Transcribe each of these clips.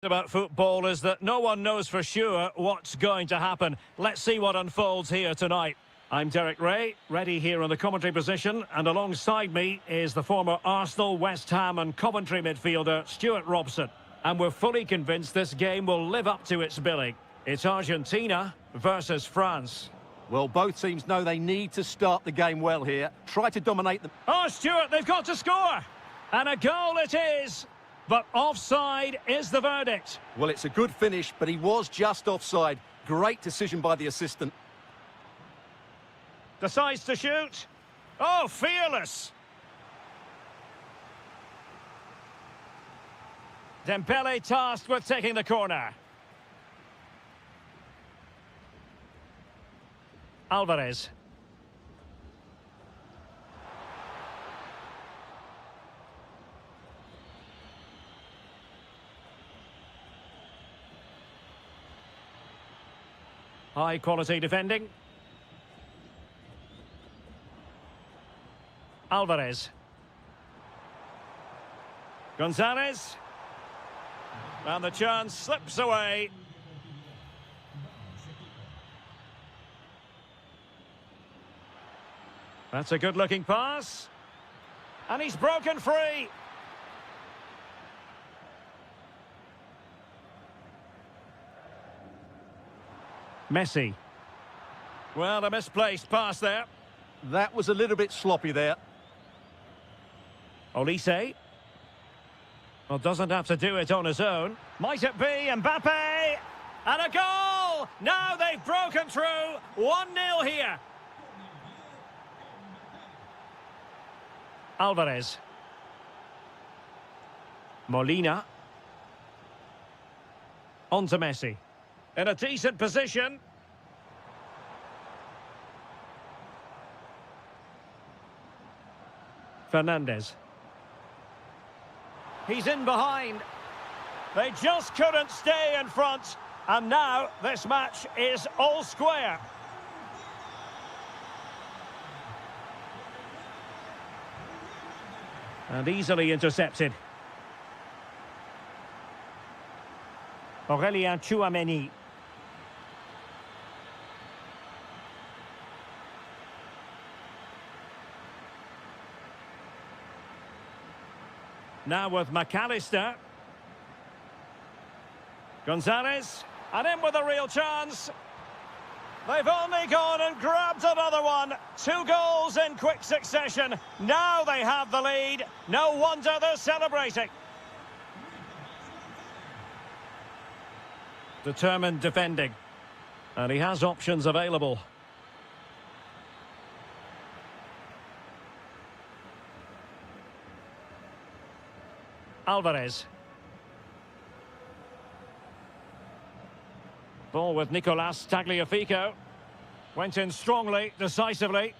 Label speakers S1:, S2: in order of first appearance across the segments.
S1: About football is that no one knows for sure what's going to happen. Let's see what unfolds here tonight. I'm Derek Ray, ready here in the commentary position, and alongside me is the former Arsenal, West Ham and Coventry midfielder Stuart Robson. And we're fully convinced this game will live up to its billing. It's Argentina versus France.
S2: Well, both teams know they need to start the game well here. Try to dominate them.
S1: Oh, Stuart, they've got to score! And a goal it is! But offside is the verdict.
S2: Well, it's a good finish, but he was just offside. Great decision by the assistant.
S1: Decides to shoot. Oh, fearless. Dembele tasked with taking the corner. Alvarez. High quality defending. Alvarez. Gonzalez. And the chance slips away. That's a good-looking pass. And he's broken free. Messi. Well, a misplaced pass there.
S2: That was a little bit sloppy there.
S1: Olise. Well, doesn't have to do it on his own. Might it be Mbappe? And a goal! Now they've broken through. 1-0 here. Alvarez. Molina. On to Messi. In a decent position. Fernandez. He's in behind. They just couldn't stay in front. And now this match is all square. And easily intercepted. Aurélien Tchouameni. Now with McAllister. Gonzalez. And in with a real chance. They've only gone and grabbed another one. 2 goals in quick succession. Now they have the lead. No wonder they're celebrating. Determined defending. And he has options available. Alvarez. Ball with Nicolas Tagliafico. Went in strongly, decisively.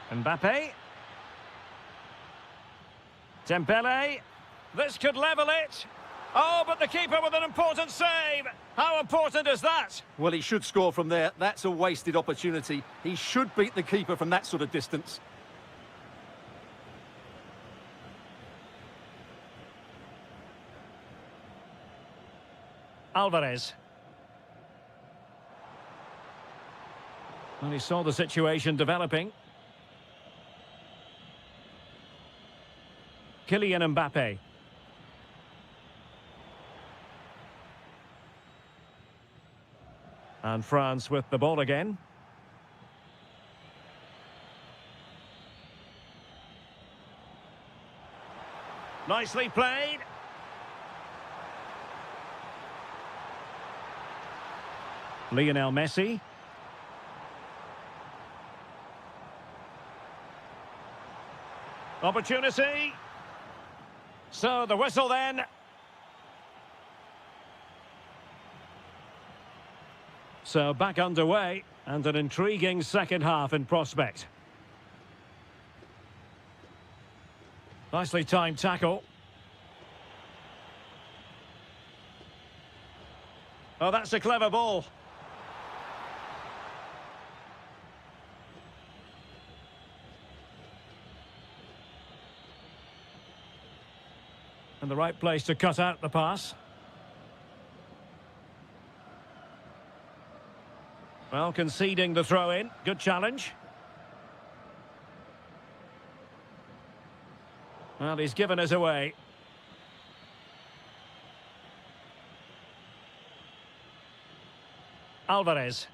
S1: Mbappe. Dembele. This could level it. Oh, but the keeper with an important save. How important is that?
S2: Well, he should score from there. That's a wasted opportunity. He should beat the keeper from that sort of distance.
S1: Alvarez. Well, he saw the situation developing. Kylian Mbappe. And France with the ball again. Nicely played. Lionel Messi. Opportunity. So the whistle then. So back underway and an intriguing second half in prospect. Nicely timed tackle. Oh, that's a clever ball. And the right place to cut out the pass. Well, conceding the throw-in. Good challenge. Well, he's given us away. Alvarez.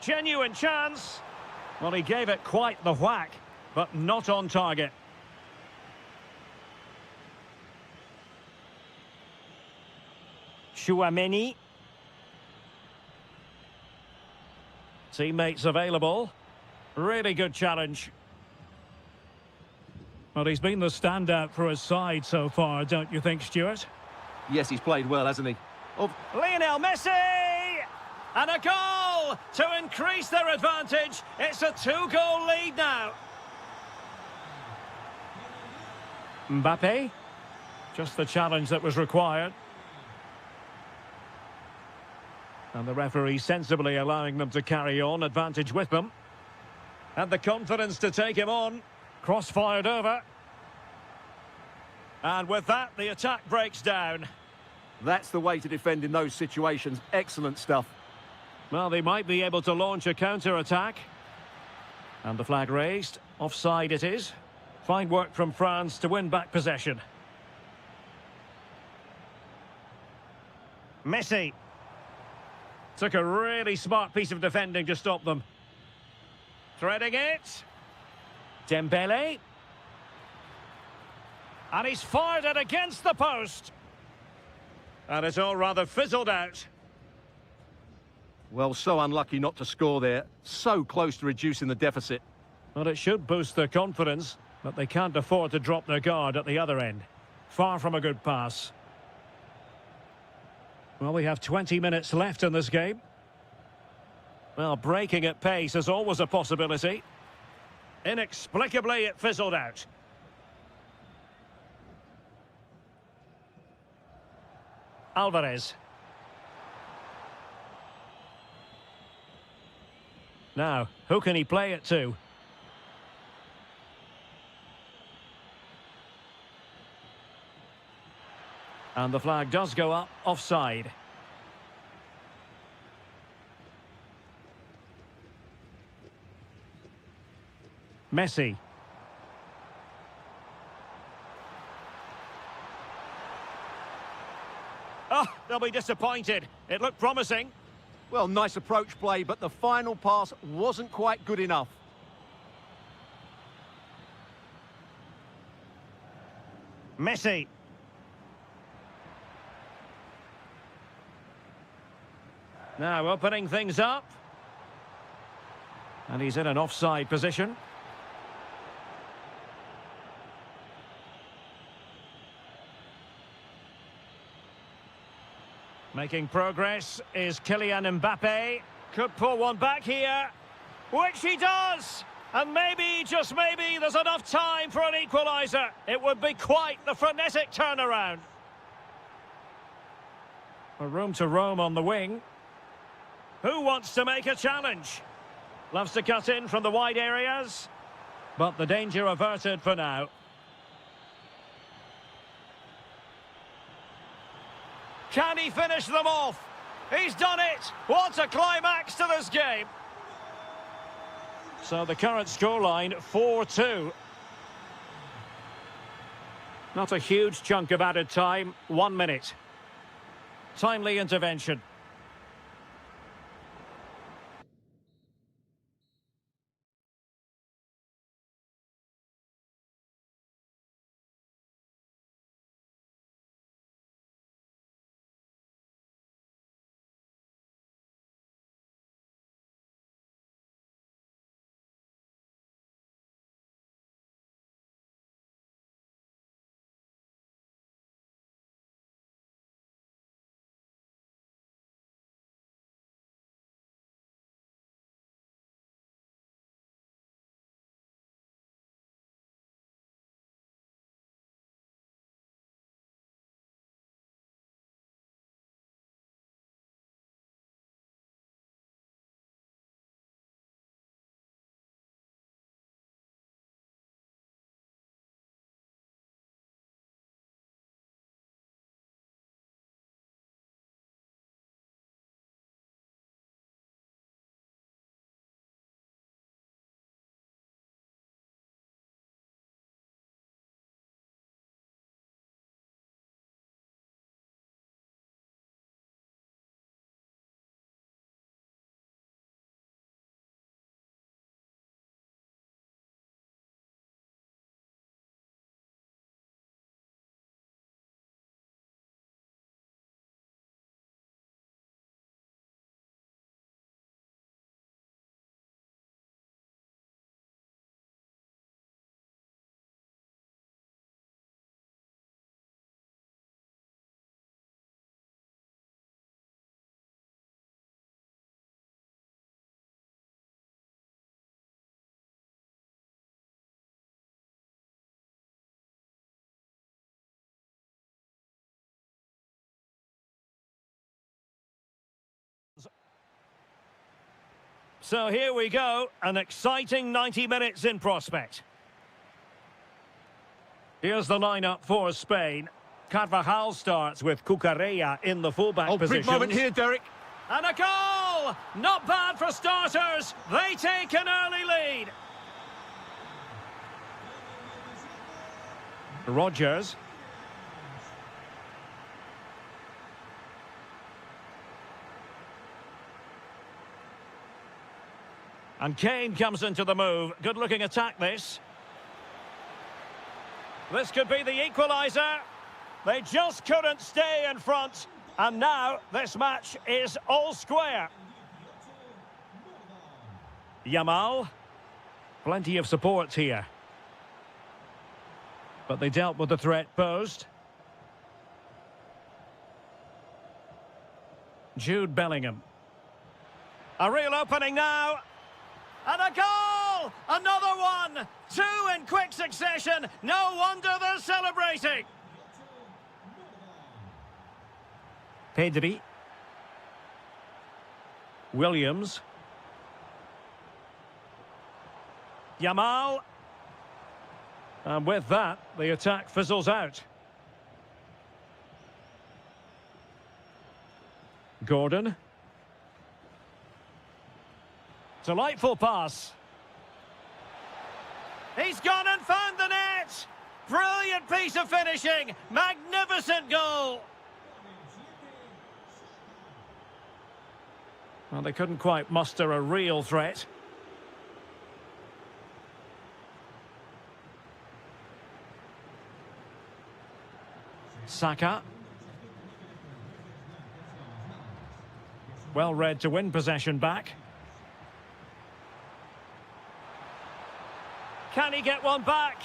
S1: Genuine chance. Well, he gave it quite the whack, but not on target. Chouameni. Teammates available. Really good challenge. Well, he's been the standout for his side so far, don't you think, Stuart?
S2: Yes, he's played well, hasn't he?
S1: Lionel Messi! And a goal to increase their advantage. It's a 2-goal lead now. Mbappe. Just the challenge that was required. And the referee sensibly allowing them to carry on, advantage with them. And the confidence to take him on. Cross-fired over. And with that, the attack breaks down.
S2: That's the way to defend in those situations. Excellent stuff.
S1: Well, they might be able to launch a counter-attack. And the flag raised. Offside it is. Fine work from France to win back possession. Messi. Took a really smart piece of defending to stop them. Threading it. Dembele. And he's fired it against the post. And it's all rather fizzled out.
S2: Well, so unlucky not to score there. So close to reducing the deficit.
S1: Well, it should boost their confidence, but they can't afford to drop their guard at the other end. Far from a good pass. Well, we have 20 minutes left in this game. Well, breaking at pace is always a possibility. Inexplicably, it fizzled out. Alvarez. Now, who can he play it to? And the flag does go up, offside. Messi. Oh, they'll be disappointed. It looked promising.
S2: Well, nice approach play, but the final pass wasn't quite good enough.
S1: Messi. Now opening things up. And he's in an offside position. Making progress is Kylian Mbappe. Could pull one back here, which he does. And maybe, just maybe, there's enough time for an equaliser. It would be quite the frenetic turnaround. A room to roam on the wing. Who wants to make a challenge? Loves to cut in from the wide areas. But the danger averted for now. Can he finish them off? He's done it! What a climax to this game! So the current scoreline, 4-2. Not a huge chunk of added time, 1 minute. Timely intervention. So here we go, an exciting 90 minutes in prospect. Here's the lineup for Spain. Carvajal starts with Cucurella in the fullback position.
S2: Big moment here, Derek.
S1: And a goal! Not bad for starters. They take an early lead. Rodgers. And Kane comes into the move. Good-looking attack, this. This could be the equaliser. They just couldn't stay in front. And now this match is all square. Yamal. Plenty of support here. But they dealt with the threat posed. Jude Bellingham. A real opening now. And a goal! Another one! Two in quick succession. No wonder they're celebrating. Pedri. Williams. Yamal. And with that, the attack fizzles out. Gordon. Delightful pass. He's gone and found the net. Brilliant piece of finishing. Magnificent goal. Well, they couldn't quite muster a real threat. Saka. Well read to win possession back. Can he get one back?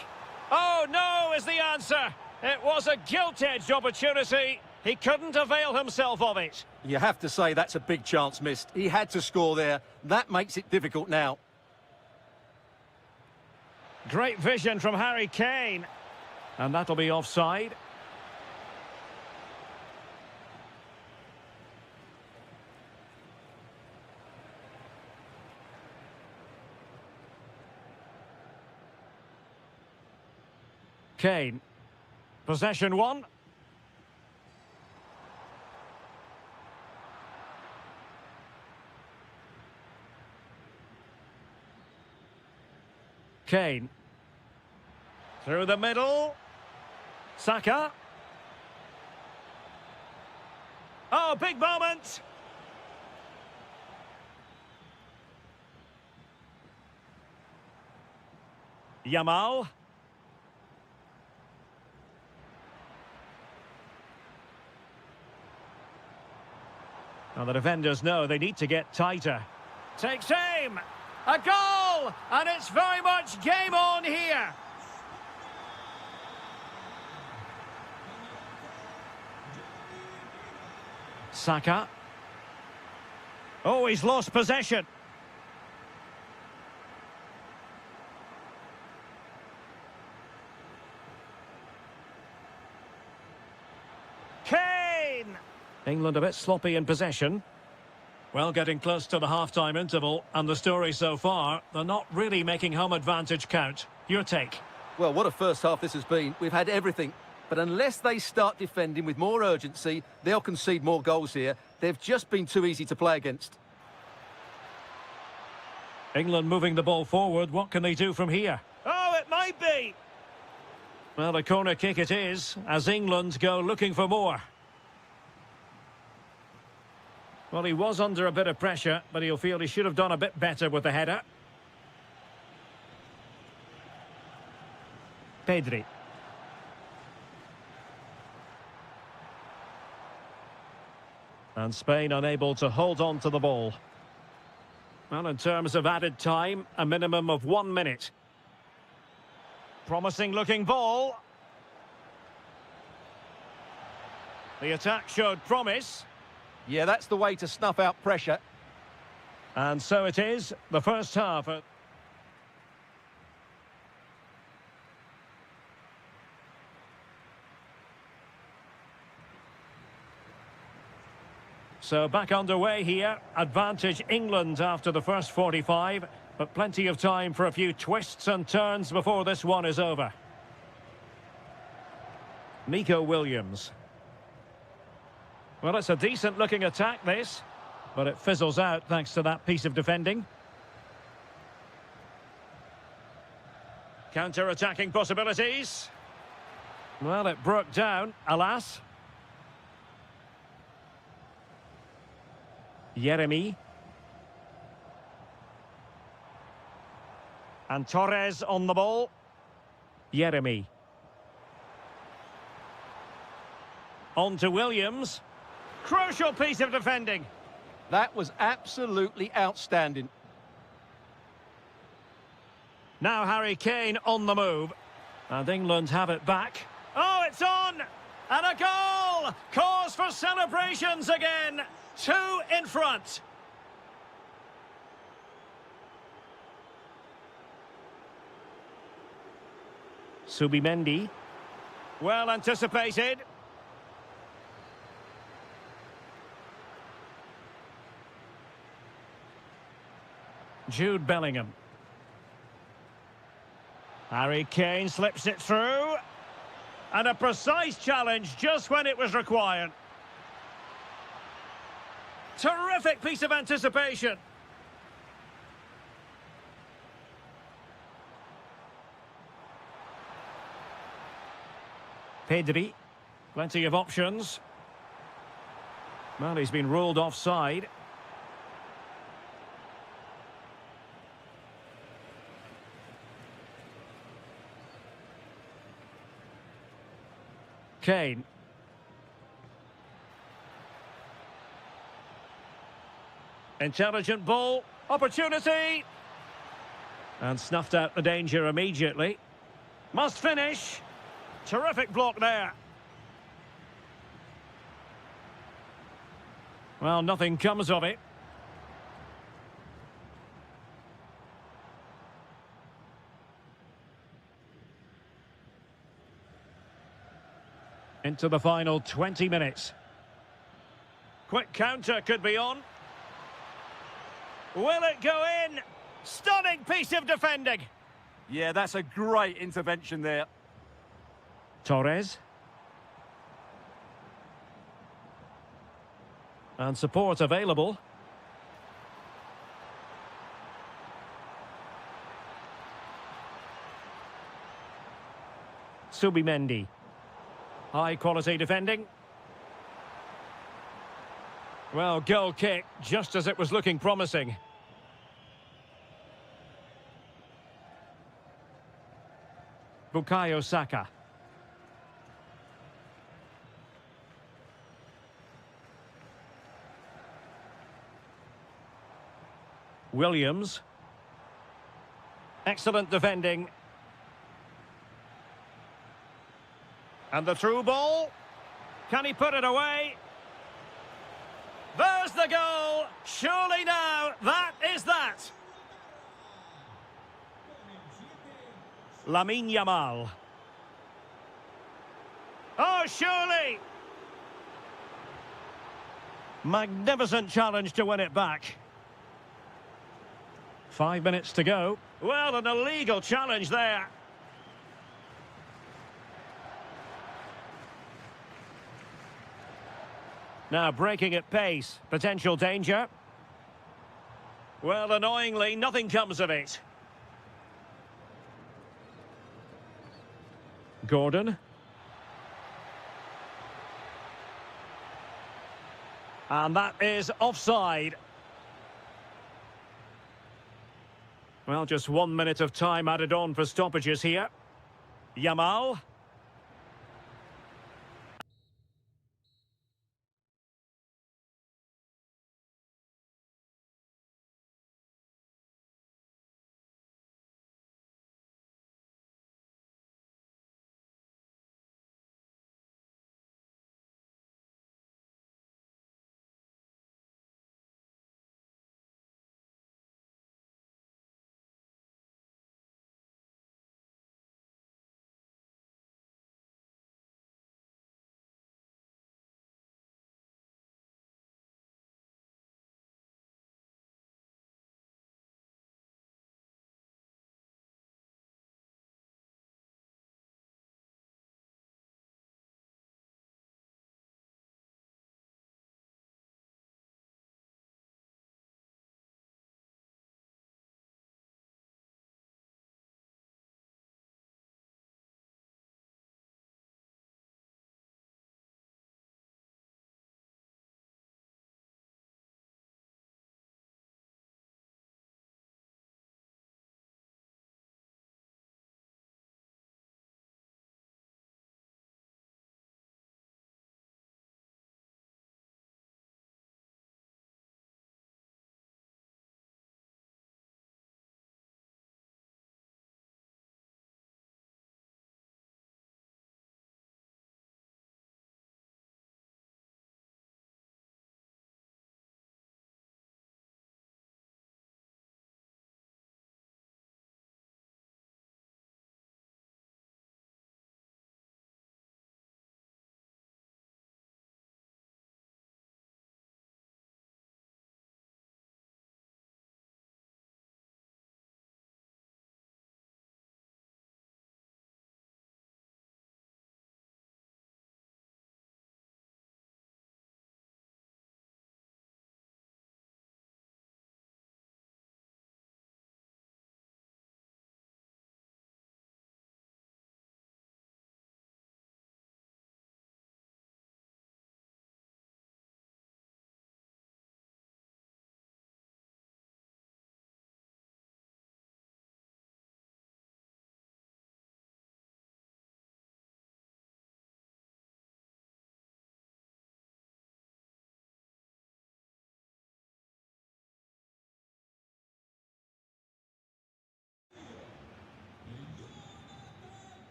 S1: Oh, no is the answer. It was a gilt-edged opportunity. He couldn't avail himself of it.
S2: You have to say that's a big chance missed. He had to score there. That makes it difficult now.
S1: Great vision from Harry Kane. And that'll be offside. Kane. Possession one. Kane. Through the middle. Saka. Oh, big moment. Yamal. Now the defenders know they need to get tighter. Takes aim! A goal! And it's very much game on here. Saka. Oh, he's lost possession. Kane! England a bit sloppy in possession. Well, getting close to the half-time interval, and the story so far, they're not really making home advantage count. Your take?
S2: Well, what a first half this has been. We've had everything. But unless they start defending with more urgency, they'll concede more goals here. They've just been too easy to play against.
S1: England moving the ball forward. What can they do from here? Oh, it might be! Well, a corner kick it is, as England go looking for more. Well, he was under a bit of pressure, but he'll feel he should have done a bit better with the header. Pedri. And Spain unable to hold on to the ball. Well, in terms of added time, a minimum of 1 minute. Promising looking ball. The attack showed promise.
S2: Yeah, that's the way to snuff out pressure.
S1: And so it is, the first half. So back underway here. Advantage England after the first 45, but plenty of time for a few twists and turns before this one is over. Nico Williams. Well, it's a decent-looking attack, this, but it fizzles out thanks to that piece of defending. Counter-attacking possibilities. Well, it broke down, alas. Yeremy. And Torres on the ball. Yeremy. On to Williams. Crucial piece of defending.
S2: That was absolutely outstanding.
S1: Now Harry Kane on the move. And England have it back. Oh, it's on! And a goal! Cause for celebrations again. 2 in front. Subimendi. Well anticipated. Jude Bellingham. Harry Kane slips it through. And a precise challenge just when it was required. Terrific piece of anticipation. Pedri. Plenty of options. Well, he's been ruled offside. Kane. Intelligent ball. Opportunity. And snuffed out the danger immediately. Must finish. Terrific block there. Well, nothing comes of it. Into the final 20 minutes. Quick counter could be on. Will it go in? Stunning piece of defending.
S2: Yeah, that's a great intervention there.
S1: Torres. And support available. Subimendi. High quality defending. Well, goal kick, just as it was looking promising. Bukayo Saka. Williams. Excellent defending. And the through ball. Can he put it away? There's the goal. Surely now, that is that. Lamine Yamal. Oh, surely. Magnificent challenge to win it back. 5 minutes to go. Well, an illegal challenge there. Now breaking at pace. Potential danger. Well, annoyingly, nothing comes of it. Gordon. And that is offside. Well, just 1 minute of time added on for stoppages here. Yamal.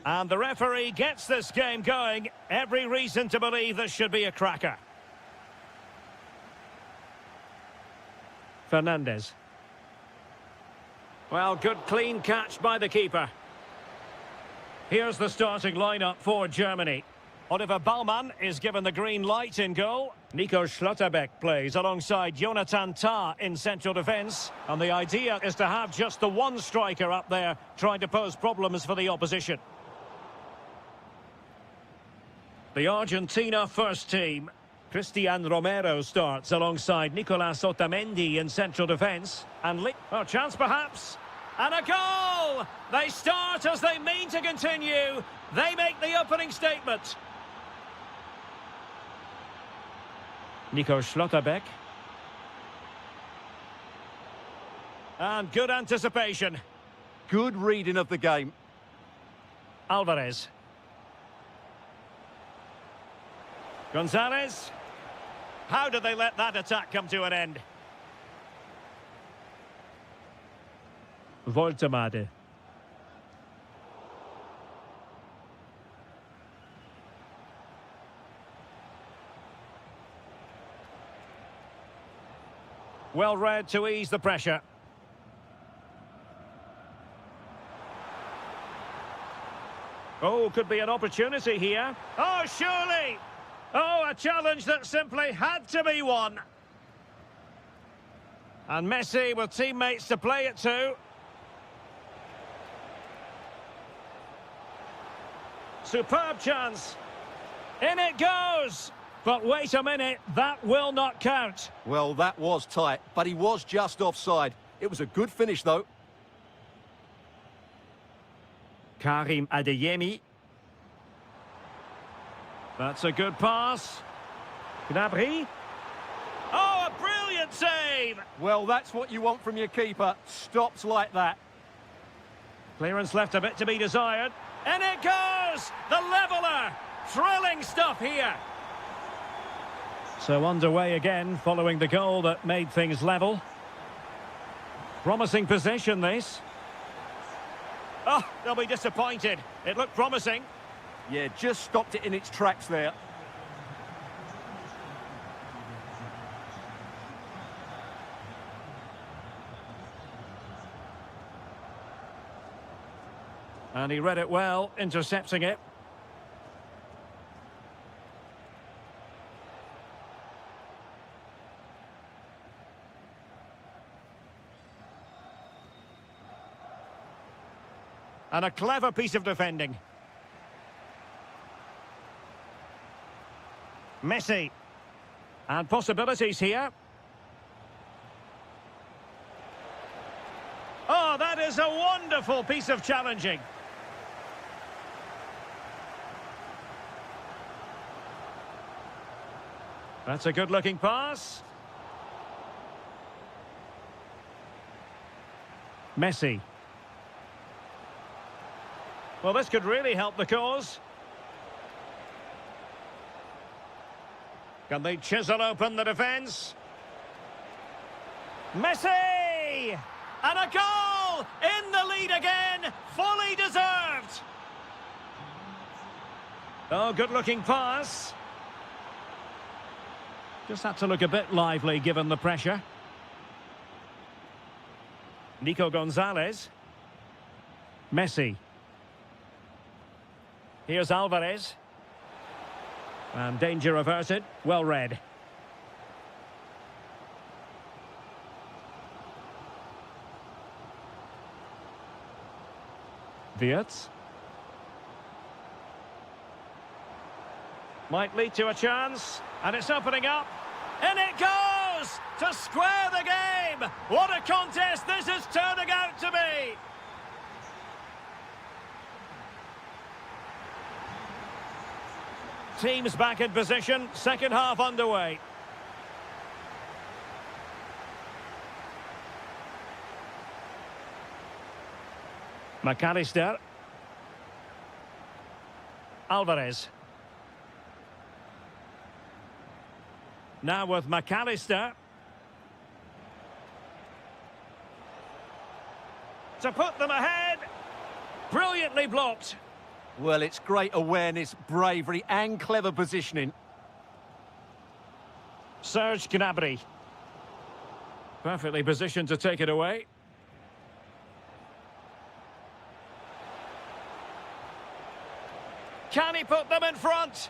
S1: And the referee gets this game going. Every reason to believe this should be a cracker. Fernandez. Well, good clean catch by the keeper. Here's the starting lineup for Germany. Oliver Baumann is given the green light in goal. Nico Schlotterbeck plays alongside Jonathan Tah in central defence. And the idea is to have just the one striker up there trying to pose problems for the opposition. The Argentina first team. Cristian Romero starts alongside Nicolas Otamendi in central defence. And chance perhaps. And a goal! They start as they mean to continue. They make the opening statement. Nico Schlotterbeck. And good anticipation.
S2: Good reading of the game.
S1: Alvarez. Gonzalez. How did they let that attack come to an end? Voltemade. Well read to ease the pressure. Oh, could be an opportunity here. Oh, surely! Oh, a challenge that simply had to be won. And Messi with teammates to play it to. Superb chance. In it goes! But wait a minute, that will not count.
S2: Well, that was tight, but he was just offside. It was a good finish, though.
S1: Karim Adeyemi. That's a good pass. Gnabry. Oh, a brilliant save!
S2: Well, that's what you want from your keeper. Stops like that.
S1: Clearance left a bit to be desired. And it goes! The leveller! Thrilling stuff here. So underway again, following the goal that made things level. Promising position, this. Oh, they'll be disappointed. It looked promising.
S2: Yeah, just stopped it in its tracks there.
S1: And he read it well, intercepting it. And a clever piece of defending. Messi. And possibilities here. Oh, that is a wonderful piece of challenging. That's a good-looking pass. Messi. Well, this could really help the cause. Can they chisel open the defence? Messi! And a goal! In the lead again! Fully deserved! Oh, good-looking pass. Just had to look a bit lively given the pressure. Nico Gonzalez. Messi. Here's Alvarez. And danger averted. Well read. Wirtz. Might lead to a chance. And it's opening up. And it goes! To square the game! What a contest this is turning out to be! Teams back in position, second half underway. McAllister. Alvarez. Now with McAllister. To put them ahead. Brilliantly blocked.
S2: Well, it's great awareness, bravery and clever positioning.
S1: Serge Gnabry. Perfectly positioned to take it away. Can he put them in front?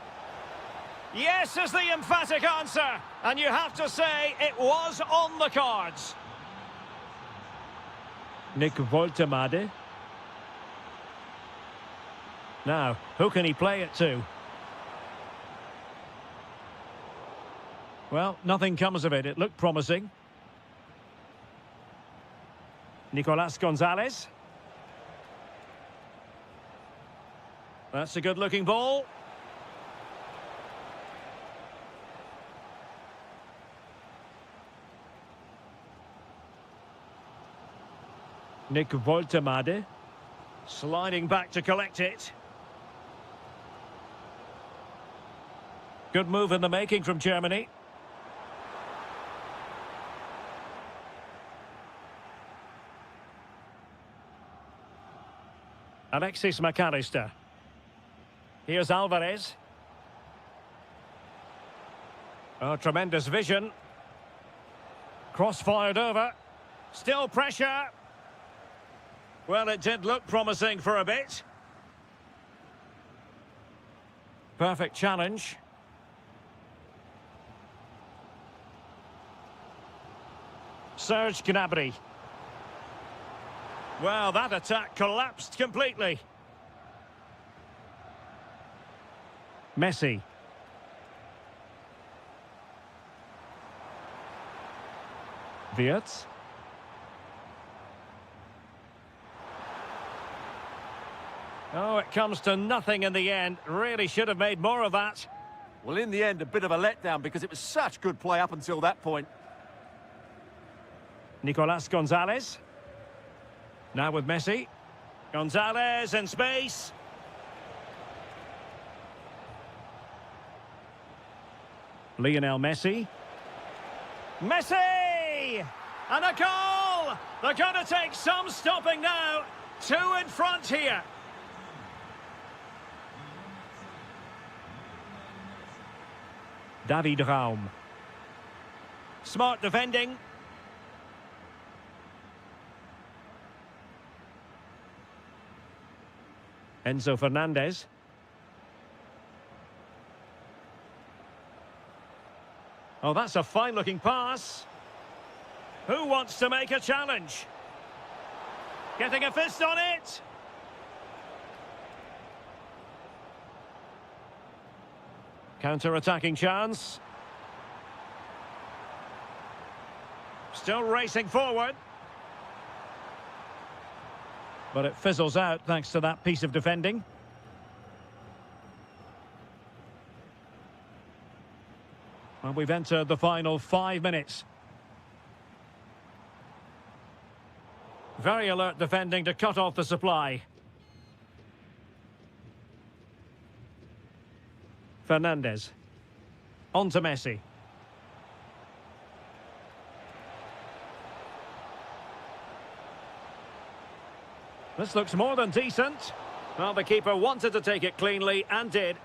S1: Yes is the emphatic answer. And you have to say it was on the cards. Nick Woltemade. Now, who can he play it to? Well, nothing comes of it. It looked promising. Nicolas Gonzalez. That's a good-looking ball. Nick Woltemade. Sliding back to collect it. Good move in the making from Germany. Alexis McAllister. Here's Alvarez. Oh, tremendous vision. Cross-fired over. Still pressure. Well, it did look promising for a bit. Perfect challenge. Serge Gnabry. Well, that attack collapsed completely. Messi. Wirtz. Oh, it comes to nothing in the end. Really should have made more of that.
S2: Well, in the end, a bit of a letdown because it was such good play up until that point.
S1: Nicolas Gonzalez. Now with Messi. Gonzalez in space. Lionel Messi. Messi! And a goal! They're going to take some stopping now. 2 in front here. David Raum. Smart defending. Enzo Fernandez. Oh, that's a fine-looking pass. Who wants to make a challenge? Getting a fist on it. Counter-attacking chance. Still racing forward. But it fizzles out thanks to that piece of defending. Well, we've entered the final 5 minutes. Very alert defending to cut off the supply. Fernandez. On to Messi. This looks more than decent. Well, the keeper wanted to take it cleanly and did.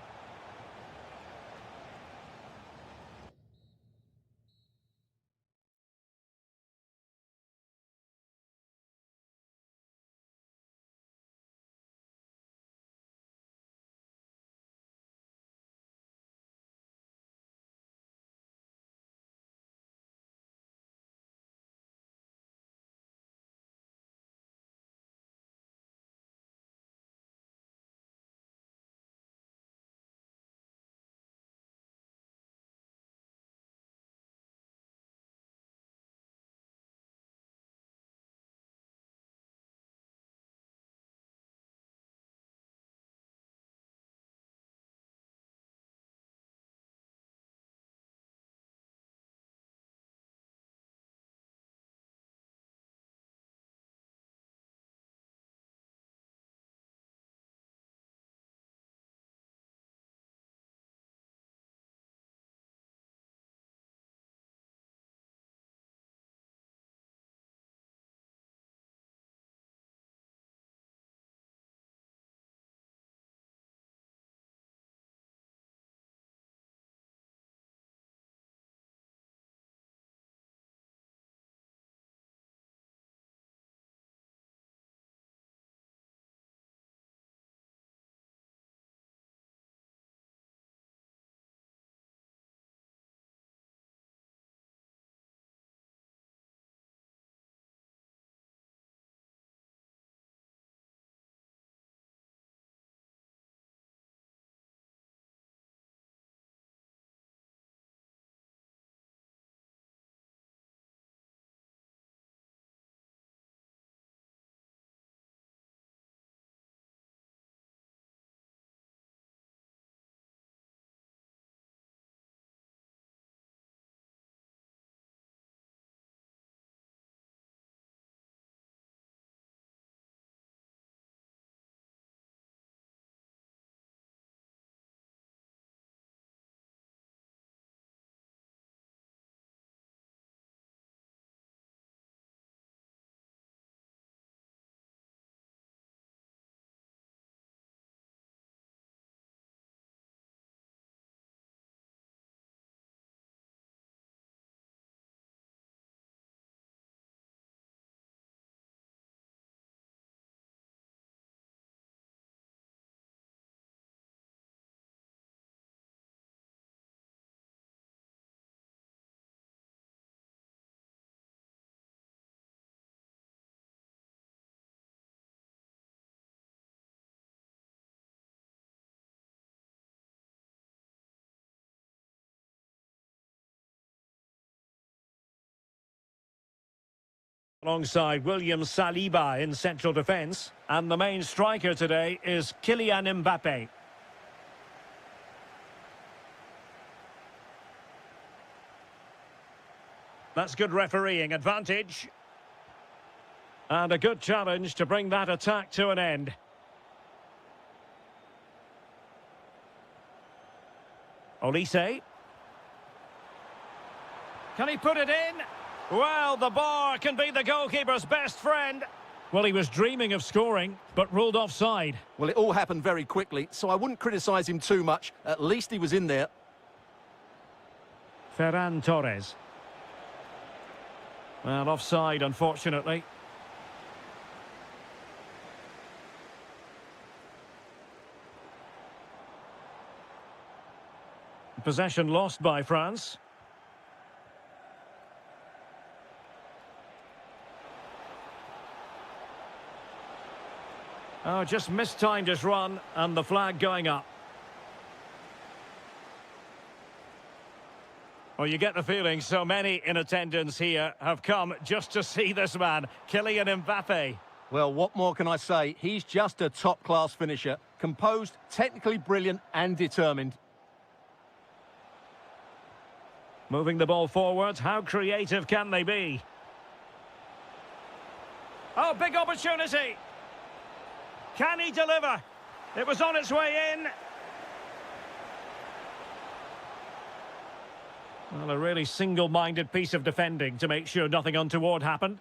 S1: Alongside William Saliba in central defence. And the main striker today is Kylian Mbappe. That's good refereeing advantage. And a good challenge to bring that attack to an end. Olise. Can he put it in? Well, the bar can be the goalkeeper's best friend. Well, he was dreaming of scoring, but ruled offside.
S2: Well, it all happened very quickly, so I wouldn't criticise him too much. At least he was in there.
S1: Ferran Torres. Well, offside, unfortunately. Possession lost by France. Oh, just mistimed his run, and the flag going up. Well, you get the feeling so many in attendance here have come just to see this man, Kylian Mbappe.
S2: Well, what more can I say? He's just a top-class finisher. Composed, technically brilliant and determined.
S1: Moving the ball forward, how creative can they be? Oh, big opportunity! Can he deliver? It was on its way in. Well, a really single-minded piece of defending to make sure nothing untoward happened.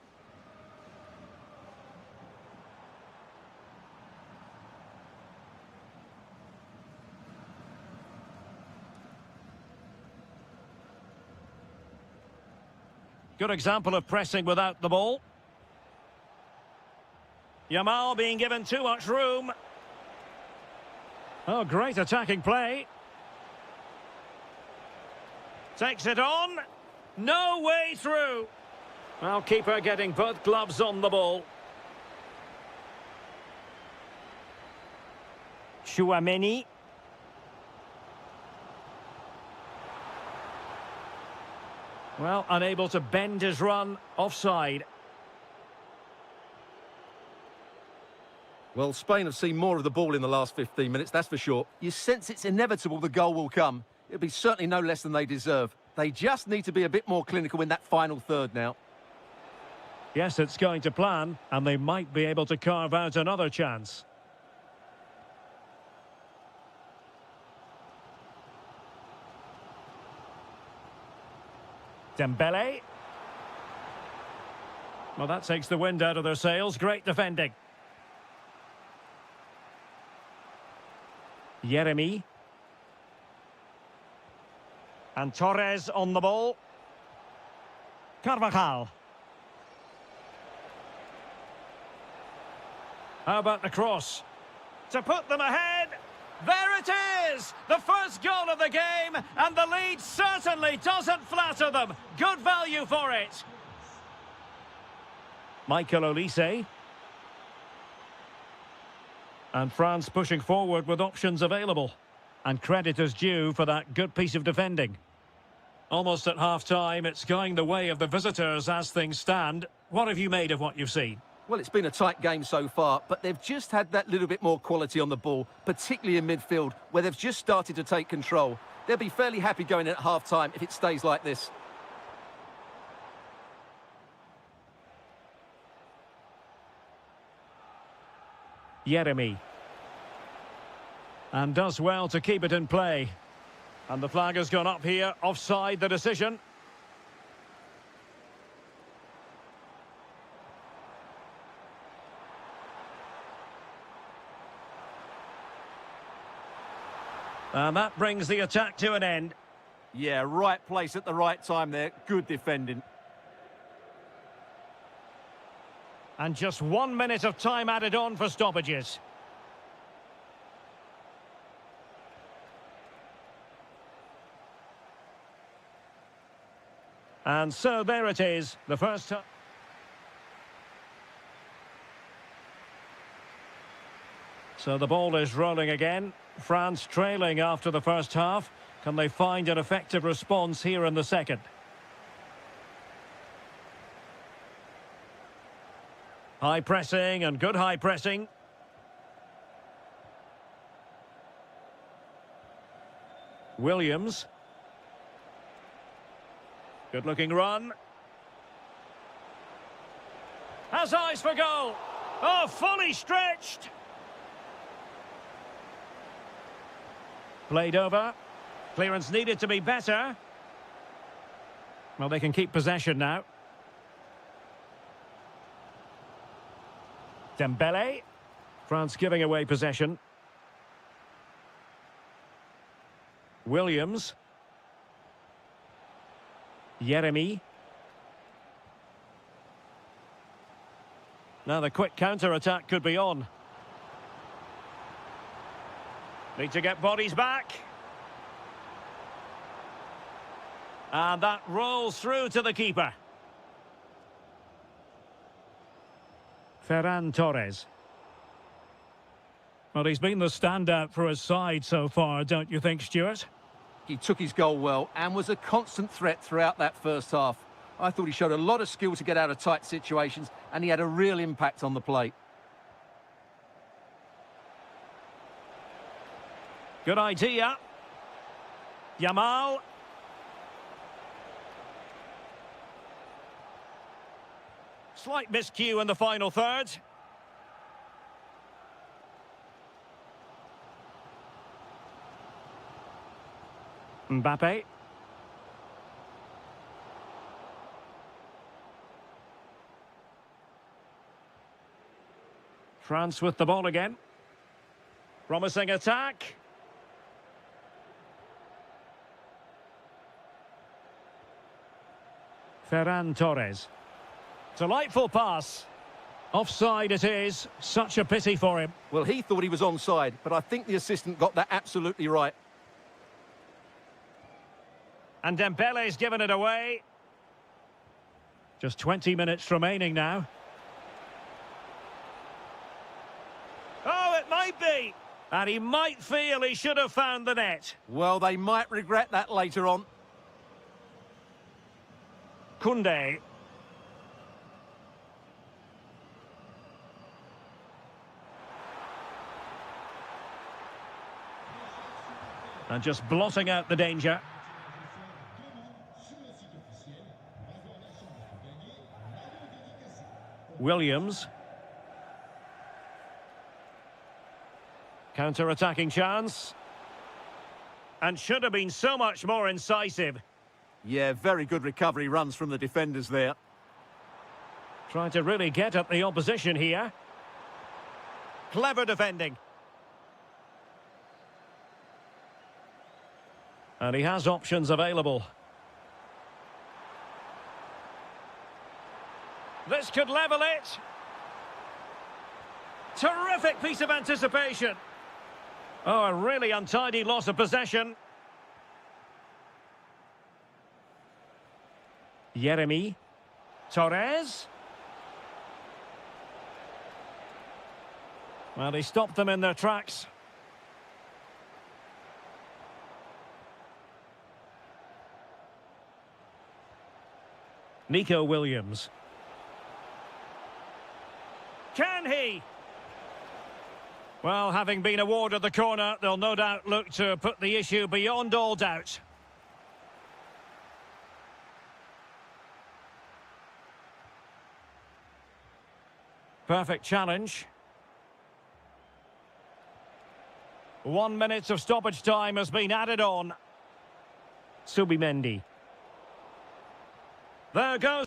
S1: Good example of pressing without the ball. Yamal being given too much room. Oh, great attacking play. Takes it on. No way through. Well, keeper getting both gloves on the ball. Chouameni. Well, unable to bend his run. Offside.
S2: Well, Spain have seen more of the ball in the last 15 minutes, that's for sure. You sense it's inevitable the goal will come. It'll be certainly no less than they deserve. They just need to be a bit more clinical in that final third now.
S1: Yes, it's going to plan, and they might be able to carve out another chance. Dembele. Well, that takes the wind out of their sails. Great defending. Yeremy. And Torres on the ball. Carvajal. How about the cross? To put them ahead. There it is! The first goal of the game, and the lead certainly doesn't flatter them. Good value for it. Michael Olise. And France pushing forward with options available. And credit is due for that good piece of defending. Almost at half-time, it's going the way of the visitors as things stand. What have you made of what you've seen?
S2: Well, it's been a tight game so far, but they've just had that little bit more quality on the ball, particularly in midfield, where they've just started to take control. They'll be fairly happy going in at half-time if it stays like this.
S1: Yeremy. And does well to keep it in play. And the flag has gone up here, offside the decision. And that brings the attack to an end.
S2: Yeah, right place at the right time there. Good defending.
S1: And just 1 minute of time added on for stoppages. And so there it is, the first time. So the ball is rolling again. France trailing after the first half. Can they find an effective response here in the second? High pressing and good high pressing. Williams. Good looking run. Has eyes for goal. Oh, fully stretched. Played over. Clearance needed to be better. Well, they can keep possession now. Dembele. France giving away possession. Williams. Yeremy. Now the quick counter-attack could be on. Need to get bodies back. And that rolls through to the keeper. Ferran Torres. Well, he's been the standout for his side so far, don't you think, Stuart?
S2: He took his goal well and was a constant threat throughout that first half. I thought he showed a lot of skill to get out of tight situations, and he had a real impact on the plate.
S1: Good idea. Yamal. Slight miscue in the final third. Mbappe. France with the ball again. Promising attack. Ferran Torres. Delightful pass. Offside it is. Such a pity for him.
S2: Well, he thought he was onside, but I think the assistant got that absolutely right.
S1: And Dembele's given it away. Just 20 minutes remaining now. Oh, it might be. And he might feel he should have found the net.
S2: Well, they might regret that later on.
S1: Koundé. And just blotting out the danger. Williams. Counter-attacking chance. And should have been so much more incisive.
S2: Yeah, very good recovery runs from the defenders there.
S1: Trying to really get at the opposition here. Clever defending. And he has options available. This could level it. Terrific piece of anticipation. Oh, a really untidy loss of possession. Yeremy. Torres. Well, he stopped them in their tracks. Nico Williams. Can he? Well, having been awarded the corner, they'll no doubt look to put the issue beyond all doubt. Perfect challenge. 1 minute of stoppage time has been added on. Subimendi. There goes.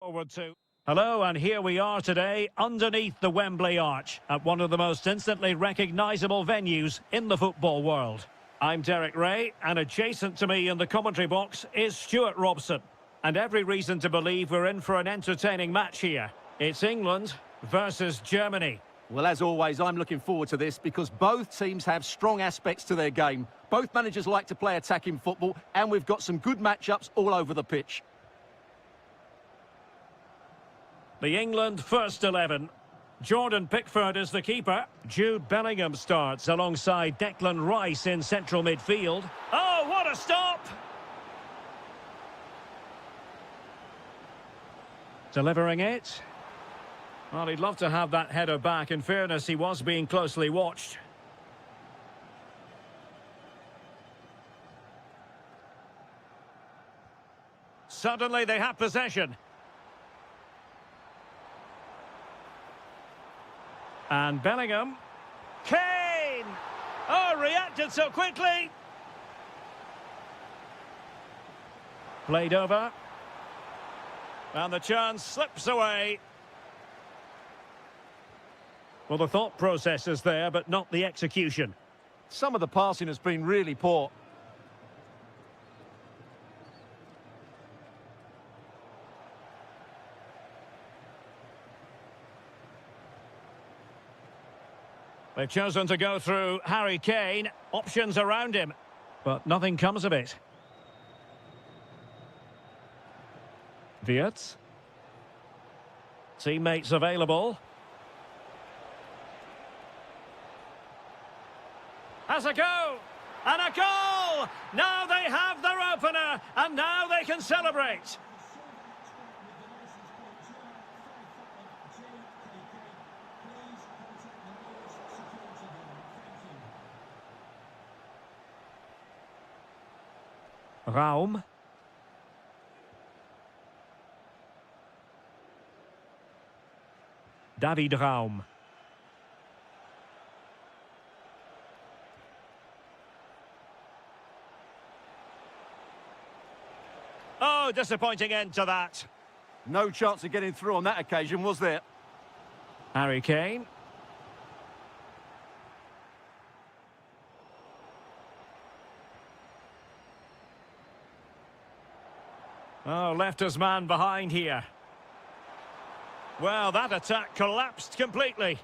S1: Forward to. Hello, and here we are today underneath the Wembley Arch at one of the most instantly recognisable venues in the football world. I'm Derek Ray, and adjacent to me in the commentary box is Stuart Robson. And every reason to believe we're in for an entertaining match here. It's England versus Germany.
S2: Well, as always, I'm looking forward to this because both teams have strong aspects to their game. Both managers like to play attacking football, and we've got some good matchups all over the pitch.
S1: The England first 11. Jordan Pickford is the keeper. Jude Bellingham starts alongside Declan Rice in central midfield. Oh, what a stop! Delivering it. Well, he'd love to have that header back. In fairness, he was being closely watched. Suddenly they have possession. And Bellingham. Kane! Oh, reacted so quickly. Played over. And the chance slips away. Well, the thought process is there, but not the execution.
S2: Some of the passing has been really poor.
S1: They've chosen to go through Harry Kane. Options around him, but nothing comes of it. Wirtz. Teammates available. Has a go! And a goal! Now they have their opener, and now they can celebrate. Raum. David Raum. Oh, disappointing end to that.
S2: No chance of getting through on that occasion, was there?
S1: Harry Kane. Oh, left his man behind here. Well, that attack collapsed completely.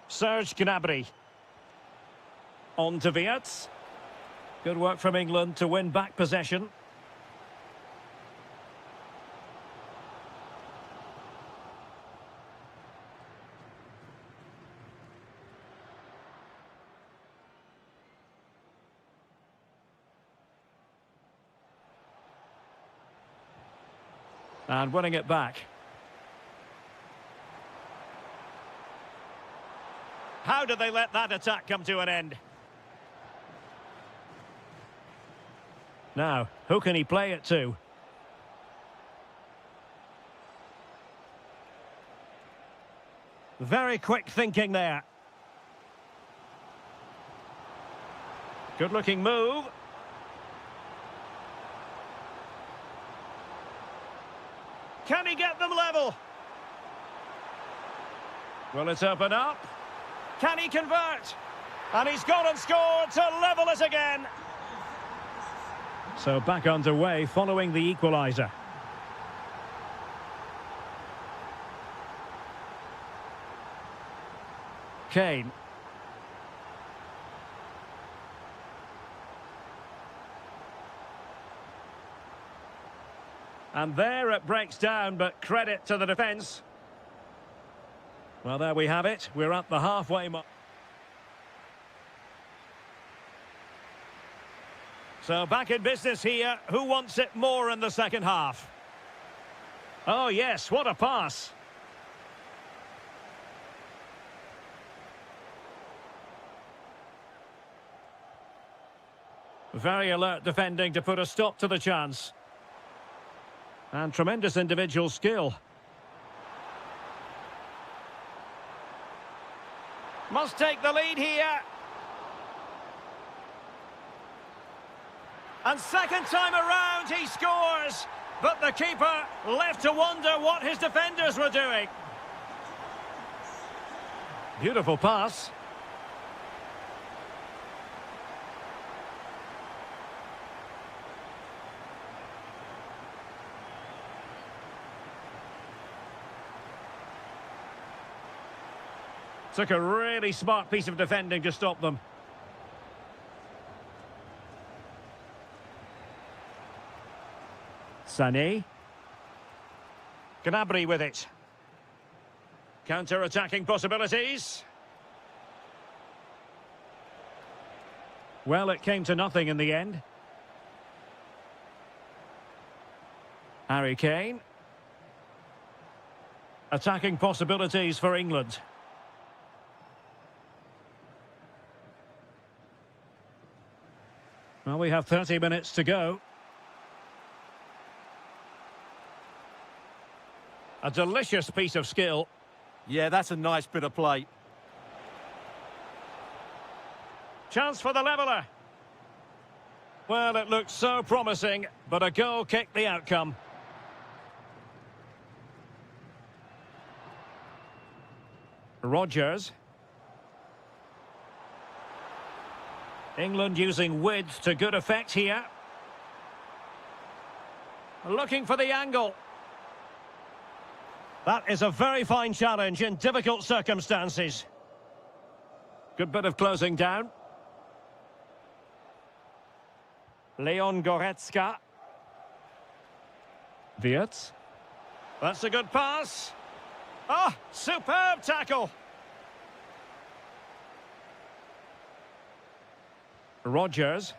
S1: Serge Gnabry. On to Wirtz. Good work from England to win back possession. And winning it back. How did they let that attack come to an end? Now, who can he play it to? Very quick thinking there. Good looking move. Can he get them level? Will it open up? Can he convert? And he's gone and scored to level it again. So back underway following the equaliser. Kane. And there it breaks down, but credit to the defence. Well, there we have it. We're at the halfway mark. So back in business here. Who wants it more in the second half? Oh, yes, what a pass. Very alert defending to put a stop to the chance. And tremendous individual skill. Must take the lead here. And second time around, he scores. But the keeper left to wonder what his defenders were doing. Beautiful pass. Took a really smart piece of defending to stop them. Sané. Gnabry with it. Counter-attacking possibilities. Well, it came to nothing in the end. Harry Kane. Attacking possibilities for England. Well, we have 30 minutes to go. A delicious piece of skill.
S2: Yeah, that's a nice bit of play.
S1: Chance for the leveller. Well, it looked so promising, but a goal kicked the outcome. Rodgers. England using width to good effect here. Looking for the angle. That is a very fine challenge in difficult circumstances. Good bit of closing down. Leon Goretzka. Wirtz. That's a good pass. Ah, superb tackle. Rodgers.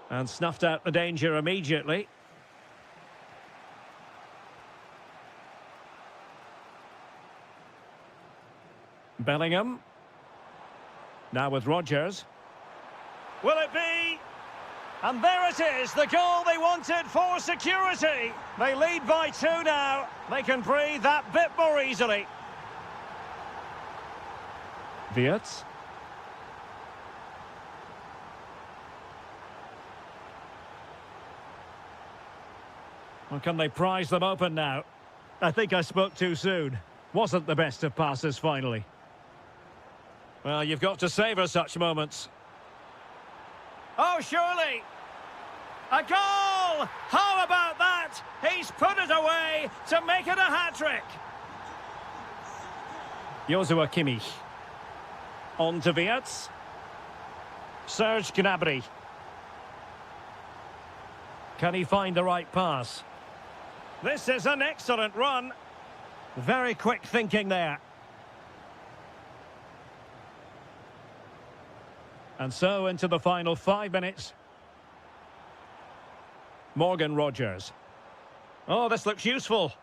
S1: And snuffed out the danger immediately. Bellingham. Now with Rodgers. Will it be? And there it is, the goal they wanted for security. They lead by 2 now. They can breathe that bit more easily. Wirtz. Well, can they prise them open now? I think I spoke too soon. Wasn't the best of passes finally. Well, you've got to savour such moments. Oh, surely! A goal! How about that? He's put it away to make it a hat-trick. Joshua Kimmich. On to Wirtz. Serge Gnabry. Can he find the right pass? This is an excellent run. Very quick thinking there. And so into the final 5 minutes. Morgan Rodgers. Oh, this looks useful.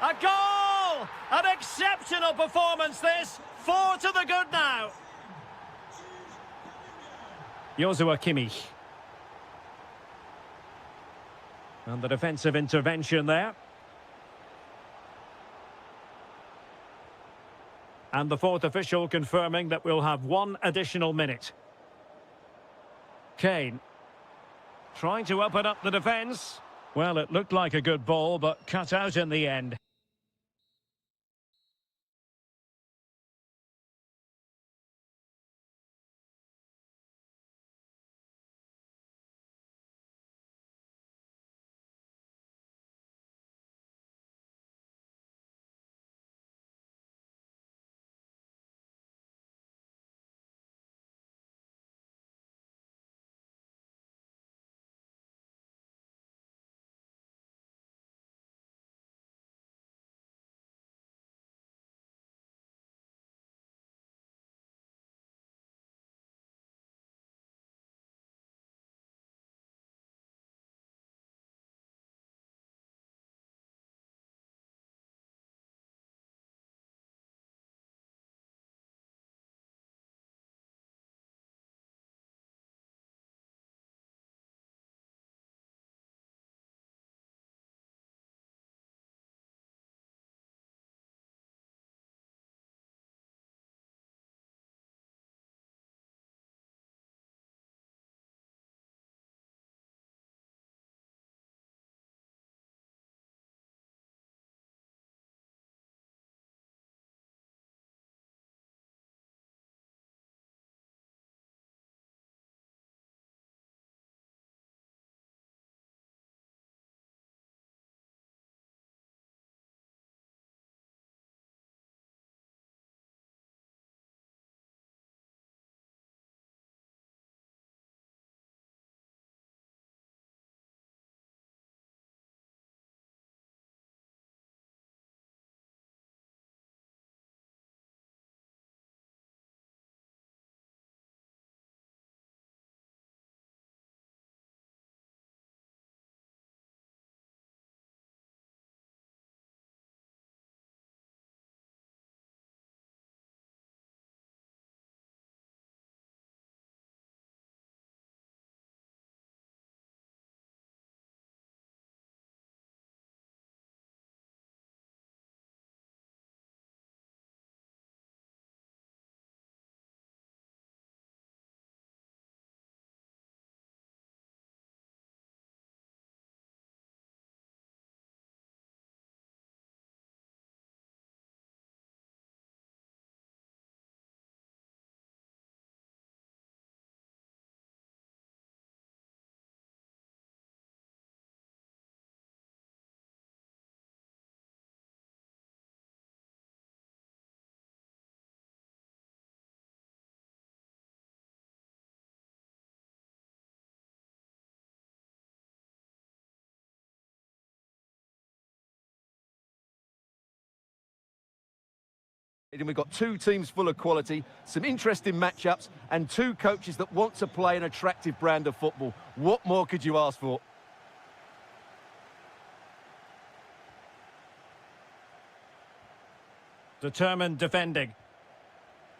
S1: A goal! An exceptional performance this. 4 to the good now. Joshua Kimmich. And the defensive intervention there. And the fourth official confirming that we'll have 1 additional minute. Kane. Trying to open up the defence. Well, it looked like a good ball, but cut out in the end.
S2: And we've got two teams full of quality, some interesting matchups, and two coaches that want to play an attractive brand of football. What more could you ask for?
S1: Determined defending.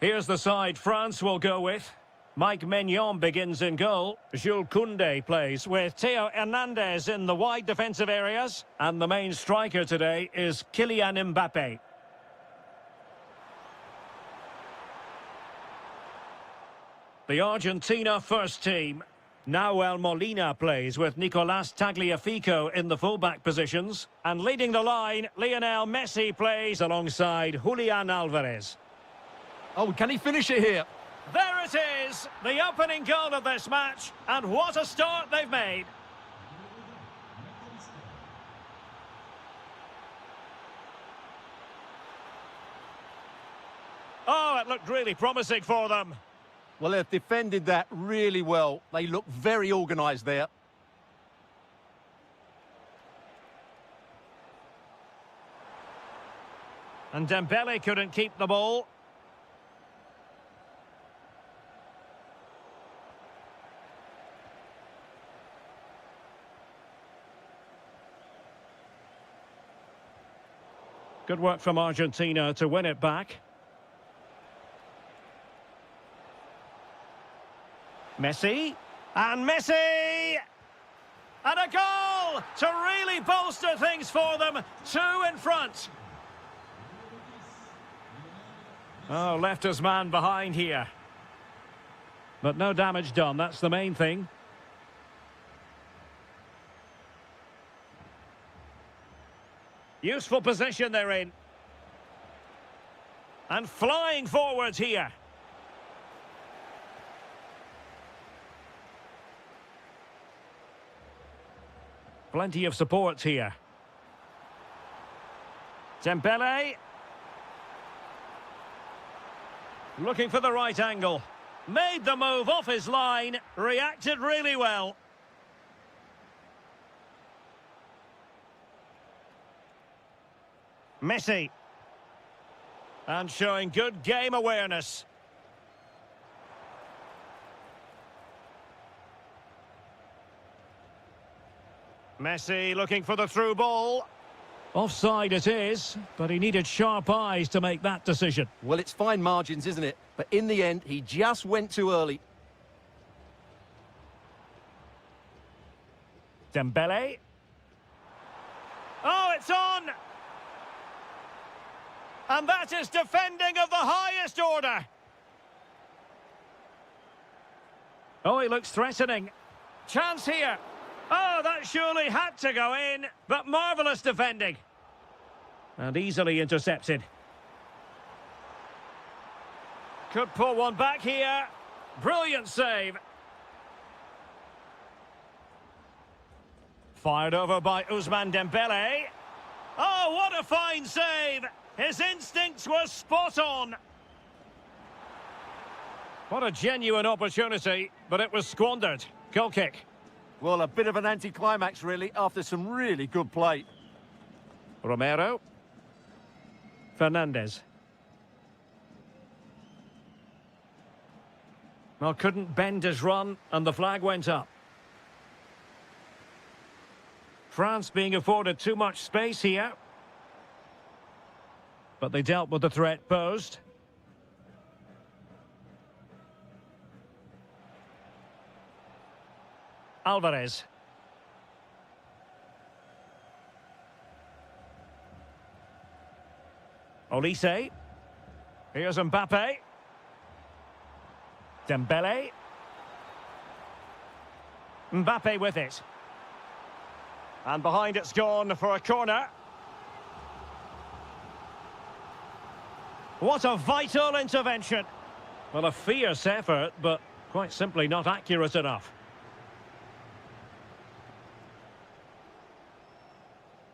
S1: Here's the side France will go with. Mike Maignan begins in goal. Jules Koundé plays with Theo Hernandez in the wide defensive areas. And the main striker today is Kylian Mbappe. The Argentina first team. Nahuel Molina plays with Nicolas Tagliafico in the fullback positions. And leading the line, Lionel Messi plays alongside Julian Alvarez.
S2: Oh, can he finish it here?
S1: There it is, the opening goal of this match, and what a start they've made. Oh, it looked really promising for them.
S2: Well, they've defended that really well. They look very organised there.
S1: And Dembele couldn't keep the ball. Good work from Argentina to win it back. Messi. And Messi! And a goal to really bolster things for them. Two in front. Oh, left his man behind here. But no damage done, that's the main thing. Useful position they're in. And flying forwards here. Plenty of support here. Dembele. Looking for the right angle. Made the move off his line. Reacted really well. Messi. And showing good game awareness. Messi looking for the through ball. Offside it is, but he needed sharp eyes to make that decision.
S2: Well, it's fine margins, isn't it? But in the end, he just went too early.
S1: Dembele. Oh, it's on! And that is defending of the highest order. Oh, he looks threatening. Chance here. Oh, that surely had to go in, but marvellous defending. And easily intercepted. Could pull one back here. Brilliant save. Fired over by Ousmane Dembele. Oh, what a fine save! His instincts were spot on. What a genuine opportunity, but it was squandered. Goal kick.
S2: Well, a bit of an anticlimax, really, after some really good play.
S1: Romero. Fernandez. Well, couldn't bend his run, and the flag went up. France being afforded too much space here. But they dealt with the threat posed. Alvarez. Olise. Here's Mbappe. Dembele. Mbappe with it. And behind it's gone for a corner. What a vital intervention. Well, a fierce effort, but quite simply not accurate enough.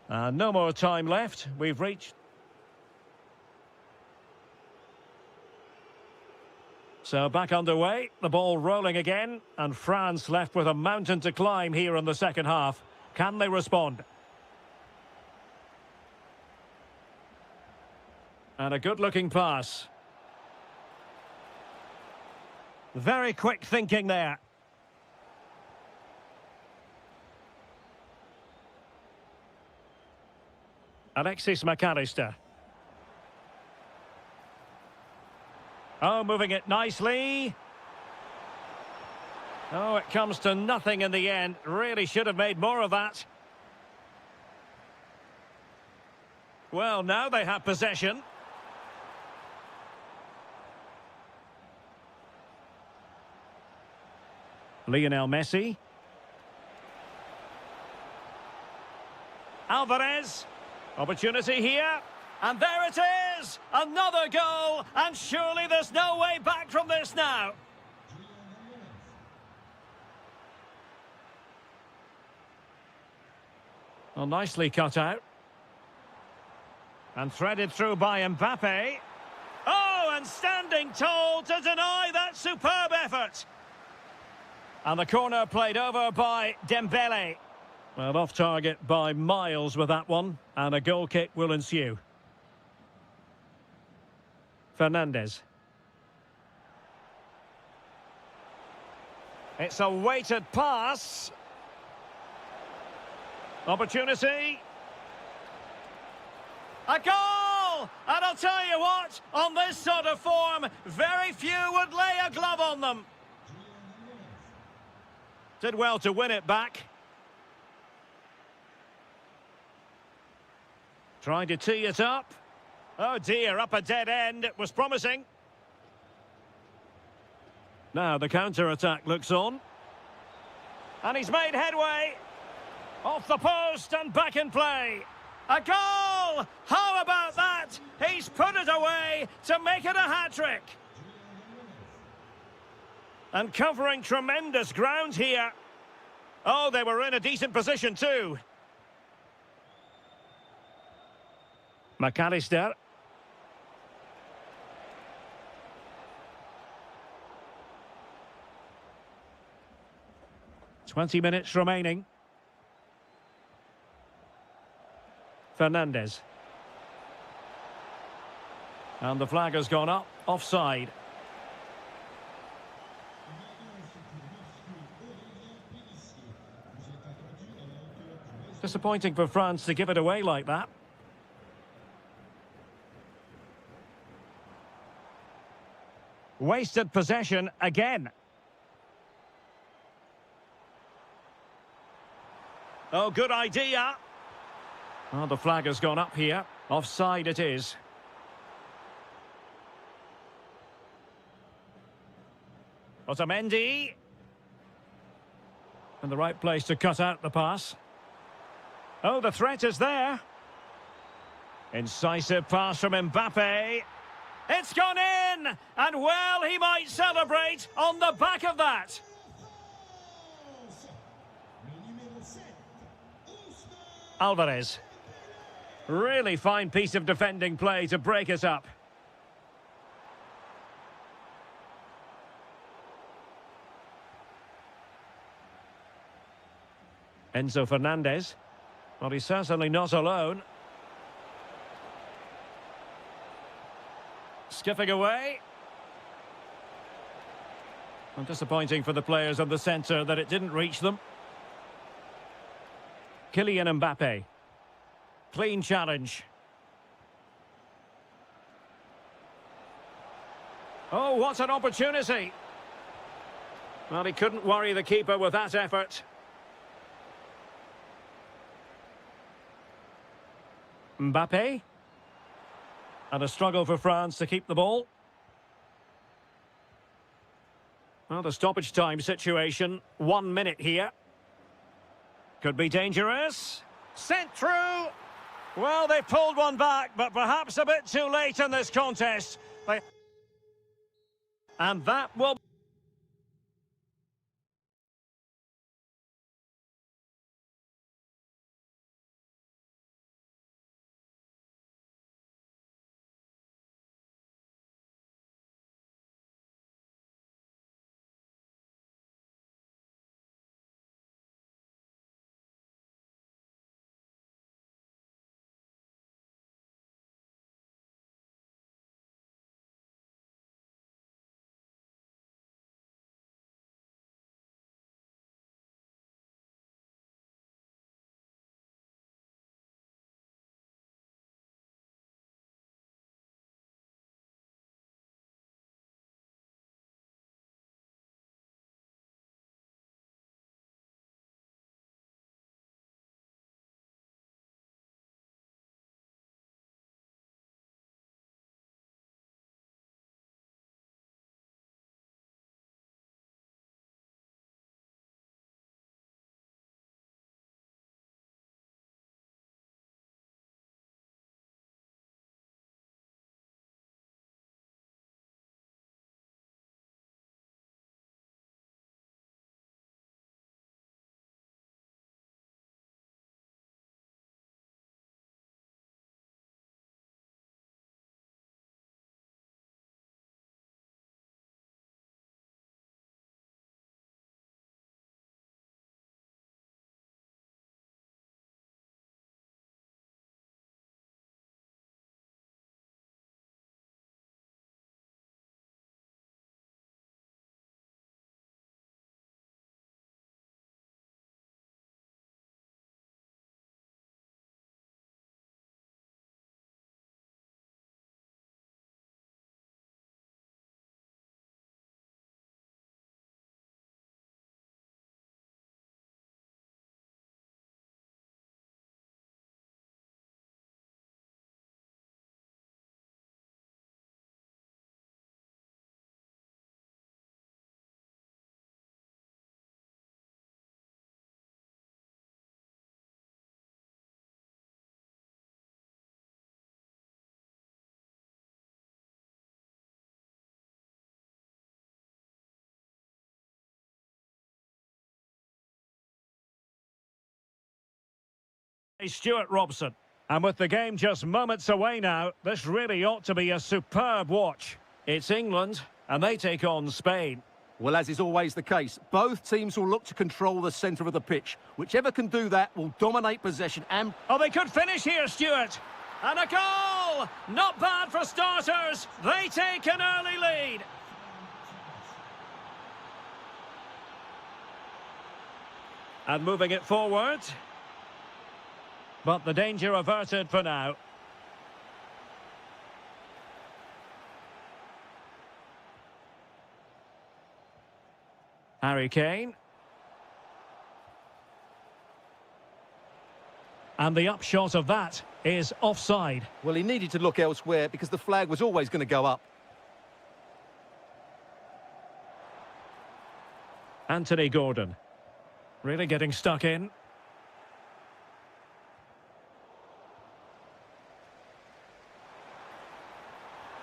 S1: No more time left. We've reached... So back underway, the ball rolling again, and France left with a mountain to climb here in the second half. Can they respond? And a good-looking pass. Very quick thinking there. Alexis McAllister. Oh, moving it nicely. Oh, it comes to nothing in the end. Really should have made more of that. Well, now they have possession. Lionel Messi. Alvarez. Opportunity here. And there it is! Another goal! And surely there's no way back from this now. Well, nicely cut out. And threaded through by Mbappe. Oh, and standing tall to deny that superb effort. And the corner played over by Dembele. Well, off target by miles with that one. And a goal kick will ensue. Fernandez. It's a weighted pass. Opportunity. A goal! And I'll tell you what, on this sort of form, very few would lay a glove on them. Did well to win it back. Trying to tee it up. Oh dear, up a dead end. It was promising. Now the counter-attack looks on. And he's made headway. Off the post and back in play. A goal! How about that? He's put it away to make it a hat-trick. And covering tremendous ground here. Oh, they were in a decent position too. McAllister. 20 minutes remaining. Fernandez. And the flag has gone up, offside. Disappointing for France to give it away like that. Wasted possession again. Oh, good idea. Oh, the flag has gone up here. Offside it is. Otamendi. In the right place to cut out the pass. Oh, the threat is there. Incisive pass from Mbappe. It's gone in! And well, he might celebrate on the back of that. Alvarez. Really fine piece of defending play to break us up. Enzo Fernandez. Well, he's certainly not alone. Skipping away. And disappointing for the players of the centre that it didn't reach them. Kylian Mbappe. Clean challenge. Oh, what an opportunity. Well, he couldn't worry the keeper with that effort. Mbappe. And a struggle for France to keep the ball. Well, the stoppage time situation. 1 minute here. Could be dangerous. Sent through. Well, they pulled one back, but perhaps a bit too late in this contest. And that will... Stuart Robson. And with the game just moments away now, this really ought to be a superb watch. It's England, and they take on Spain.
S2: Well, as is always the case, both teams will look to control the centre of the pitch. Whichever can do that will dominate possession and...
S1: Oh, they could finish here, Stuart. And a goal! Not bad for starters. They take an early lead. And moving it forward. But the danger averted for now. Harry Kane. And the upshot of that is offside.
S2: Well, he needed to look elsewhere because the flag was always going to go up.
S1: Anthony Gordon. Really getting stuck in.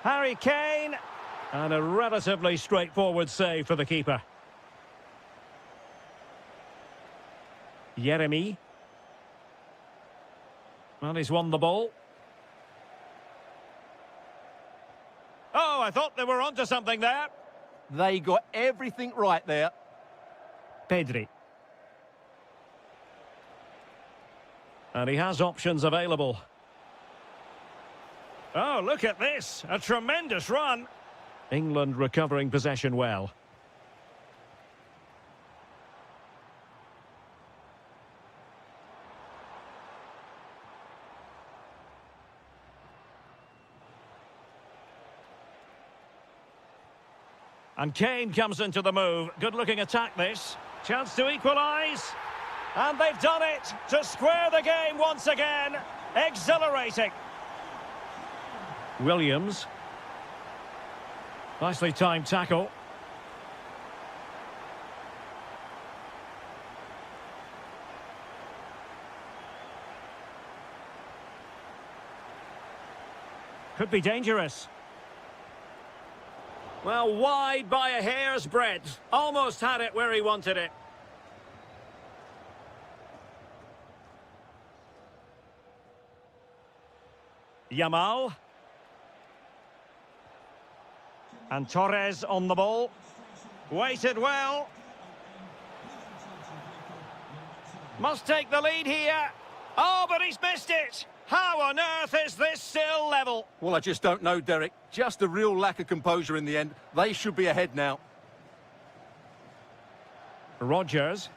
S1: Harry Kane. And a relatively straightforward save for the keeper. Jeremy. Well, he's won the ball. Oh, I thought they were onto something there.
S2: They got everything right there.
S1: Pedri. And he has options available. Oh, look at this. A tremendous run. England recovering possession well. And Kane comes into the move. Good-looking attack, this. Chance to equalise. And they've done it to square the game once again. Exhilarating. Williams. Nicely timed tackle. Could be dangerous. Well, wide by a hair's breadth. Almost had it where he wanted it. Yamal. And Torres on the ball. Waited well. Must take the lead here. Oh, but he's missed it. How on earth is this still level?
S2: Well, I just don't know, Derek. Just a real lack of composure in the end. They should be ahead now.
S1: Rodgers.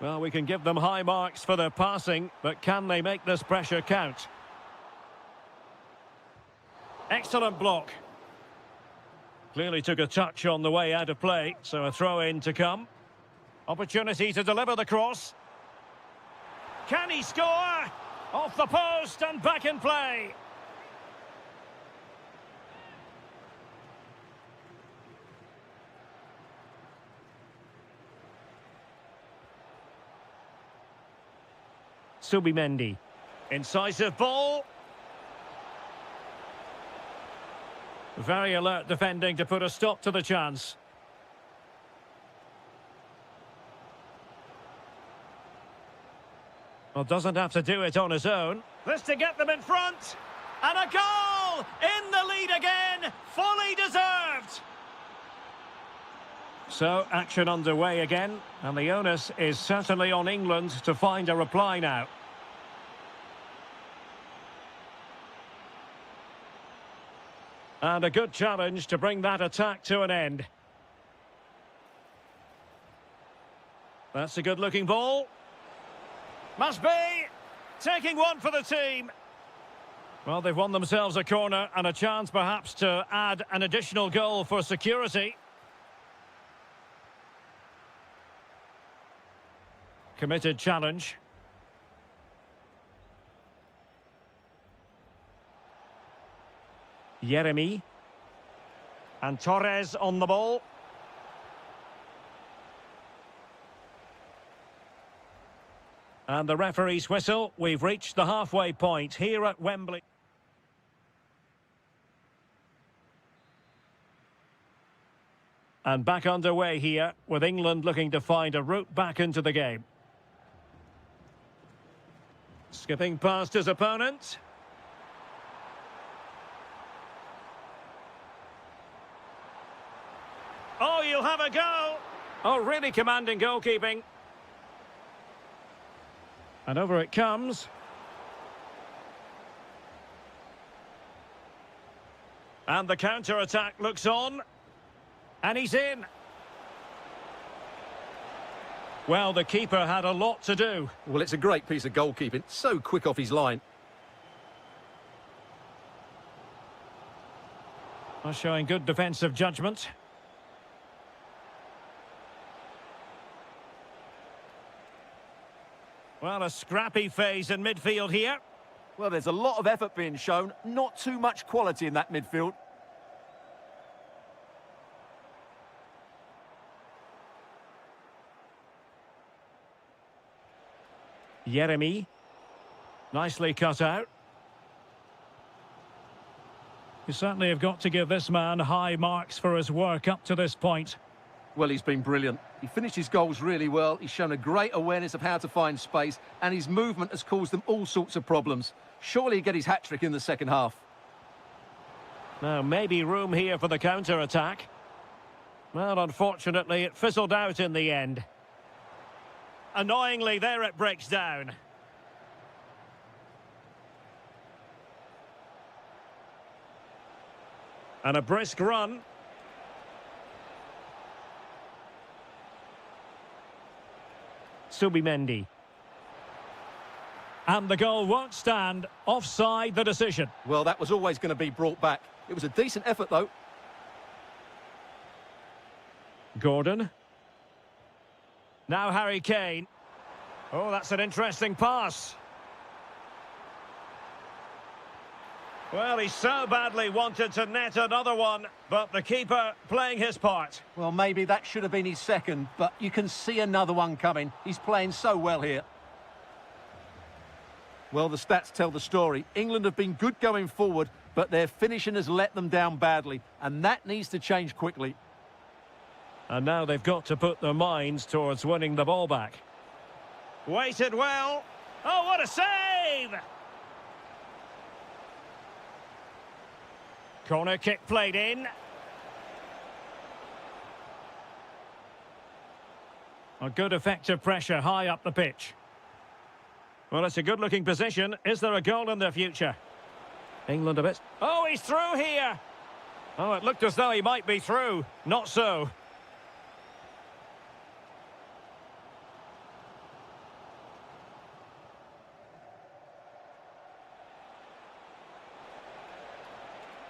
S1: Well, we can give them high marks for their passing, but can they make this pressure count? Excellent block. Clearly took a touch on the way out of play, so a throw-in to come. Opportunity to deliver the cross. Can he score? Off the post and back in play. Subimendi. Incisive ball. Very alert defending to put a stop to the chance. Well, doesn't have to do it on his own. This to get them in front. And a goal! In the lead again. Fully deserved. So, action underway again. And the onus is certainly on England to find a reply now. And a good challenge to bring that attack to an end. That's a good-looking ball. Must be. Taking one for the team. Well, they've won themselves a corner and a chance perhaps to add an additional goal for security. Committed challenge. Jeremy. And Torres on the ball. And the referee's whistle. We've reached the halfway point here at Wembley. And back underway here, with England looking to find a route back into the game. Skipping past his opponent. Oh, you'll have a go. Oh, really commanding goalkeeping. And over it comes. And the counter-attack looks on. And he's in. Well, the keeper had a lot to do.
S2: Well, it's a great piece of goalkeeping. So quick off his line.
S1: Well, showing good defensive judgment. Well, a scrappy phase in midfield here.
S2: Well, there's a lot of effort being shown. Not too much quality in that midfield.
S1: Jeremy. Nicely cut out. You certainly have got to give this man high marks for his work up to this point.
S2: Well, he's been brilliant. He finished his goals really well. He's shown a great awareness of how to find space, and his movement has caused them all sorts of problems. Surely he'll get his hat-trick in the second half.
S1: Now, maybe room here for the counter-attack. Well, unfortunately, it fizzled out in the end. Annoyingly, there it breaks down. And a brisk run. Subimendi. And the goal won't stand. Offside the decision.
S2: Well, that was always going to be brought back. It was a decent effort, though.
S1: Gordon. Now Harry Kane. Oh, that's an interesting pass. Well, he so badly wanted to net another one, but the keeper playing his part.
S2: Well, maybe that should have been his second, but you can see another one coming. He's playing so well here. Well, the stats tell the story. England have been good going forward, but their finishing has let them down badly, and that needs to change quickly.
S1: And now they've got to put their minds towards winning the ball back. Waited well. Oh, what a save! Corner kick played in. A good effective pressure high up the pitch. Well, it's a good-looking position. Is there a goal in the future? England a bit. Oh, he's through here! Oh, it looked as though he might be through. Not so.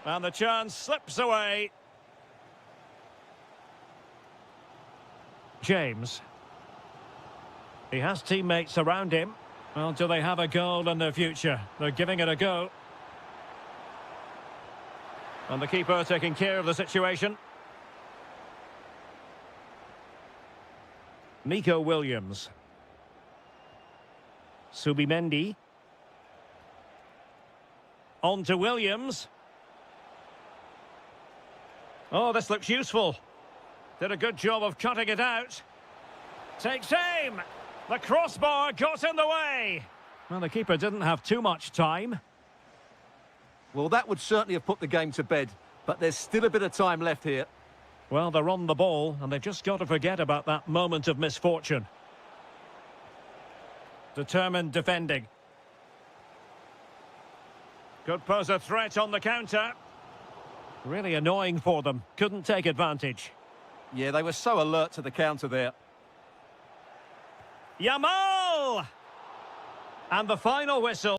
S1: And the chance slips away. James. He has teammates around him. Well, do they have a goal in the future? They're giving it a go. And the keeper taking care of the situation. Nico Williams. Subimendi. On to Williams. Oh, this looks useful. Did a good job of cutting it out. Takes aim. The crossbar got in the way. Well, the keeper didn't have too much time.
S2: Well, that would certainly have put the game to bed, but there's still a bit of time left here.
S1: Well, they're on the ball, and they've just got to forget about that moment of misfortune. Determined defending. Could pose a threat on the counter. Really annoying for them. Couldn't take advantage.
S2: Yeah, they were so alert to the counter there.
S1: Yamal! And the final whistle.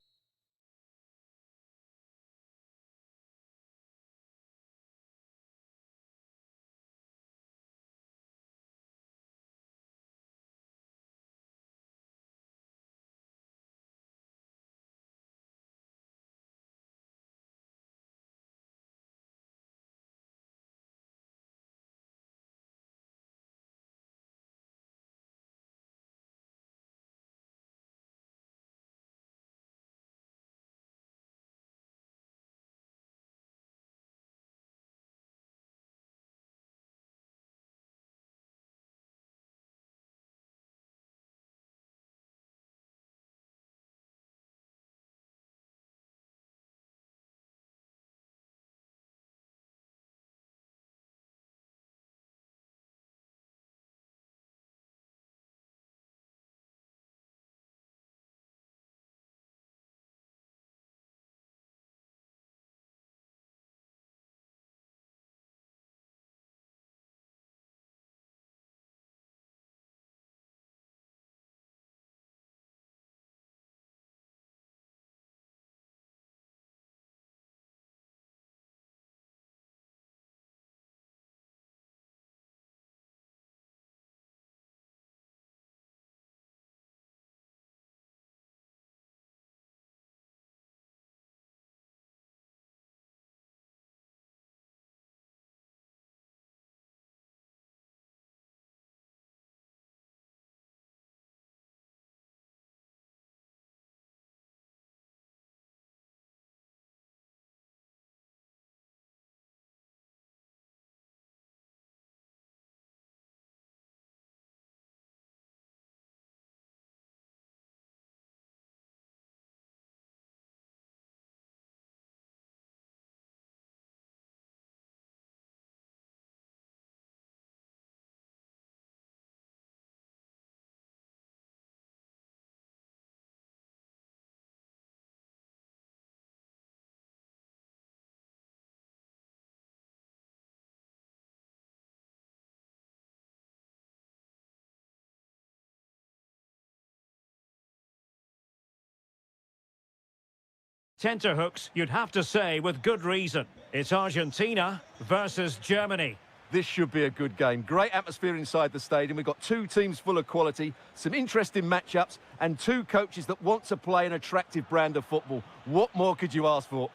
S1: Tenterhooks, you'd have to say, with good reason. It's Argentina versus Germany.
S2: This should be a good game. Great atmosphere inside the stadium. We've got two teams full of quality, some interesting matchups, and two coaches that want to play an attractive brand of football. What more could you ask for?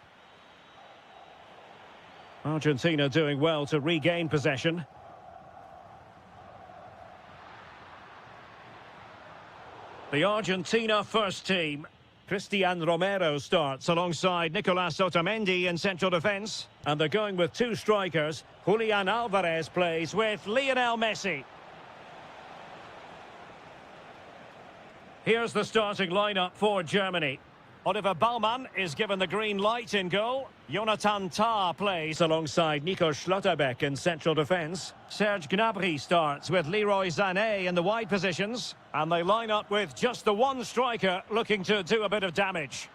S1: Argentina doing well to regain possession. The Argentina first team. Cristian Romero starts alongside Nicolas Otamendi in central defence. And they're going with two strikers. Julian Alvarez plays with Lionel Messi. Here's the starting lineup for Germany. Oliver Baumann is given the green light in goal. Jonathan Tah plays alongside Nico Schlotterbeck in central defence. Serge Gnabry starts with Leroy Sané in the wide positions. And they line up with just the one striker looking to do a bit of damage.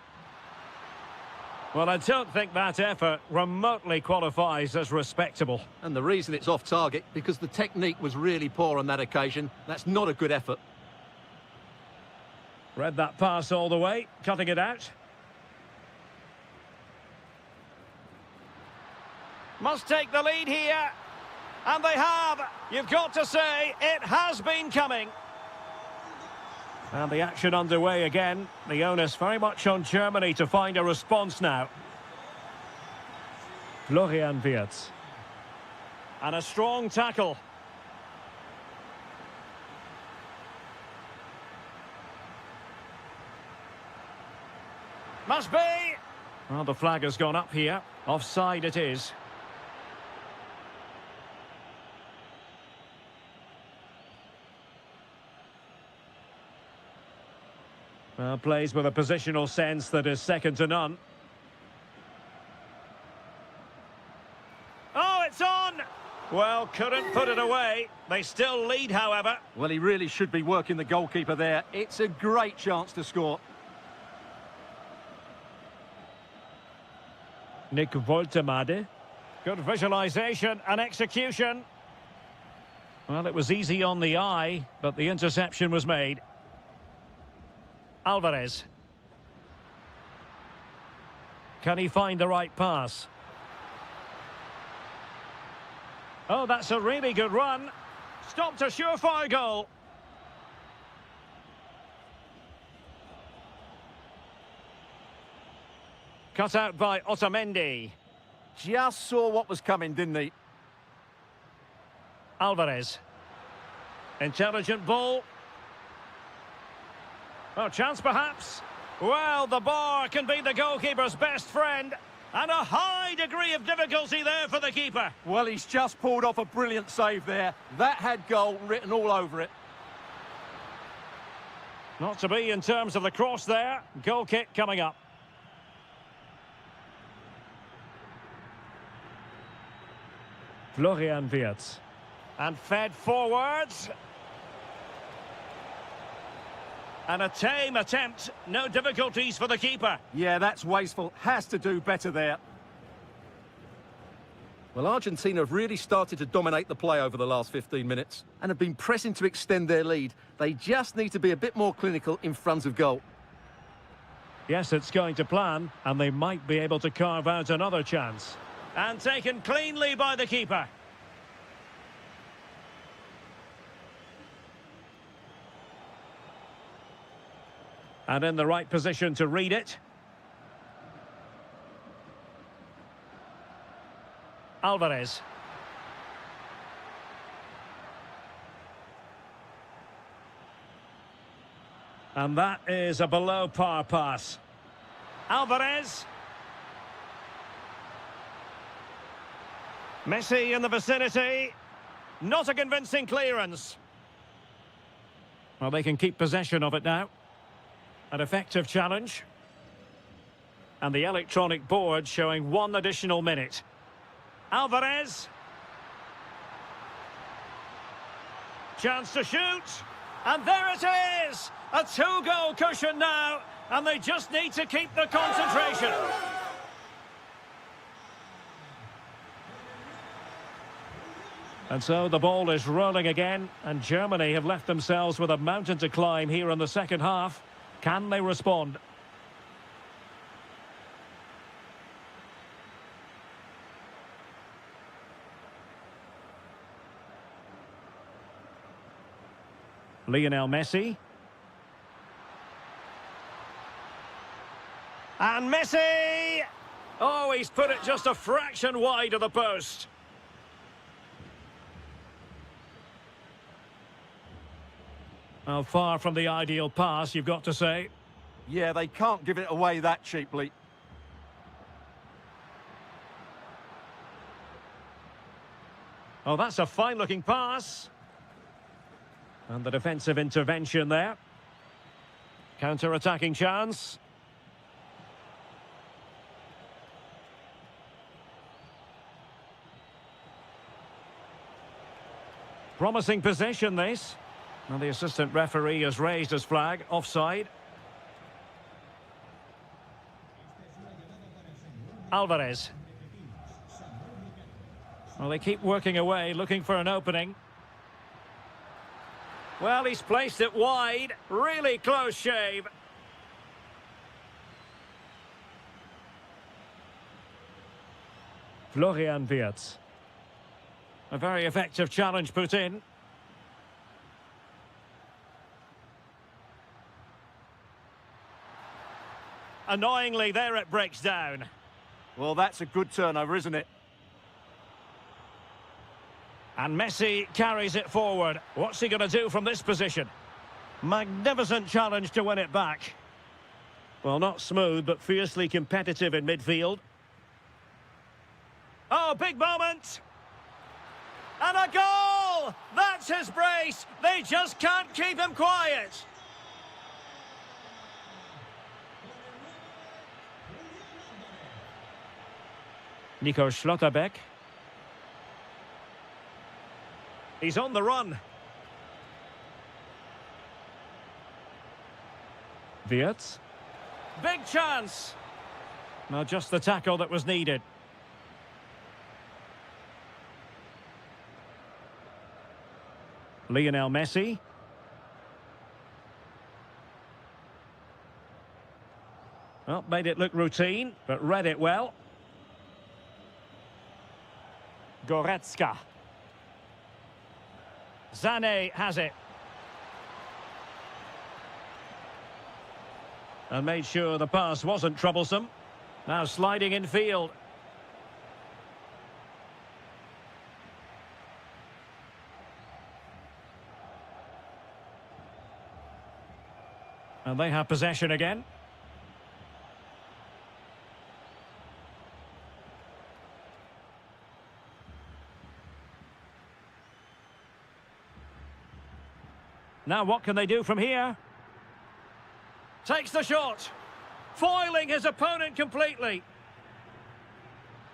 S1: Well, I don't think that effort remotely qualifies as respectable.
S2: And the reason it's off target, because the technique was really poor on that occasion. That's not a good effort.
S1: Read that pass all the way, cutting it out. Must take the lead here. And they have. You've got to say, it has been coming. And the action underway again. The onus very much on Germany to find a response now. Florian Wirtz. And a strong tackle. Must be! Well, the flag has gone up here. Offside it is. Well, plays with a positional sense that is second to none. Oh, it's on! Well, couldn't put it away. They still lead, however.
S2: Well, he really should be working the goalkeeper there. It's a great chance to score.
S1: Nick Woltemade. Good visualisation and execution. Well, it was easy on the eye, but the interception was made. Alvarez. Can he find the right pass? Oh, that's a really good run. Stopped a surefire goal. Cut out by Otamendi.
S2: Just saw what was coming, didn't he?
S1: Alvarez. Intelligent ball. Oh, chance perhaps. Well, the bar can be the goalkeeper's best friend. And a high degree of difficulty there for the keeper.
S2: Well, he's just pulled off a brilliant save there. That had goal written all over it.
S1: Not to be in terms of the cross there. Goal kick coming up. Florian Wirtz. And fed forwards. And a tame attempt. No difficulties for the keeper.
S2: Yeah, that's wasteful. Has to do better there. Well, Argentina have really started to dominate the play over the last 15 minutes and have been pressing to extend their lead. They just need to be a bit more clinical in front of goal.
S1: Yes, it's going to plan, and they might be able to carve out another chance. And taken cleanly by the keeper. And in the right position to read it. Alvarez. And that is a below par pass. Alvarez. Messi in the vicinity. Not a convincing clearance. Well, they can keep possession of it now. An effective challenge. And the electronic board showing one additional minute. Alvarez. Chance to shoot. And there it is! A two-goal cushion now. And they just need to keep the concentration. And so the ball is rolling again. And Germany have left themselves with a mountain to climb here in the second half. Can they respond? Lionel Messi. And Messi! Oh, he's put it just a fraction wide of the post. Oh, far from the ideal pass, you've got to say.
S2: Yeah, they can't give it away that cheaply.
S1: Oh, that's a fine-looking pass. And the defensive intervention there. Counter-attacking chance. Promising position, this. And the assistant referee has raised his flag. Offside. Alvarez. Well, they keep working away, looking for an opening. Well, he's placed it wide. Really close shave. Florian Wirtz. A very effective challenge put in. Annoyingly, there it breaks down.
S2: Well, that's a good turnover, isn't it?
S1: And Messi carries it forward. What's he going to do from this position? Magnificent challenge to win it back. Well, not smooth, but fiercely competitive in midfield. Oh, big moment! And a goal! That's his brace! They just can't keep him quiet! Nico Schlotterbeck. He's on the run. Wirtz. Big chance! Now just the tackle that was needed. Lionel Messi. Well, made it look routine, but read it well. Goretzka. Sané has it. And made sure the pass wasn't troublesome. Now sliding in field. And they have possession again. Now what can they do from here? Takes the shot. Foiling his opponent completely.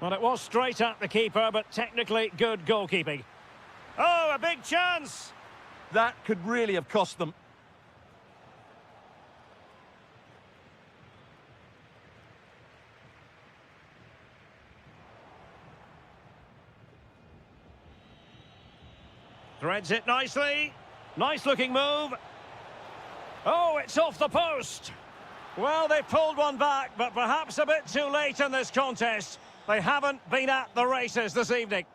S1: Well, it was straight at the keeper, but technically good goalkeeping. Oh, a big chance!
S2: That could really have cost them.
S1: Threads it nicely. Nice looking move. Oh, it's off the post. Well, they pulled one back, but perhaps a bit too late in this contest. They haven't been at the races this evening.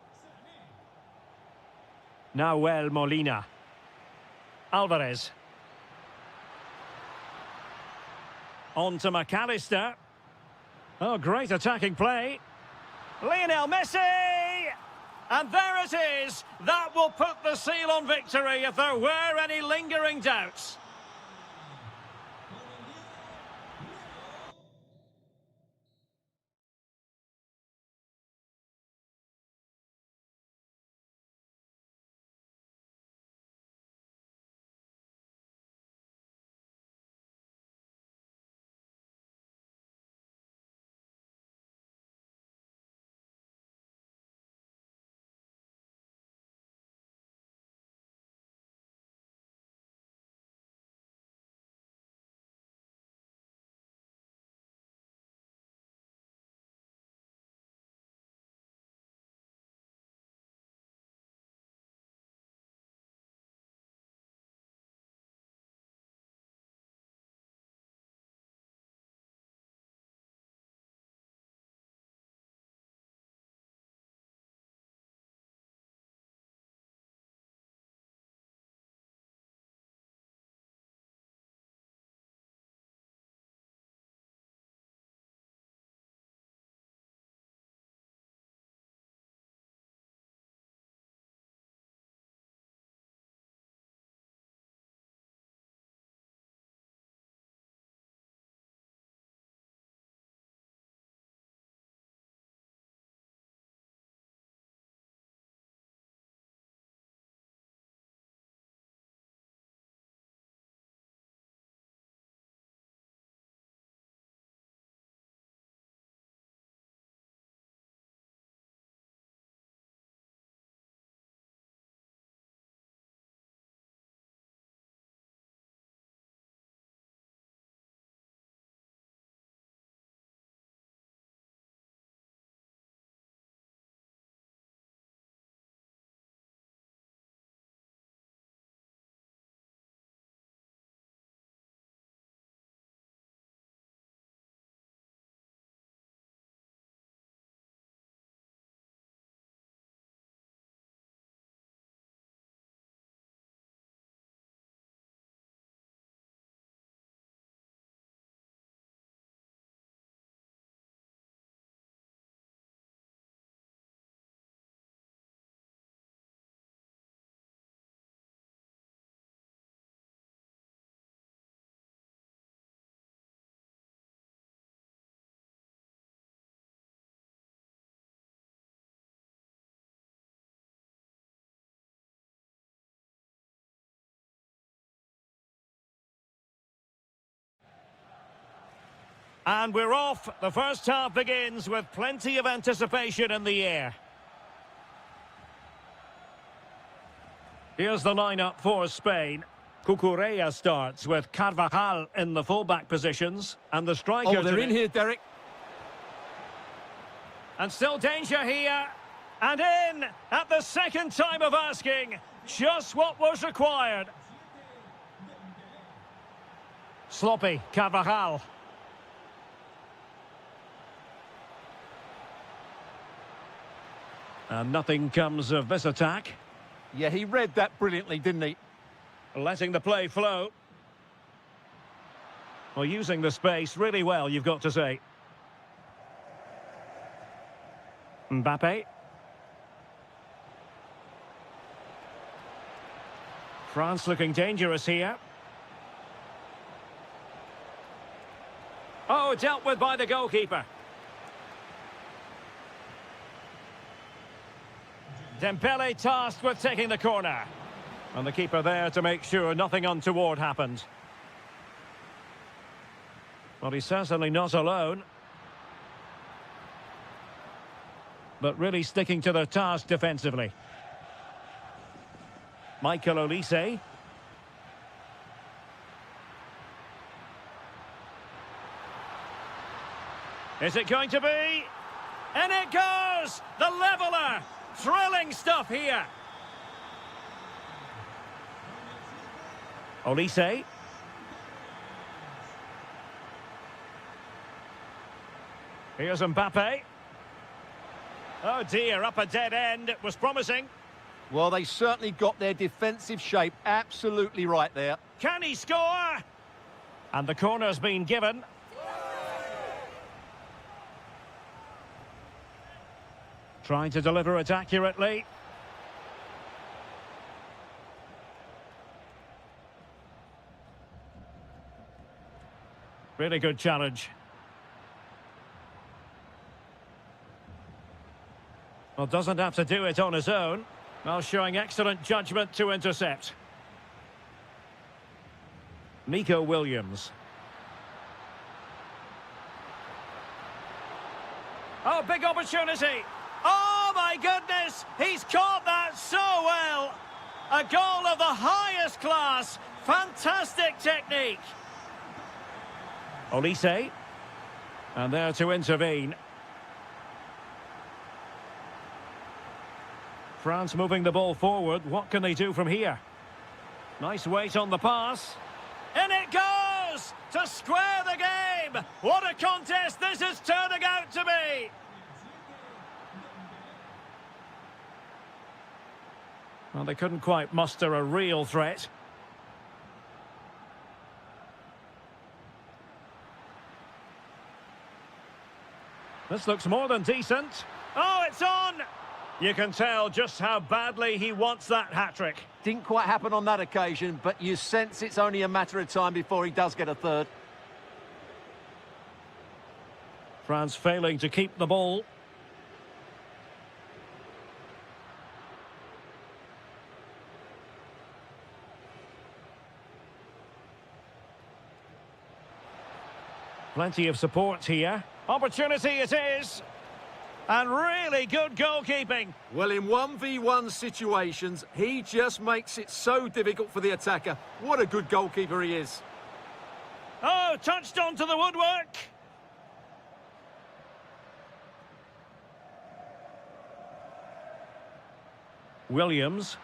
S1: Nahuel Molina. Alvarez. On to McAllister. Oh, great attacking play. Lionel Messi! And there it is. That will put the seal on victory if there were any lingering doubts. And we're off. The first half begins with plenty of anticipation in the air. Here's the lineup for Spain. Cucurella starts with Carvajal in the fullback positions. And the striker...
S2: Oh, they're in here, Derek.
S1: And still danger here. And in at the second time of asking. Just what was required. Sloppy, Carvajal. And nothing comes of this attack.
S2: Yeah, he read that brilliantly, didn't he?
S1: Letting the play flow. Well, using the space really well, you've got to say. Mbappe. France looking dangerous here. Oh, dealt with by the goalkeeper. Dembele tasked with taking the corner. And the keeper there to make sure nothing untoward happened. Well, he's certainly not alone. But really sticking to their task defensively. Michael Olise. Is it going to be? And it goes! The leveller! Thrilling stuff here. Olise. Here's Mbappe. Oh dear, up a dead end. It was promising.
S2: Well, they certainly got their defensive shape absolutely right there.
S1: Can he score? And the corner's been given. Trying to deliver it accurately. Really good challenge. Well, doesn't have to do it on his own. Well, showing excellent judgment to intercept. Nico Williams. Oh, big opportunity. Oh, my goodness. He's caught that so well. A goal of the highest class. Fantastic technique. Olise. And there to intervene. France moving the ball forward. What can they do from here? Nice weight on the pass. In it goes! To square the game! What a contest this is turning out to be! Well, they couldn't quite muster a real threat. This looks more than decent. Oh, it's on! You can tell just how badly he wants that hat-trick.
S2: Didn't quite happen on that occasion, but you sense it's only a matter of time before he does get a third.
S1: France failing to keep the ball. Plenty of support here. Opportunity it is. And really good goalkeeping.
S2: Well, in 1v1 situations, he just makes it so difficult for the attacker. What a good goalkeeper he is.
S1: Oh, touched onto the woodwork. Williams.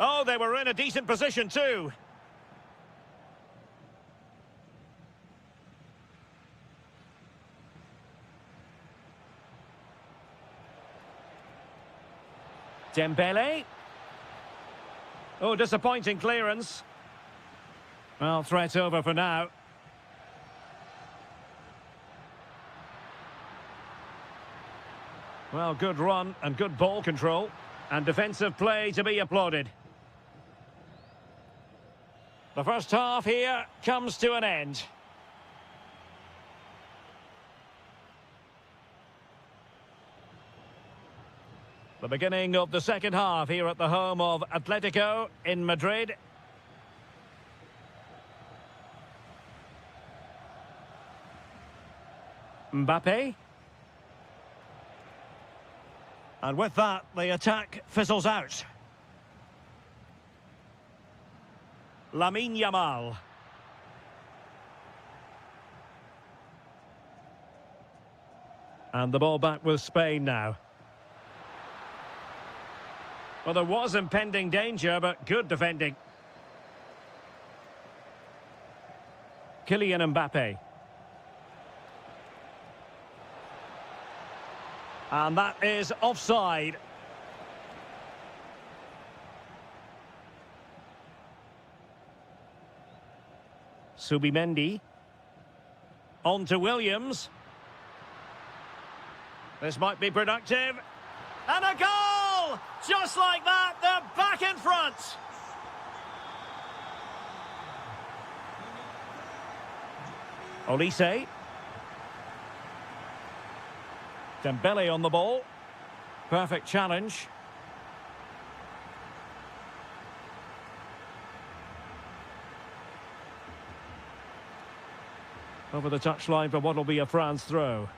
S1: Oh, they were in a decent position too. Dembele. Oh, disappointing clearance. Well, threat over for now. Well, good run and good ball control. And defensive play to be applauded. The first half here comes to an end. The beginning of the second half here at the home of Atletico in Madrid. Mbappe. And with that, the attack fizzles out. Lamine Yamal. And the ball back with Spain now. Well, there was impending danger, but good defending. Kylian Mbappe. And that is offside. Subimendi. On to Williams. This might be productive. And a goal! Just like that, they're back in front. Olise. Dembele on the ball. Perfect challenge. Over the touchline for what will be a France throw.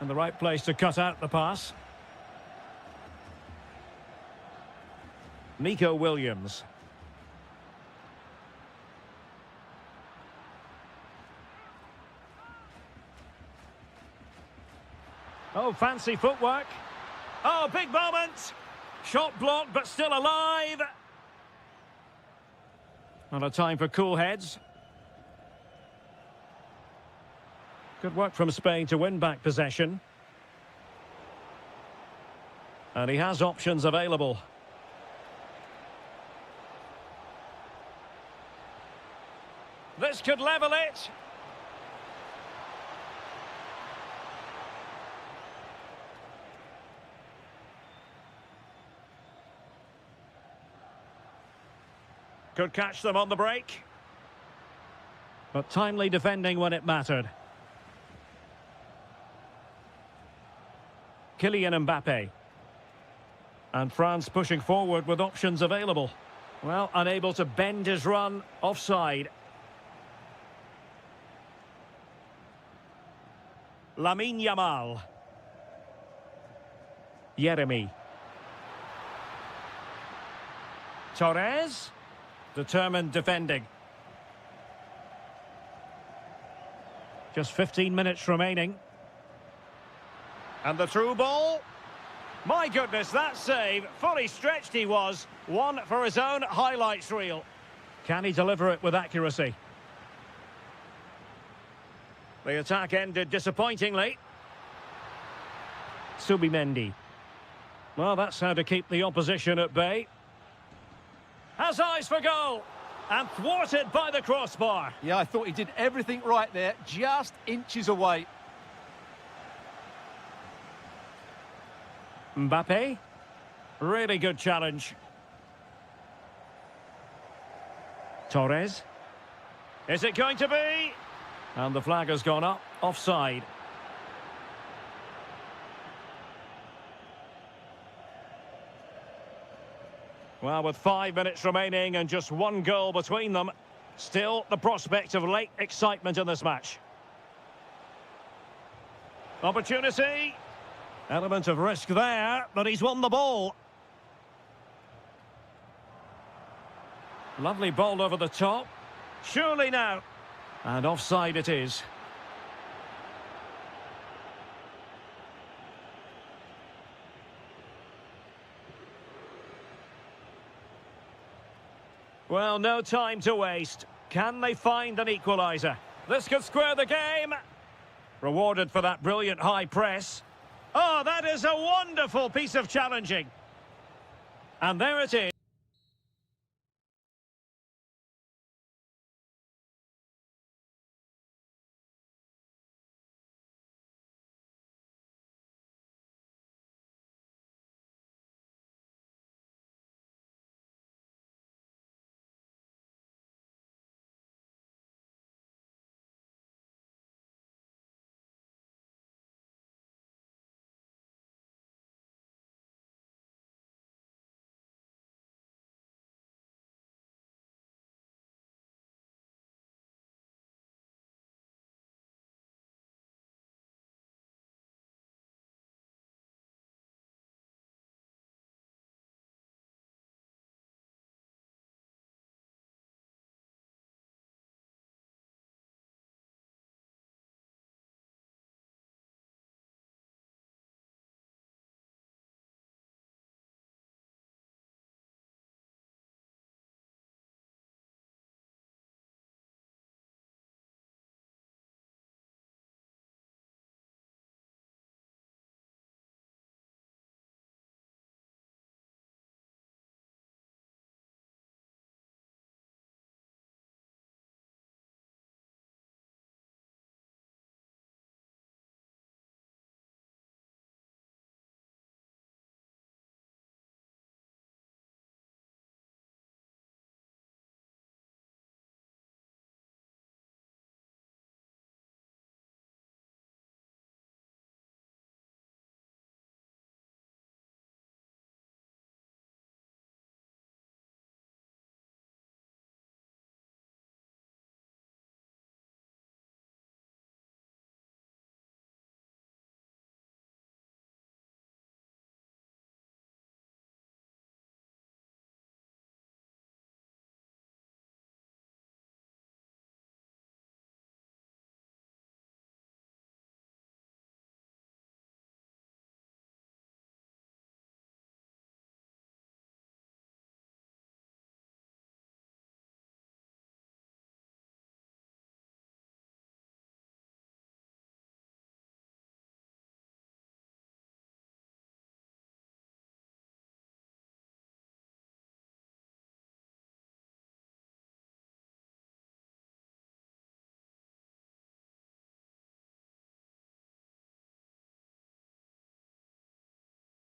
S1: And the right place to cut out the pass. Nico Williams. Oh, fancy footwork. Oh, big moment. Shot blocked, but still alive. Not a time for cool heads. Good work from Spain to win back possession. And he has options available. This could level it. Could catch them on the break. But timely defending when it mattered. Kylian Mbappe. And France pushing forward with options available. Well, unable to bend his run, offside. Lamine Yamal. Yeremi. Torres. Determined defending. Just 15 minutes remaining. And the through ball. My goodness, that save. Fully stretched he was. One for his own highlights reel. Can he deliver it with accuracy? The attack ended disappointingly. Subimendi. Well, that's how to keep the opposition at bay. Has eyes for goal. And thwarted by the crossbar.
S2: Yeah, I thought he did everything right there, just inches away.
S1: Mbappe. Really good challenge. Torres. Is it going to be? And the flag has gone up. Offside. Well, with 5 minutes remaining and just one goal between them, still the prospect of late excitement in this match. Opportunity. Element of risk there, but he's won the ball. Lovely ball over the top. Surely now. And offside it is. Well, no time to waste. Can they find an equaliser? This could square the game. Rewarded for that brilliant high press. Oh, that is a wonderful piece of challenging. And there it is.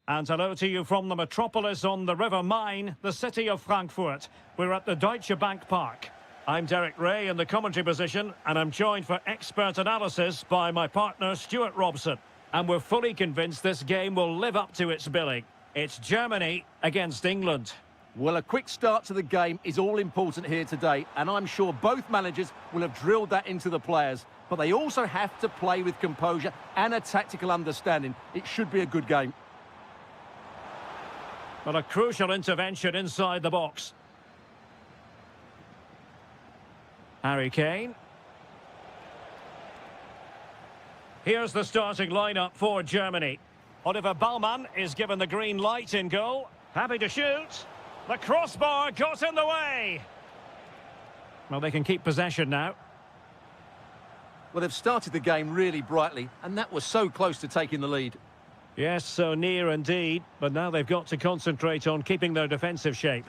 S1: And hello to you from the metropolis on the River Main, the city of Frankfurt. We're at the Deutsche Bank Park. I'm Derek Ray in the commentary position, and I'm joined for expert analysis by my partner Stuart Robson. And we're fully convinced this game will live up to its billing. It's Germany against England.
S2: Well, a quick start to the game is all important here today, and I'm sure both managers will have drilled that into the players. But they also have to play with composure and a tactical understanding. It should be a good game.
S1: But a crucial intervention inside the box. Harry Kane. Here's the starting lineup for Germany. Oliver Ballmann is given the green light in goal. Happy to shoot. The crossbar got in the way. Well, they can keep possession now.
S2: Well, they've started the game really brightly, and that was so close to taking the lead.
S1: Yes, so near indeed, but now they've got to concentrate on keeping their defensive shape.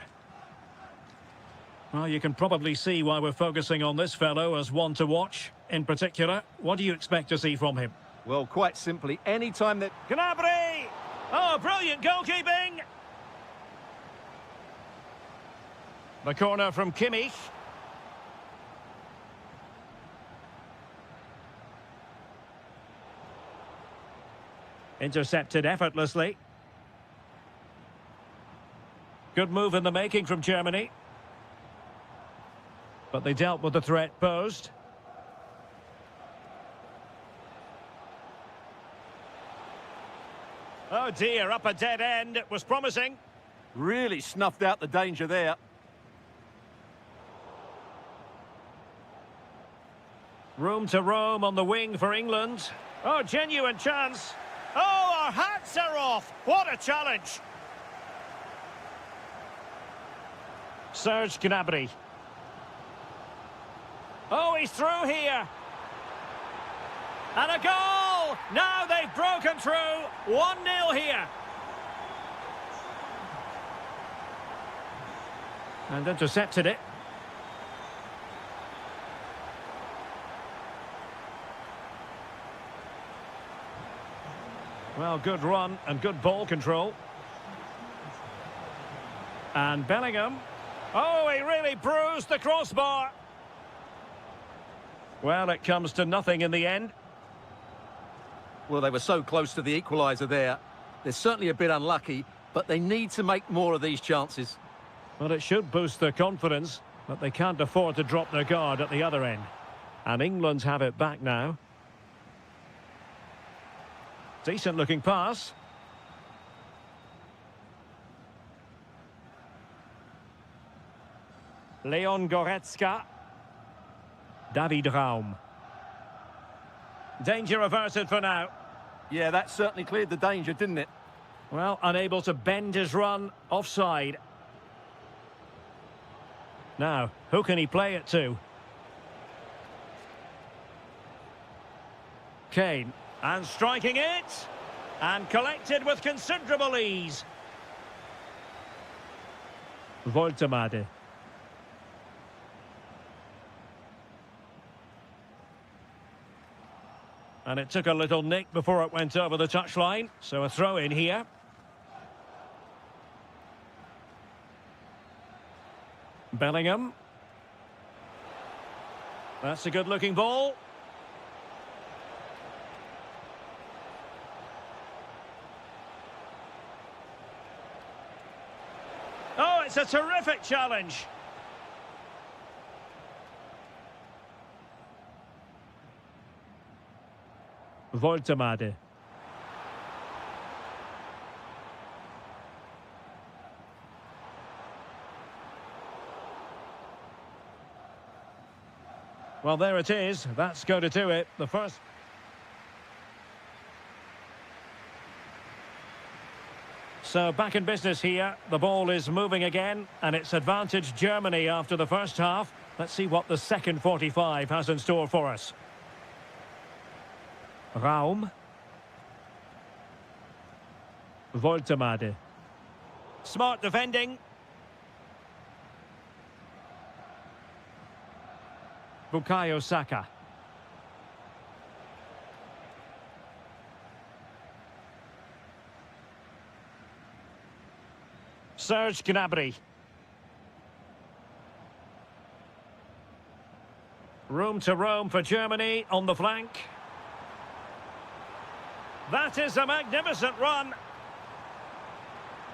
S1: Well, you can probably see why we're focusing on this fellow as one to watch. In particular, what do you expect to see from him?
S2: Well, quite simply, any time that...
S1: Gnabry! Oh, brilliant goalkeeping! The corner from Kimmich. Intercepted effortlessly. Good move in the making from Germany. But they dealt with the threat posed. Oh dear, up a dead end. It was promising.
S2: Really snuffed out the danger there.
S1: Room to roam on the wing for England. Oh, genuine chance. Oh, our hats are off. What a challenge. Serge Gnabry. Oh, he's through here. And a goal! Now they've broken through. 1-0 here. And intercepted it. Well, good run and good ball control. And Bellingham. Oh, he really bruised the crossbar. Well, it comes to nothing in the end.
S2: Well, they were so close to the equaliser there. They're certainly a bit unlucky, but they need to make more of these chances.
S1: Well, it should boost their confidence, but they can't afford to drop their guard at the other end. And England have it back now. Decent looking pass. Leon Goretzka. David Raum. Danger averted for now.
S2: Yeah, that certainly cleared the danger, didn't it?
S1: Well, unable to bend his run. Offside. Now, who can he play it to? Kane. And striking it. And collected with considerable ease. Voltemade. And it took a little nick before it went over the touchline. So a throw in here. Bellingham. That's a good looking ball. Oh, it's a terrific challenge. Voltemade. Well, there it is. That's going to do it. The first... So back in business here. The ball is moving again, and it's advantage Germany after the first half. Let's see what the second 45 has in store for us. Raum. Voltemade. Smart defending. Bukayo Saka. Serge Gnabry. Room to roam for Germany on the flank. That is a magnificent run.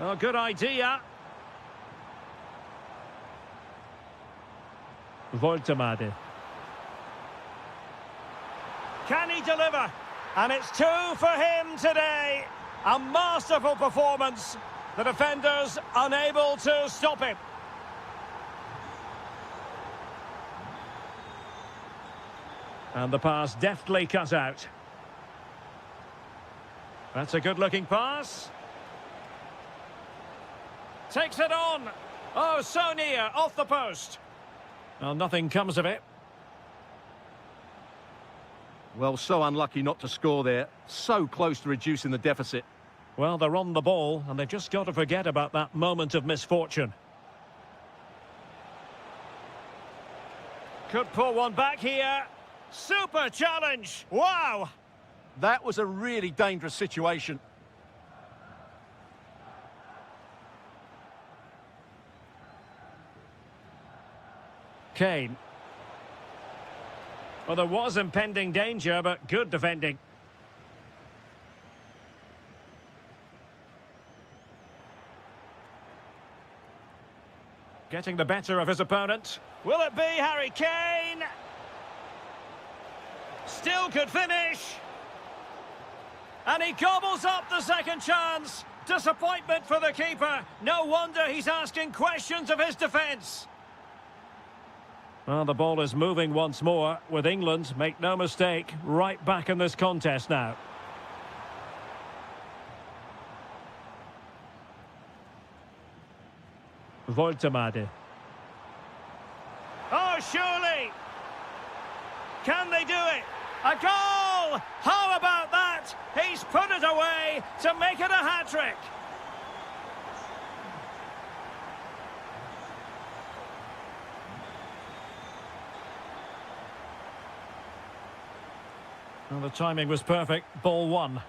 S1: Oh, good idea. Voltemade. Can he deliver? And it's 2 for him today. A masterful performance. The defenders unable to stop him. And the pass deftly cut out. That's a good-looking pass. Takes it on. Oh, so near, off the post. Well, nothing comes of it.
S2: Well, so unlucky not to score there. So close to reducing the deficit.
S1: Well, they're on the ball, and they've just got to forget about that moment of misfortune. Could pull one back here. Super challenge! Wow!
S2: That was a really dangerous situation.
S1: Kane. Well, there was impending danger, but good defending. Getting the better of his opponent. Will it be Harry Kane? Still could finish. And he gobbles up the second chance. Disappointment for the keeper. No wonder he's asking questions of his defence. Well, the ball is moving once more with England, make no mistake, right back in this contest now. Voltemade. Oh, surely! Can they do it? A goal! How about that? He's put it away to make it a hat-trick. Well, the timing was perfect. Ball one.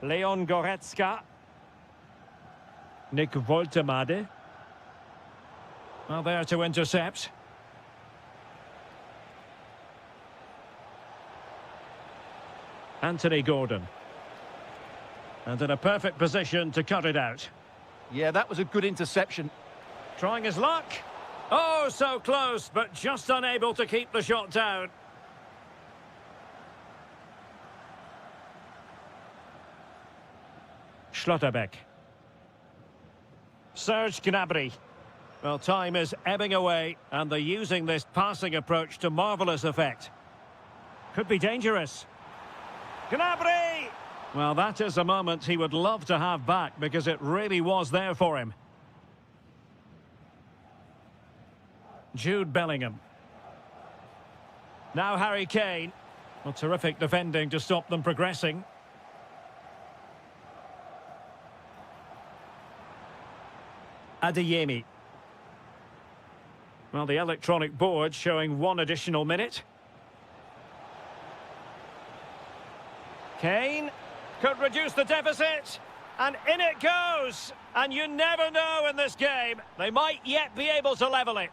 S1: Leon Goretzka. Nick Voltemade. Well, there to intercept. Anthony Gordon. And in a perfect position to cut it out.
S2: Yeah, that was a good interception.
S1: Trying his luck. Oh, so close, but just unable to keep the shot down. Schlotterbeck. Serge Gnabry. Well, time is ebbing away, and they're using this passing approach to marvellous effect. Could be dangerous. Gnabry! Well, that is a moment he would love to have back, because it really was there for him. Jude Bellingham. Now Harry Kane. Well, terrific defending to stop them progressing. Adeyemi. Well, the electronic board showing 1 additional minute. Kane could reduce the deficit, and in it goes. And you never know in this game. They might yet be able to level it.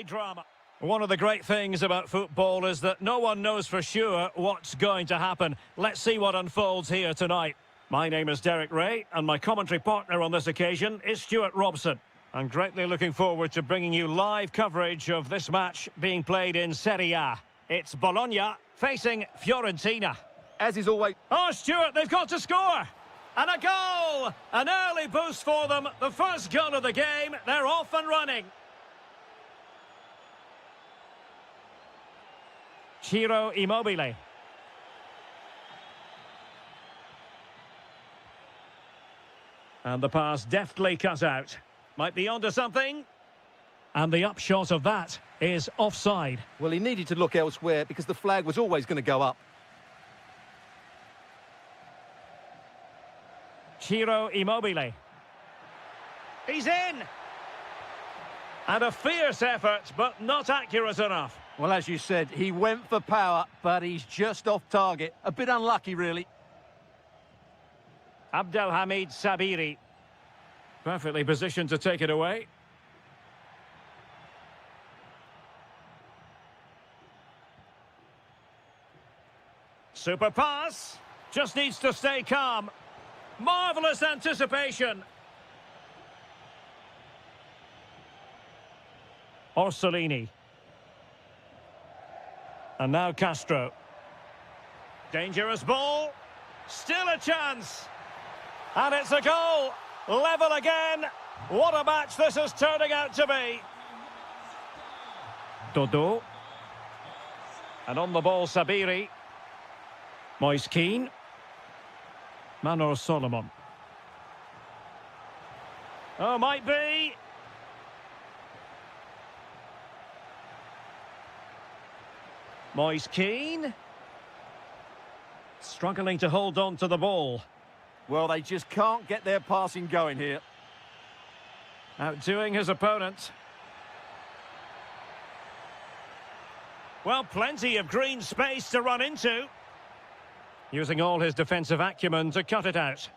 S1: Drama. One of the great things about football is that no one knows for sure what's going to happen. Let's see what unfolds here tonight. My name is Derek Ray, and my commentary partner on this occasion is Stuart Robson. I'm greatly looking forward to bringing you live coverage of this match being played in Serie A. It's Bologna facing Fiorentina.
S2: As is always...
S1: Oh, Stuart, they've got to score! And a goal! An early boost for them. The first goal of the game. They're off and running. Ciro Immobile. And the pass deftly cut out. Might be onto something. And the upshot of that is offside.
S2: Well, he needed to look elsewhere because the flag was always going to go up.
S1: Ciro Immobile. He's in! And a fierce effort, but not accurate enough.
S2: Well, as you said, he went for power, but he's just off target. A bit unlucky, really.
S1: Abdelhamid Sabiri. Perfectly positioned to take it away. Super pass. Just needs to stay calm. Marvellous anticipation. Orsolini. And now Castro. Dangerous ball. Still a chance. And it's a goal. Level again. What a match this is turning out to be. Dodo. And on the ball, Sabiri. Moise Keane. Manor Solomon. Oh, might be. Moise Keane. Struggling to hold on to the ball.
S2: Well, they just can't get their passing going here.
S1: Outdoing his opponent. Well, plenty of green space to run into. Using all his defensive acumen to cut it out.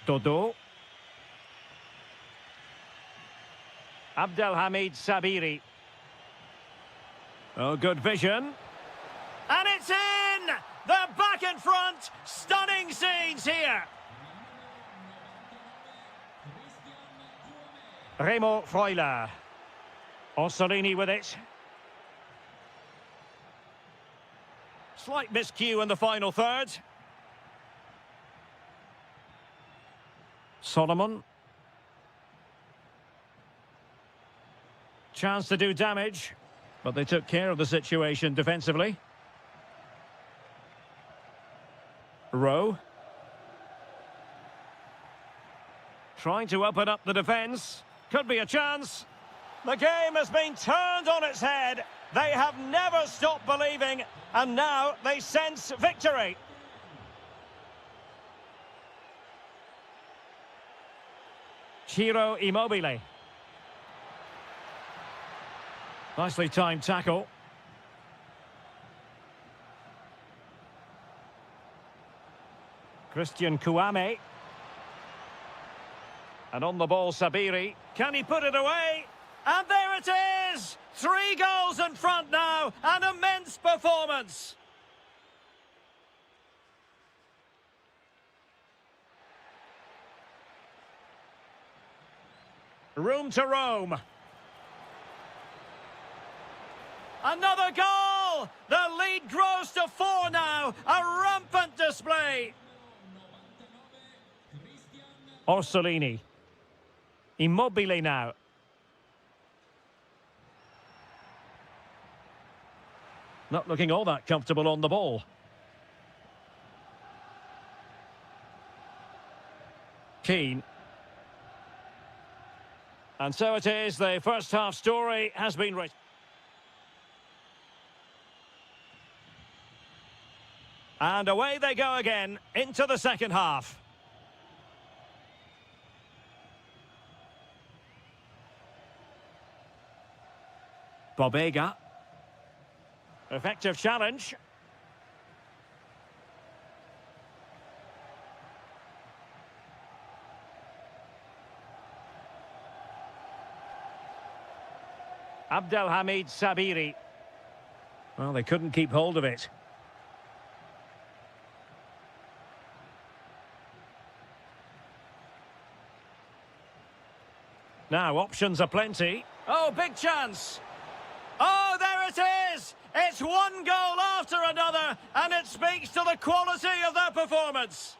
S1: Dodo. Abdelhamid Sabiri. Oh, good vision. And it's in! They're back in front! Stunning scenes here! Remo Freuler. Orsolini with it. Slight miscue in the final third. Solomon. Chance to do damage, but they took care of the situation defensively. Rowe. Trying to open up the defence. Could be a chance. The game has been turned on its head. They have never stopped believing, and now they sense victory. Ciro Immobile. Nicely timed tackle. Christian Kouame. And on the ball, Sabiri. Can he put it away? And there it is! 3 goals in front now. An immense performance. Room to roam. Another goal! The lead grows to 4 now. A rampant display. Orsolini. Immobile now. Not looking all that comfortable on the ball. Keane. And so it is, the first half story has been written. And away they go again into the second half. Bobega. Effective challenge. Abdelhamid Sabiri. Well, they couldn't keep hold of it. Now, options are plenty. Oh, big chance. Oh, there it is! It's one goal after another, and it speaks to the quality of their performance.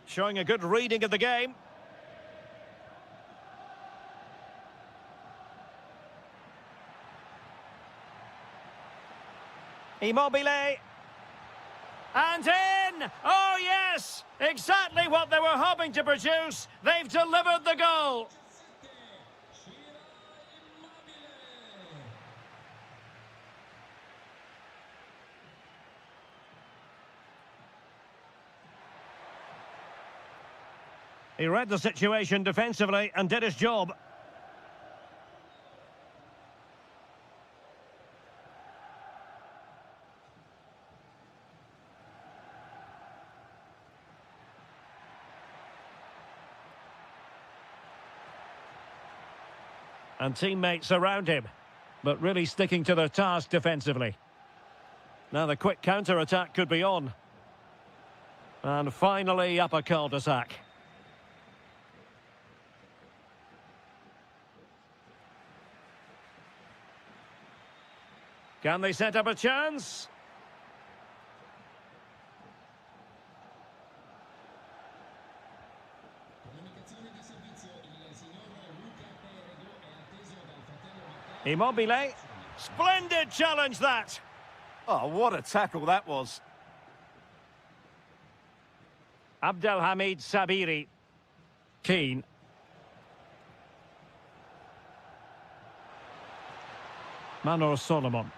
S1: Showing a good reading of the game. Immobile. And in! Oh, yes! Exactly what they were hoping to produce. They've delivered the goal. He read the situation defensively and did his job. And teammates around him, but really sticking to their task defensively. Now the quick counter-attack could be on. And finally up a cul-de-sac. Can they set up a chance? Immobile. Splendid challenge that.
S2: Oh, what a tackle that was.
S1: Abdelhamid Sabiri. Keane. Manor Solomon.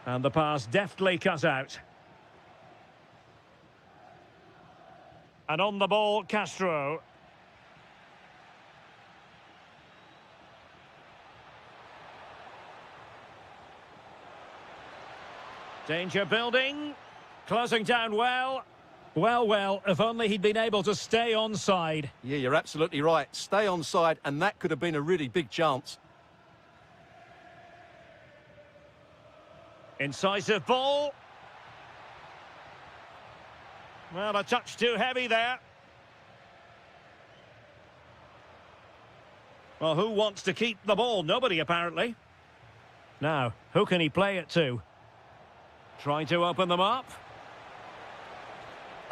S1: And the pass deftly cut out. And on the ball, Castro. Danger building. Closing down well. Well, if only he'd been able to stay onside.
S2: Yeah, you're absolutely right. Stay onside, and that could have been a really big chance.
S1: Incisive ball. Well, a touch too heavy there. Well, who wants to keep the ball? Nobody, apparently. Now, who can he play it to? Trying to open them up.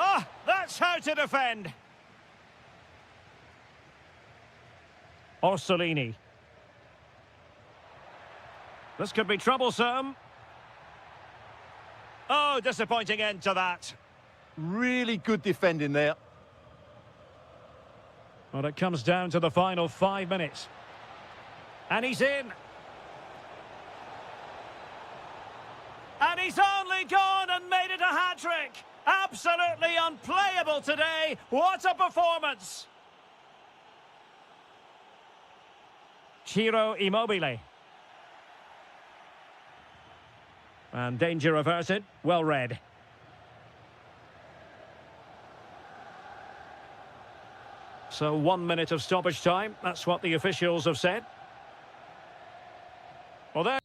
S1: Ah, that's how to defend. Orsolini. This could be troublesome. Oh, disappointing end to that.
S2: Really good defending there.
S1: Well, it comes down to the final 5 minutes. And he's in. And he's only gone and made it a hat-trick. Absolutely unplayable today. What a performance. Ciro Immobile. And danger averted. Well read. So 1 minute of stoppage time. That's what the officials have said. Well, there.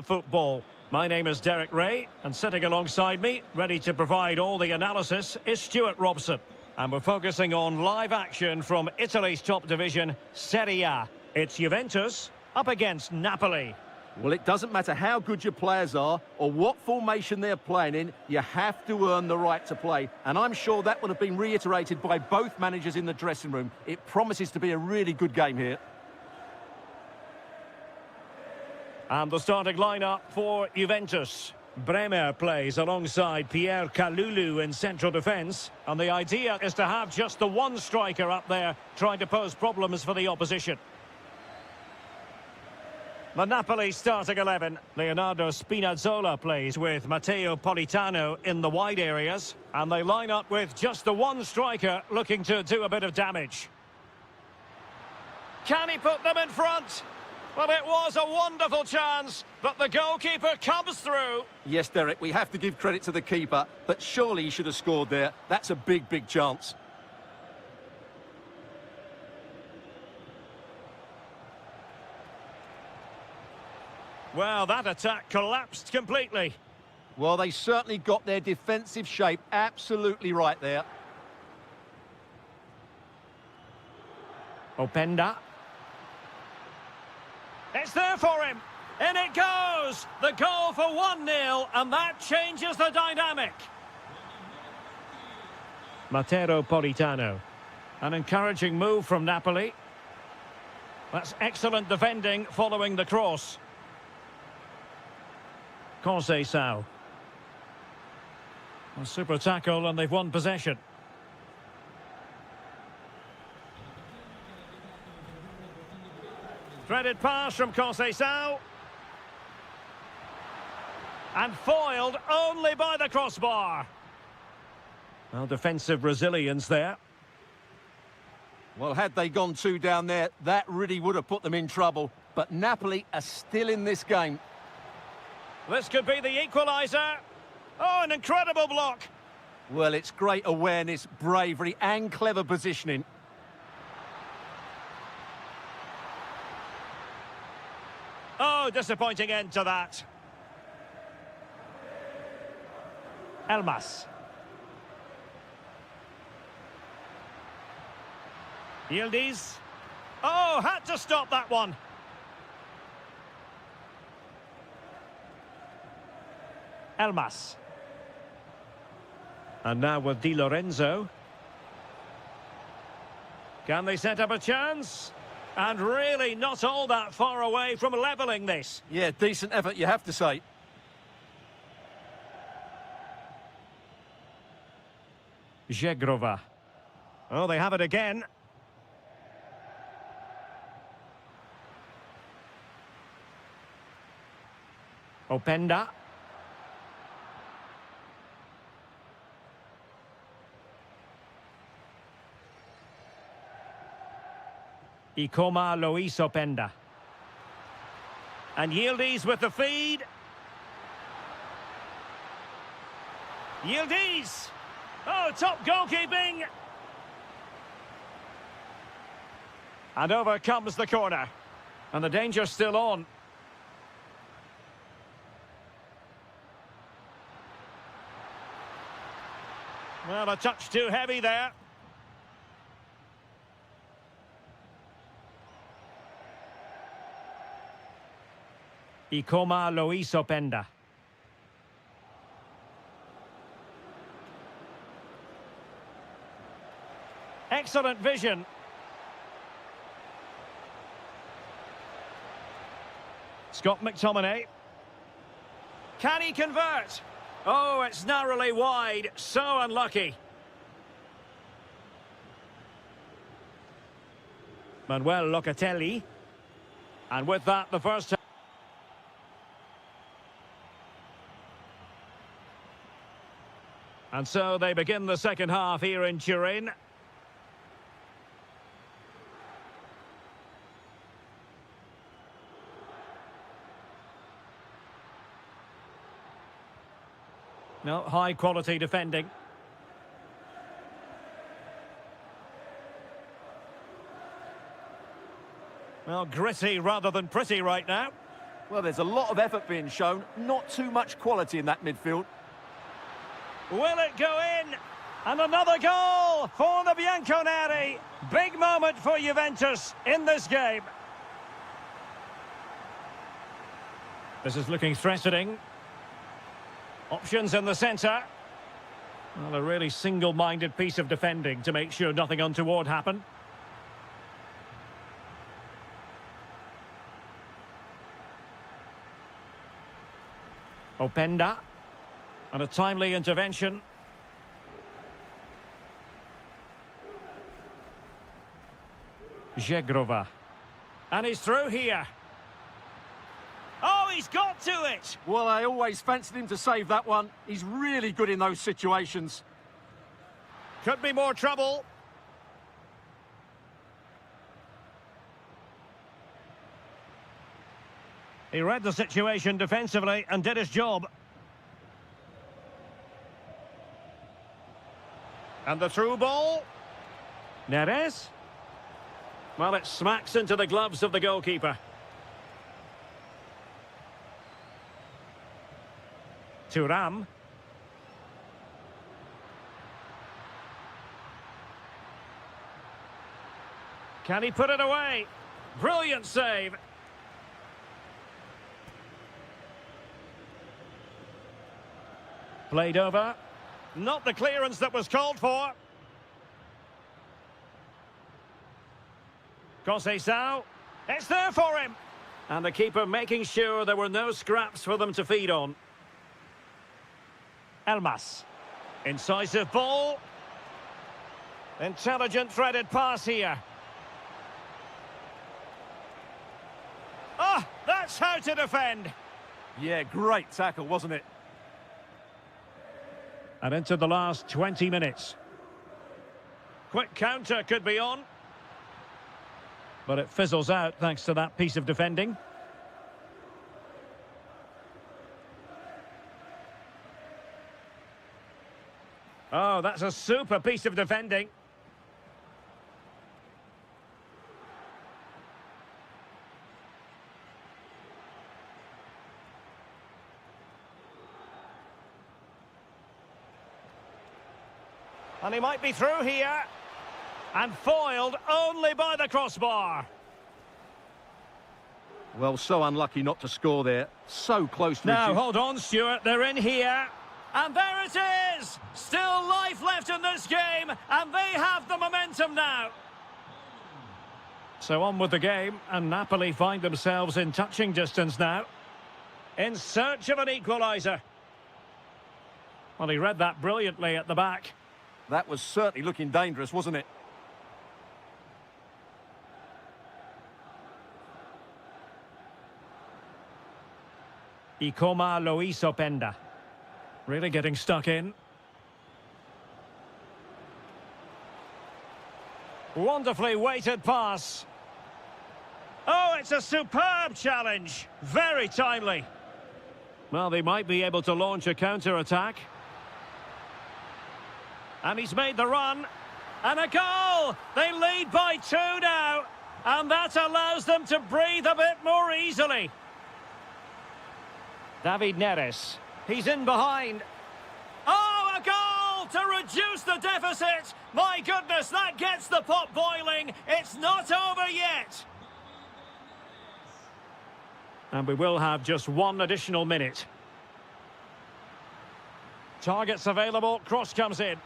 S1: Football. My name is Derek Ray, and sitting alongside me, ready to provide all the analysis, is Stuart Robson. And we're focusing on live action from Italy's top division, Serie A. It's Juventus up against Napoli.
S2: Well, it doesn't matter how good your players are or what formation they're playing in, you have to earn the right to play. And I'm sure that would have been reiterated by both managers in the dressing room. It promises to be a really good game here.
S1: And the starting lineup for Juventus. Bremer plays alongside Pierre Kalulu in central defence. And the idea is to have just the one striker up there trying to pose problems for the opposition. The Napoli starting 11. Leonardo Spinazzola plays with Matteo Politano in the wide areas. And they line up with just the one striker looking to do a bit of damage. Can he put them in front? Well, it was a wonderful chance, but the goalkeeper comes through.
S2: Yes, Derek, we have to give credit to the keeper, but surely he should have scored there. That's a big, big chance.
S1: Well, that attack collapsed completely.
S2: Well, they certainly got their defensive shape absolutely right there.
S1: Openda. It's there for him. In it goes. The goal for 1-0, and that changes the dynamic. Matteo Politano. An encouraging move from Napoli. That's excellent defending following the cross. Conceição. A super tackle, and they've won possession. Threaded pass from Conceição. And foiled only by the crossbar. Well, defensive resilience there.
S2: Well, had they gone two down there, that really would have put them in trouble. But Napoli are still in this game.
S1: This could be the equaliser. Oh, an incredible block.
S2: Well, it's great awareness, bravery and clever positioning.
S1: Oh, disappointing end to that. Elmas. Yildiz. Oh, had to stop that one. Elmas. And now with Di Lorenzo. Can they set up a chance? And really not all that far away from levelling this.
S2: Yeah, decent effort, you have to say.
S1: Zegrova. Oh, they have it again. Openda. Ikoma Luis Openda. And Yildiz with the feed. Yildiz! Oh, top goalkeeping! And over comes the corner. And the danger's still on. Well, a touch too heavy there. Ikoma Luis Openda. Excellent vision. Scott McTominay. Can he convert? Oh, it's narrowly wide. So unlucky. Manuel Locatelli. And with that, the first... And so they begin the second half here in Turin. No, high quality defending. Well, gritty rather than pretty right now.
S2: Well, there's a lot of effort being shown, not too much quality in that midfield.
S1: Will it go in? And another goal for the Bianconeri. Big moment for Juventus in this game. This is looking threatening. Options in the centre. Well, a really single-minded piece of defending to make sure nothing untoward happened. Openda. And a timely intervention. Zegrova. And he's through here. Oh, he's got to it!
S2: Well, I always fancied him to save that one. He's really good in those situations.
S1: Could be more trouble. He read the situation defensively and did his job. And the through ball. Neres. Well, it smacks into the gloves of the goalkeeper. Thuram. Can he put it away? Brilliant save. Played over. Not the clearance that was called for. Conceição. It's there for him. And the keeper making sure there were no scraps for them to feed on. Elmas. Incisive ball. Intelligent threaded pass here. Ah, that's how to defend.
S2: Yeah, great tackle, wasn't it?
S1: And into the last 20 minutes. Quick counter could be on. But it fizzles out thanks to that piece of defending. Oh, that's a super piece of defending. And he might be through here. And foiled only by the crossbar.
S2: Well, so unlucky not to score there. So close to
S1: Now, hold on, Stuart. They're in here. And there it is! Still life left in this game, and they have the momentum now. So on with the game, and Napoli find themselves in touching distance now. In search of an equaliser. Well, he read that brilliantly at the back.
S2: That was certainly looking dangerous, wasn't it?
S1: Ikoma Luis Openda. Really getting stuck in. Wonderfully weighted pass. Oh, it's a superb challenge. Very timely. Well, they might be able to launch a counter-attack. And he's made the run. And a goal! They lead by 2 now. And that allows them to breathe a bit more easily. David Neres. He's in behind. Oh, a goal to reduce the deficit. My goodness, that gets the pot boiling. It's not over yet. And we will have just one additional minute. Targets available, cross comes in.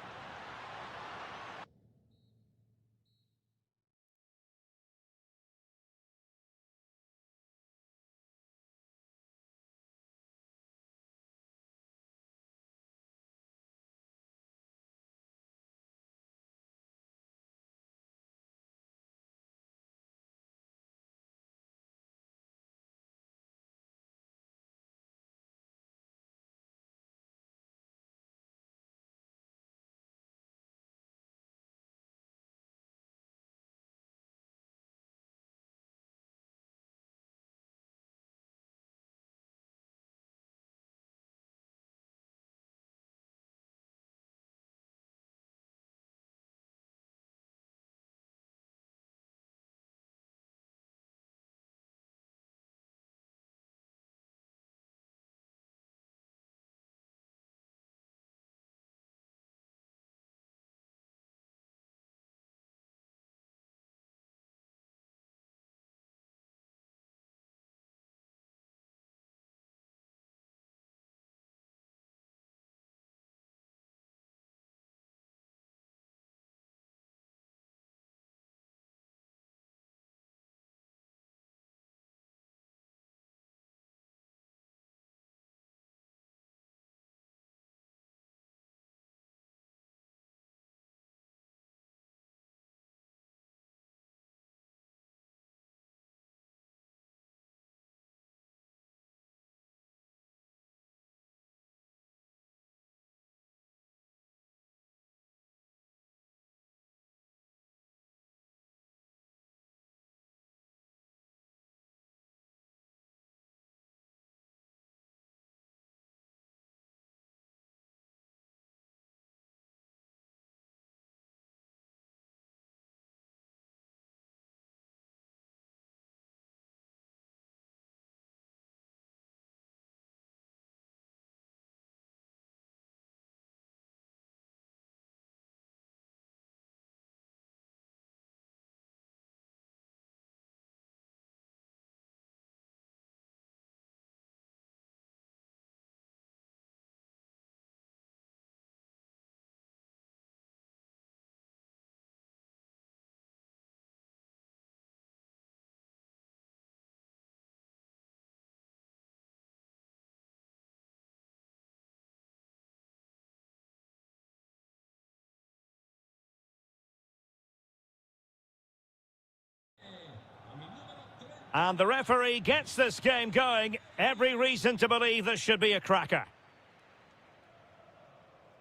S1: And the referee gets this game going. Every reason to believe this should be a cracker.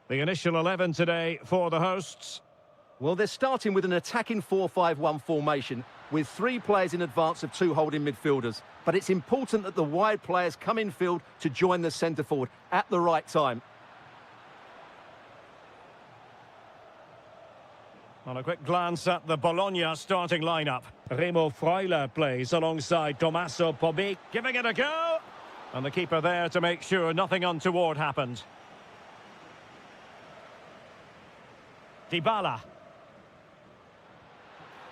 S1: The initial 11 today for the hosts.
S2: Well, they're starting with an attacking 4-5-1 formation with 3 players in advance of 2 holding midfielders. But it's important that the wide players come in field to join the centre forward at the right time.
S1: On a quick glance at the Bologna starting lineup. Remo Freuler plays alongside Tommaso Pobik, giving it a go. And the keeper there to make sure nothing untoward happened. Dybala.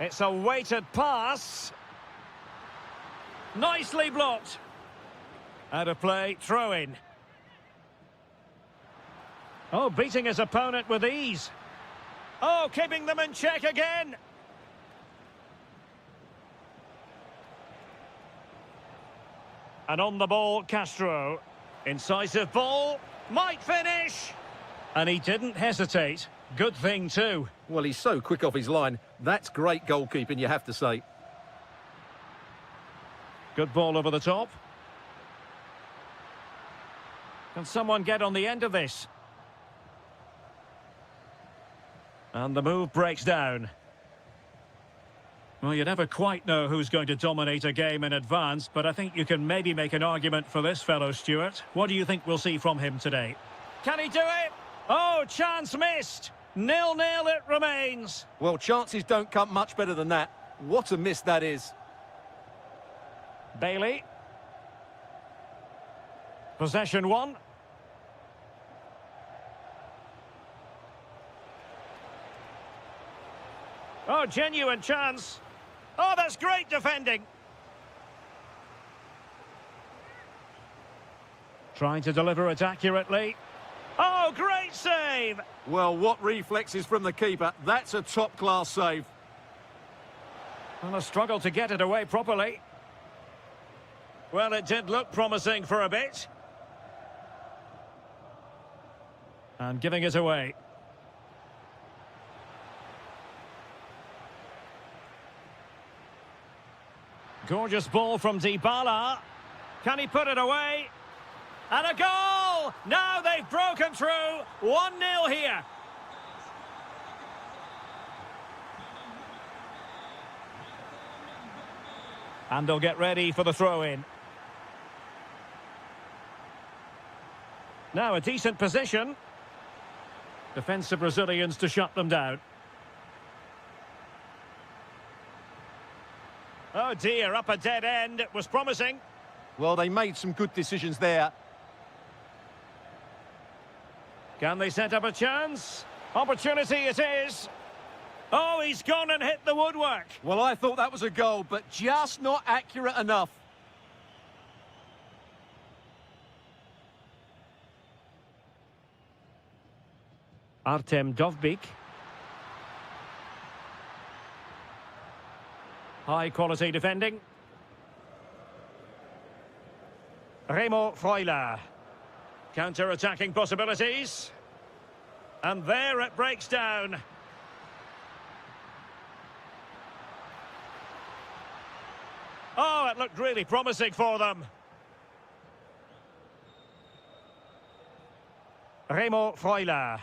S1: It's a weighted pass. Nicely blocked. Out of play, throw in. Oh, beating his opponent with ease. Oh, keeping them in check again. And on the ball, Castro. Incisive ball. Might finish. And he didn't hesitate. Good thing too.
S2: Well, he's so quick off his line. That's great goalkeeping, you have to say.
S1: Good ball over the top. Can someone get on the end of this? And the move breaks down. Well, you never quite know who's going to dominate a game in advance, but I think you can maybe make an argument for this fellow, Stuart. What do you think we'll see from him today? Can he do it? Oh, chance missed. 0-0 it remains.
S2: Well, chances don't come much better than that. What a miss that is.
S1: Bailey. Possession 1. Oh, genuine chance. Oh, that's great defending. Trying to deliver it accurately. Oh, great save.
S2: Well, what reflexes from the keeper. That's a top-class save.
S1: And a struggle to get it away properly. Well, it did look promising for a bit. And giving it away. Gorgeous ball from Dybala. Can he put it away? And a goal! Now they've broken through. 1-0 here. And they'll get ready for the throw-in. Now a decent position. Defensive Brazilians to shut them down. Oh dear, up a dead end. It was promising.
S2: Well, they made some good decisions there.
S1: Can they set up a chance? Opportunity it is. Oh, he's gone and hit the woodwork.
S2: Well, I thought that was a goal, but just not accurate enough.
S1: Artem Dovbyk. High-quality defending. Remo Freuler. Counter-attacking possibilities. And there it breaks down. Oh, it looked really promising for them. Remo Freuler.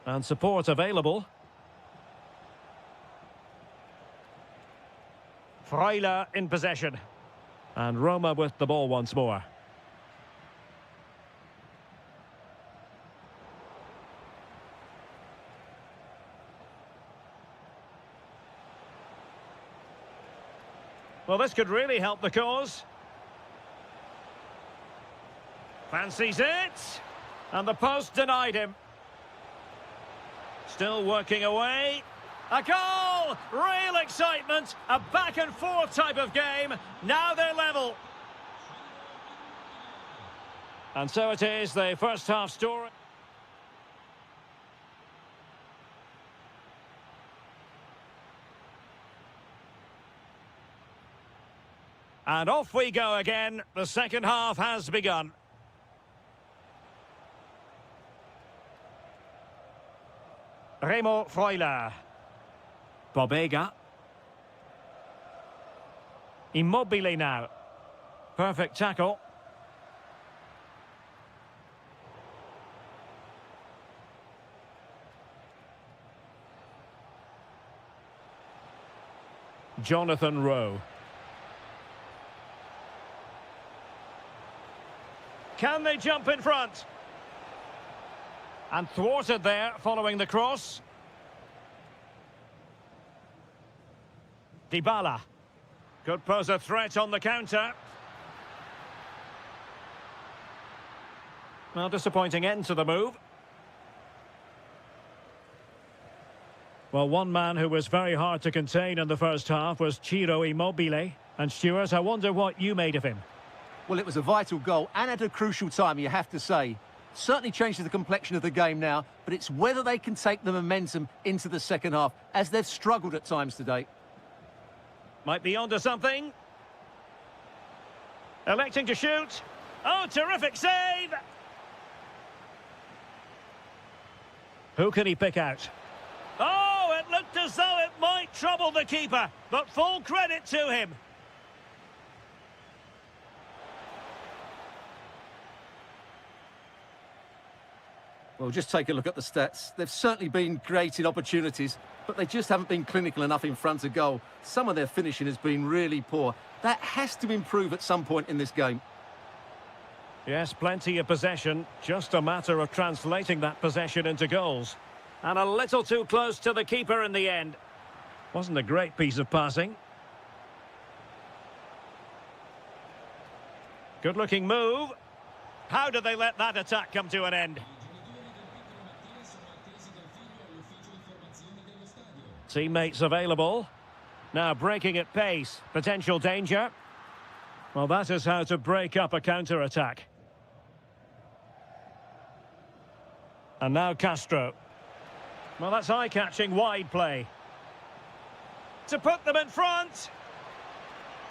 S1: And support available. Freuler in possession. And Roma with the ball once more. Well, this could really help the cause. Fancies it. And the post denied him. Still working away. A goal! Real excitement. A back-and-forth type of game. Now they're level. And so it is, the first half story. And off we go again. The second half has begun. Remo Freuler. Bobega. Immobile now. Perfect tackle. Jonathan Rowe. Can they jump in front? And thwarted there following the cross. Dybala. Could pose a threat on the counter. Well, disappointing end to the move. Well, one man who was very hard to contain in the first half was Ciro Immobile. And Stuart, I wonder what you made of him.
S2: Well, it was a vital goal and at a crucial time, you have to say. Certainly changes the complexion of the game now, but it's whether they can take the momentum into the second half, as they've struggled at times today.
S1: Might be onto something. Electing to shoot. Oh, terrific save! Who can he pick out? Oh, it looked as though it might trouble the keeper, but full credit to him.
S2: Well, just take a look at the stats. They've certainly been created opportunities, but they just haven't been clinical enough in front of goal. Some of their finishing has been really poor. That has to improve at some point in this game.
S1: Yes, plenty of possession. Just a matter of translating that possession into goals. And a little too close to the keeper in the end. Wasn't a great piece of passing. Good-looking move. How did they let that attack come to an end? Teammates available. Now breaking at pace. Potential danger. Well, that is how to break up a counter-attack. And now Castro. Well, that's eye-catching wide play. To put them in front.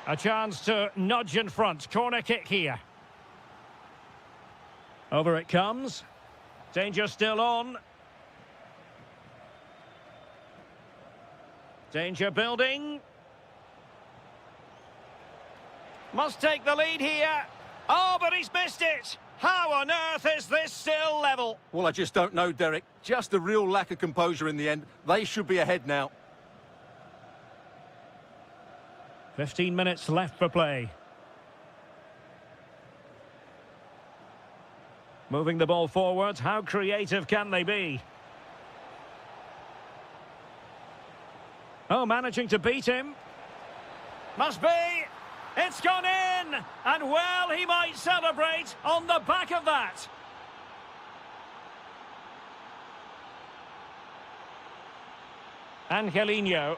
S1: A chance to nudge in front. Corner kick here. Over it comes. Danger still on. Danger building. Must take the lead here. Oh, but he's missed it. How on earth is this still level?
S2: Well, I just don't know, Derek. Just a real lack of composure in the end. They should be ahead now.
S1: 15 minutes left for play. Moving the ball forward. How creative can they be? Oh, managing to beat him. Must be. It's gone in. And well, he might celebrate on the back of that. Angelino.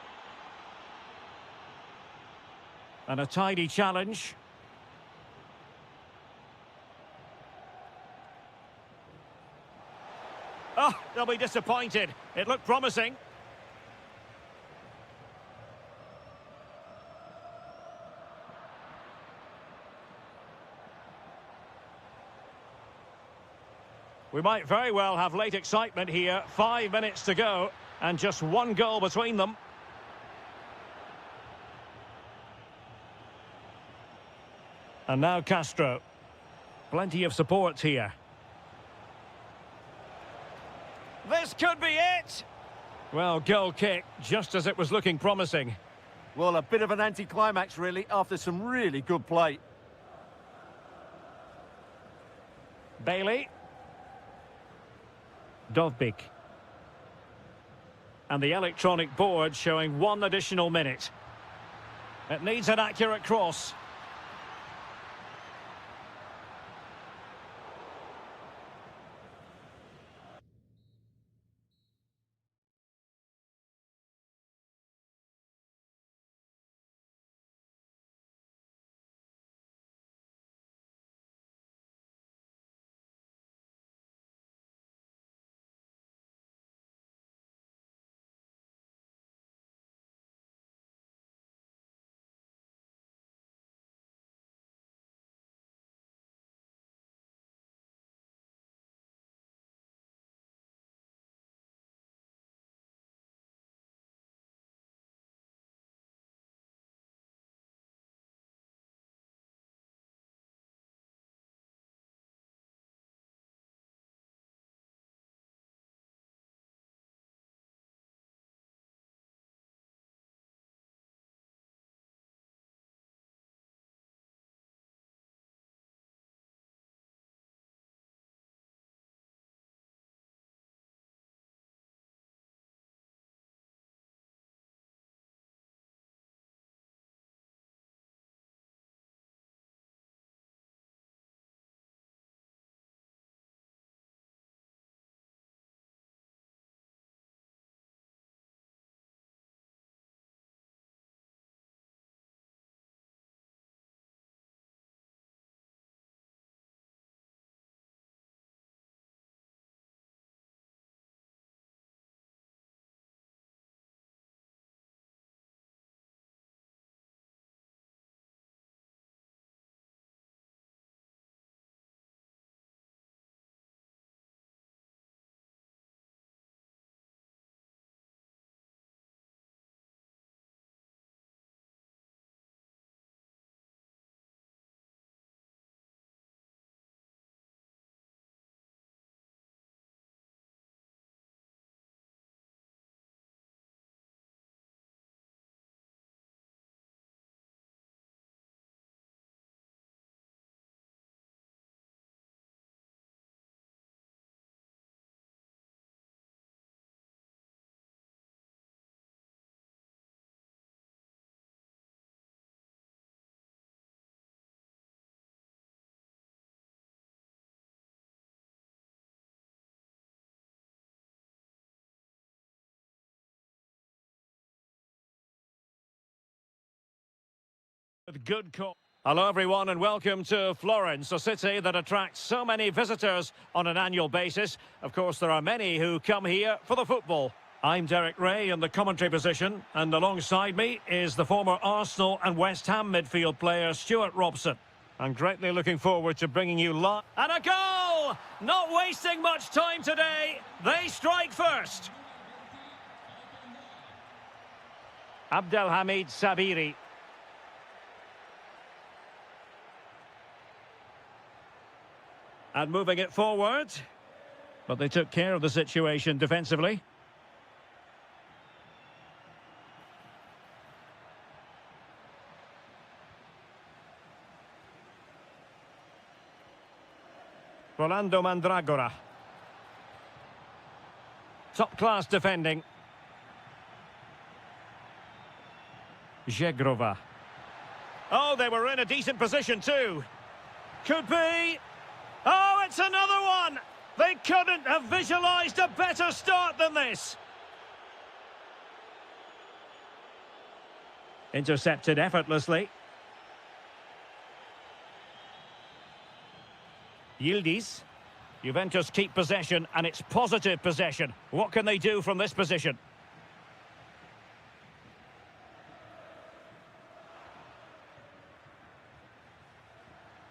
S1: And a tidy challenge. Oh, they'll be disappointed. It looked promising. We might very well have late excitement here. 5 minutes to go and just one goal between them. And now Castro. Plenty of support here. This could be it. Well, goal kick, just as it was looking promising.
S2: Well, a bit of an anticlimax, really, after some really good play.
S1: Bailey. Dovbik. And the electronic board showing 1 additional minute. It needs an accurate cross. Good call. Hello everyone and welcome to Florence, a city that attracts so many visitors on an annual basis. Of course, there are many who come here for the football. I'm Derek Ray in the commentary position, and alongside me is the former Arsenal and West Ham midfield player Stuart Robson. I'm greatly looking forward to bringing you live. And a goal! Not wasting much time today. They strike first. Abdelhamid Sabiri. And moving it forward. But they took care of the situation defensively. Rolando Mandragora. Top-class defending. Zegrova. Oh, they were in a decent position too. Could be. Oh, it's another one! They couldn't have visualised a better start than this. Intercepted effortlessly. Yildiz. Juventus keep possession, and it's positive possession. What can they do from this position?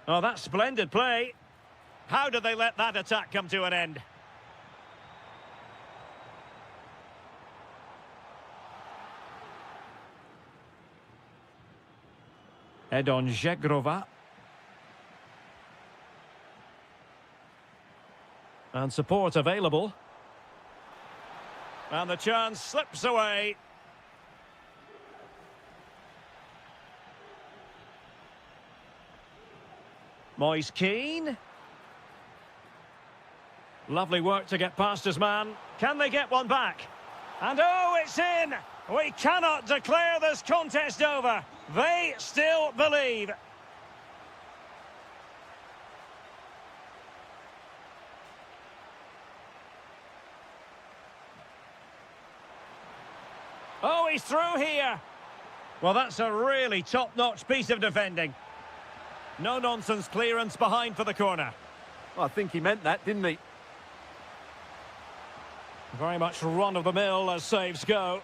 S1: Oh, that's splendid play. How did they let that attack come to an end? Edon Zegrova. And support available. And the chance slips away. Moise Keane. Lovely work to get past his man. Can they get one back? And oh, it's in! We cannot declare this contest over. They still believe. Oh, he's through here. Well, that's a really top-notch piece of defending. No-nonsense clearance behind for the corner.
S2: Well, I think he meant that, didn't he?
S1: Very much run-of-the-mill as saves go.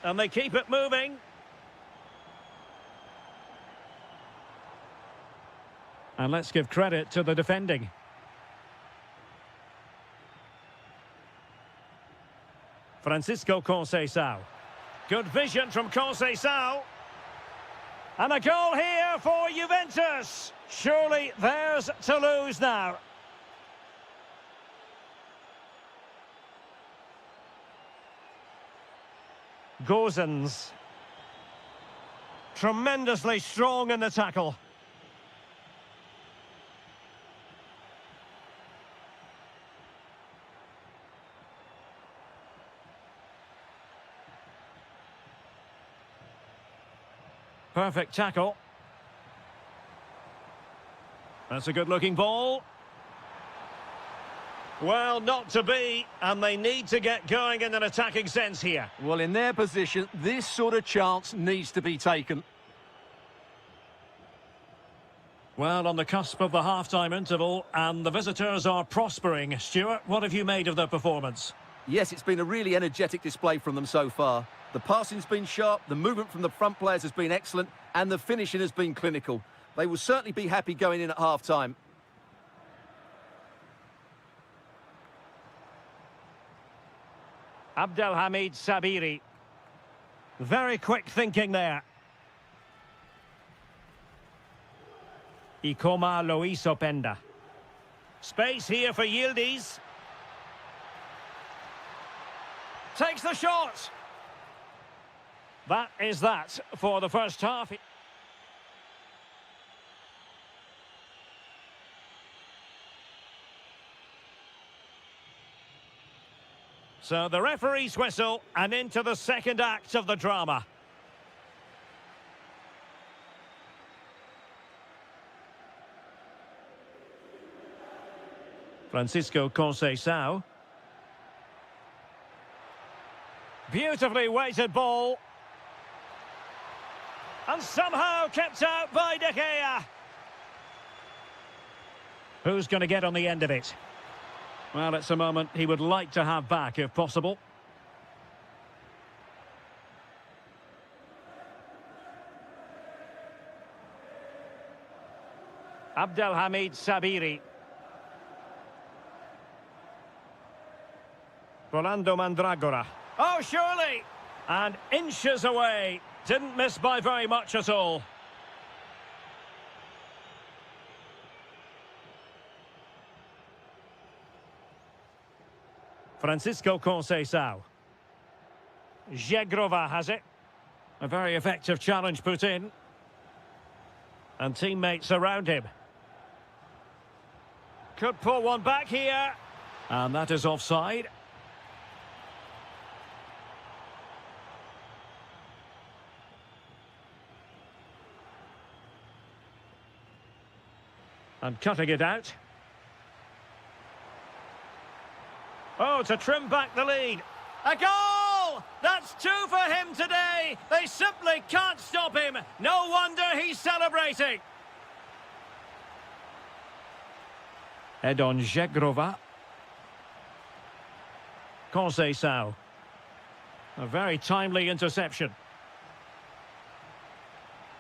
S1: And they keep it moving. And let's give credit to the defending. Francisco Conceição. Good vision from Conceição. And a goal here for Juventus. Surely theirs to lose now. Gozens. Tremendously strong in the tackle. Perfect tackle. That's a good-looking ball. Well, not to be, and they need to get going in an attacking sense here.
S2: Well, in their position, this sort of chance needs to be taken.
S1: Well, on the cusp of the half-time interval, and the visitors are prospering. Stuart, what have you made of their performance?
S2: Yes, it's been a really energetic display from them so far. The passing's been sharp, the movement from the front players has been excellent, and the finishing has been clinical. They will certainly be happy going in at half-time.
S1: Abdelhamid Sabiri. Very quick thinking there. Ikoma Loisopenda. Space here for Yildiz. Takes the shot. That is that for the first half. So the referee's whistle, and into the second act of the drama. Francisco Conceição. Beautifully weighted ball. And somehow kept out by De Gea. Who's going to get on the end of it? Well, it's a moment he would like to have back if possible. Abdelhamid Sabiri. Rolando Mandragora. Oh, surely! And inches away. Didn't miss by very much at all. Francisco Conceição. Jegrova has it. A very effective challenge put in. And teammates around him. Could pull one back here. And that is offside. And cutting it out. Oh, to trim back the lead. A goal! That's two for him today. They simply can't stop him. No wonder he's celebrating. Edon Jegrova. Conceição. A very timely interception.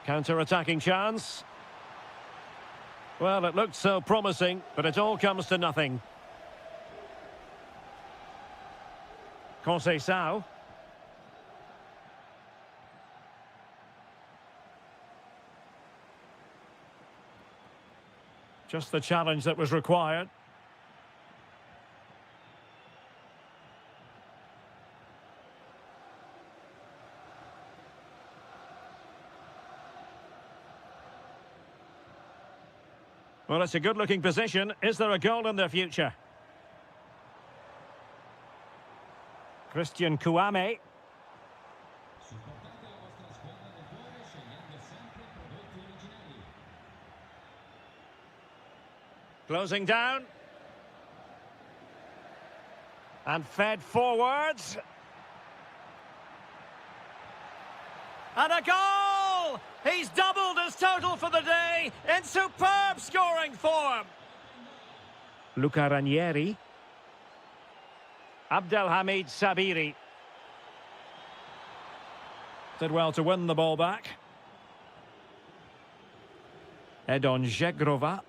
S1: Counter-attacking chance. Well, it looked so promising, but it all comes to nothing. Conceição. Just the challenge that was required. Well, it's a good-looking position. Is there a goal in the future? Christian Kouame. Closing down. And fed forwards. And a goal! He's doubled his total for the day in superb scoring form. Luca Ranieri. Abdelhamid Sabiri. Did well to win the ball back. Edon Jegrova.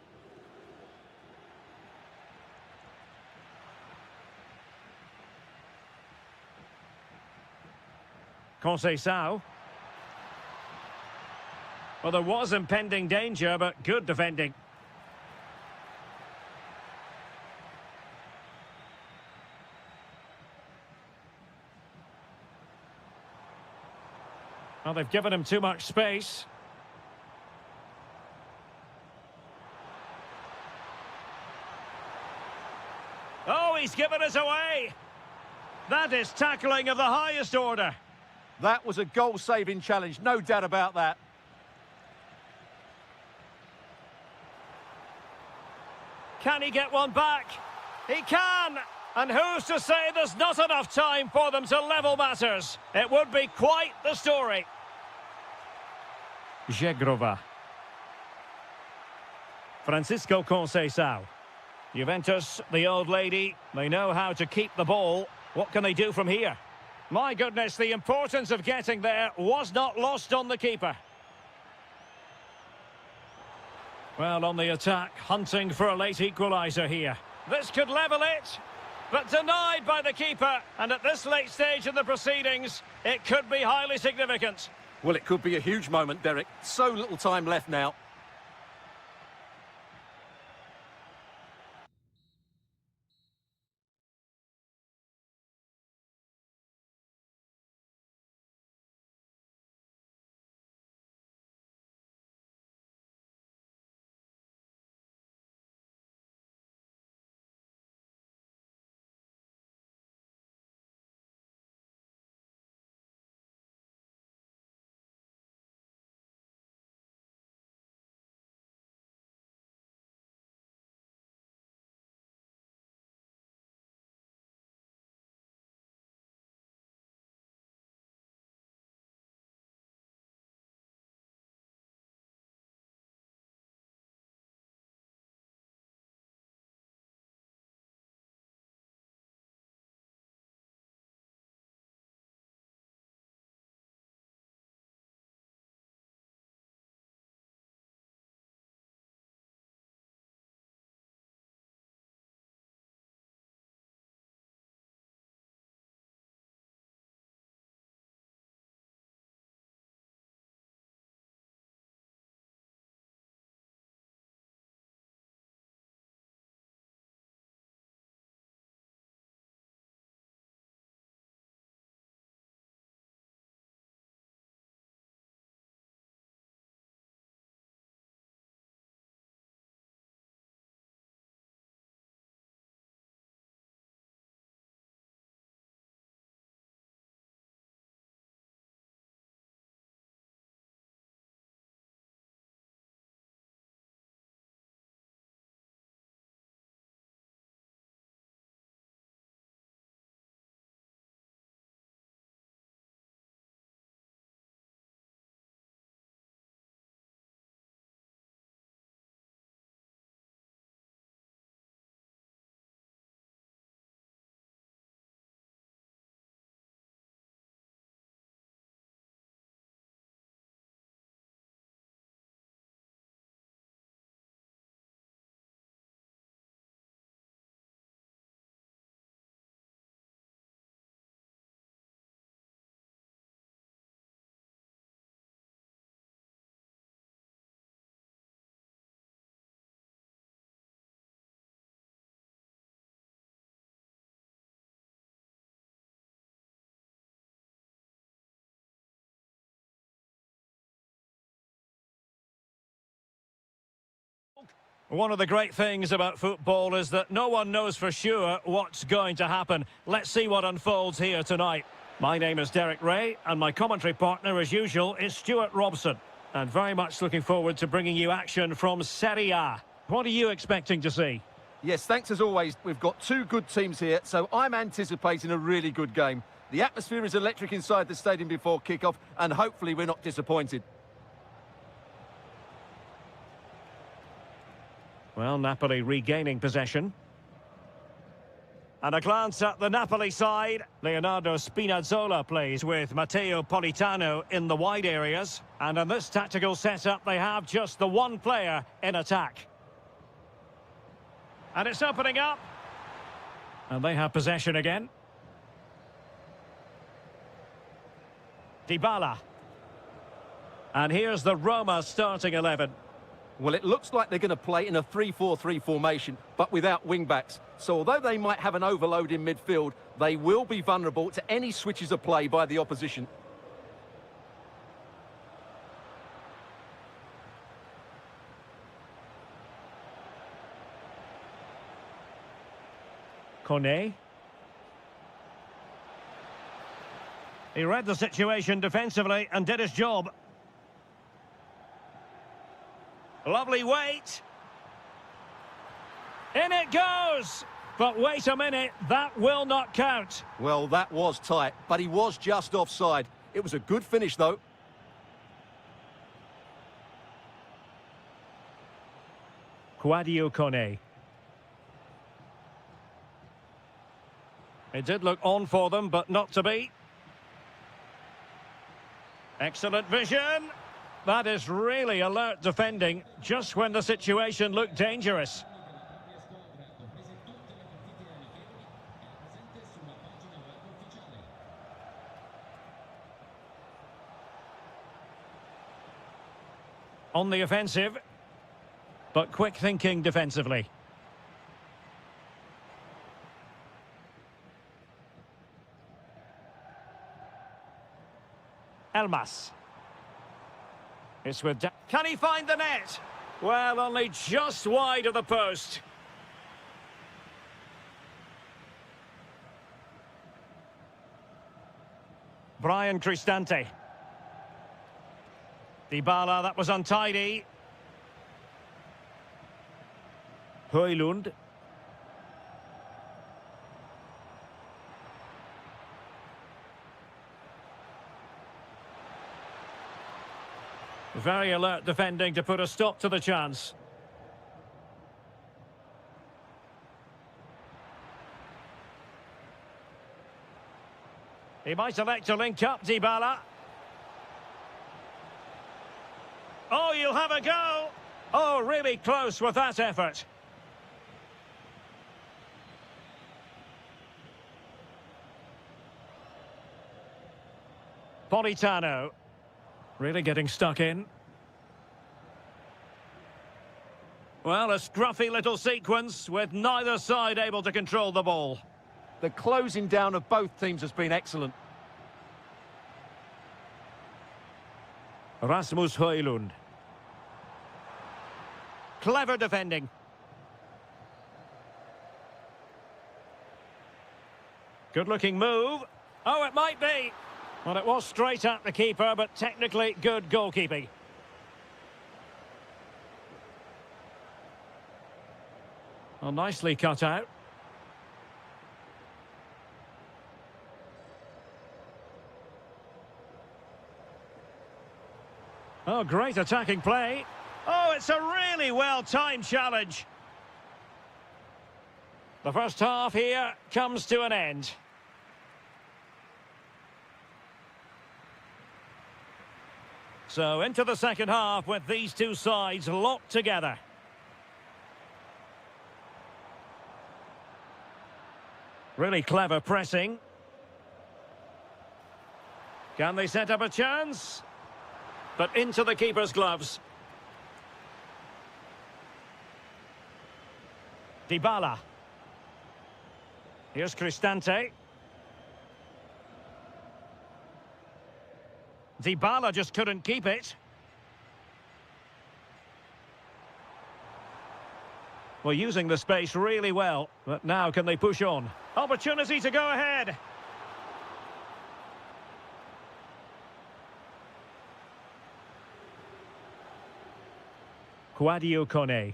S1: Conceição. Well, there was impending danger, but good defending. Well, they've given him too much space. Oh, he's given us away. That is tackling of the highest order.
S2: That was a goal-saving challenge, no doubt about that.
S1: Can he get one back? He can! And who's to say there's not enough time for them to level matters? It would be quite the story. Jegrova. Francisco Conceição. Juventus, the old lady, they know how to keep the ball. What can they do from here? My goodness, the importance of getting there was not lost on the keeper. Well, on the attack, hunting for a late equaliser here. This could level it, but denied by the keeper. And at this late stage in the proceedings, it could be highly significant.
S2: Well, it could be a huge moment, Derek. So little time left now.
S1: One of the great things about football is that no one knows for sure what's going to happen. Let's see what unfolds here tonight. My name is Derek Ray, and my commentary partner, as usual, is Stuart Robson. And very much looking forward to bringing you action from Serie A. What are you expecting to see?
S2: Yes, thanks as always. We've got two good teams here, so I'm anticipating a really good game. The atmosphere is electric inside the stadium before kick-off, and hopefully we're not disappointed.
S1: Well, Napoli regaining possession. And a glance at the Napoli side. Leonardo Spinazzola plays with Matteo Politano in the wide areas. And in this tactical setup, they have just the one player in attack. And it's opening up. And they have possession again. Dybala. And here's the Roma starting 11.
S2: Well, it looks like they're going to play in a 3-4-3 formation, but without wing-backs. So although they might have an overload in midfield, they will be vulnerable to any switches of play by the opposition.
S1: Kone. He read the situation defensively and did his job. Lovely weight. In it goes! But wait a minute, that will not count.
S2: Well, that was tight, but he was just offside. It was a good finish, though.
S1: Kouadio Kone. It did look on for them, but not to be. Excellent vision. That is really alert defending, just when the situation looked dangerous. On the offensive, but quick thinking defensively. Elmas. It's with... Can he find the net? Well, only just wide of the post. Brian Cristante. Dybala, that was untidy. Højlund. Very alert defending to put a stop to the chance. He might elect to link up, Dybala. Oh, you'll have a go. Oh, really close with that effort. Politano. Really getting stuck in. Well, a scruffy little sequence with neither side able to control the ball.
S2: The closing down of both teams has been excellent.
S1: Rasmus Højlund. Clever defending. Good-looking move. Oh, it might be. Well, it was straight at the keeper, but technically good goalkeeping. Well, nicely cut out. Oh, great attacking play. Oh, it's a really well-timed challenge. The first half here comes to an end. So into the second half with these two sides locked together. Really clever pressing. Can they set up a chance? But into the keeper's gloves. Dybala. Here's Cristante. Dybala just couldn't keep it. Well, using the space really well, but now can they push on? Opportunity to go ahead. Quadio Kone.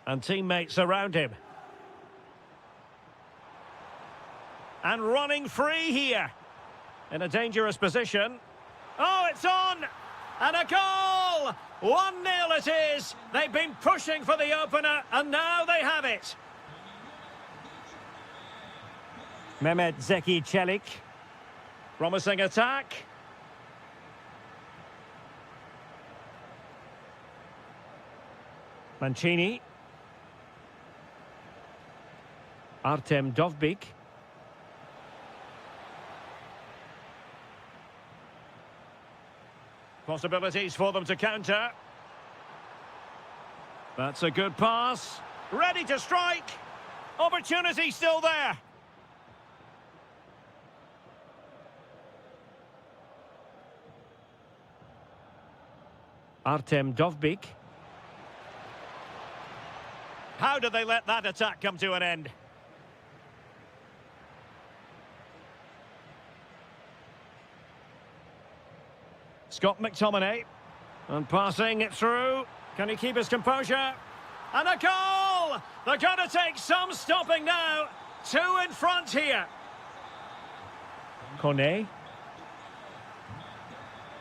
S1: And teammates around him. And running free here. In a dangerous position. Oh, it's on! And a goal! 1-0 it is. They've been pushing for the opener, and now they have it. Mehmet Zeki Çelik. Promising attack. Mancini. Artem Dovbik. Possibilities for them to counter. That's a good pass. Ready to strike. Opportunity still there. Artem Dovbik. How did they let that attack come to an end? Scott McTominay. And passing it through. Can he keep his composure? And a goal! They're going to take some stopping now. 2 in front here. Kone.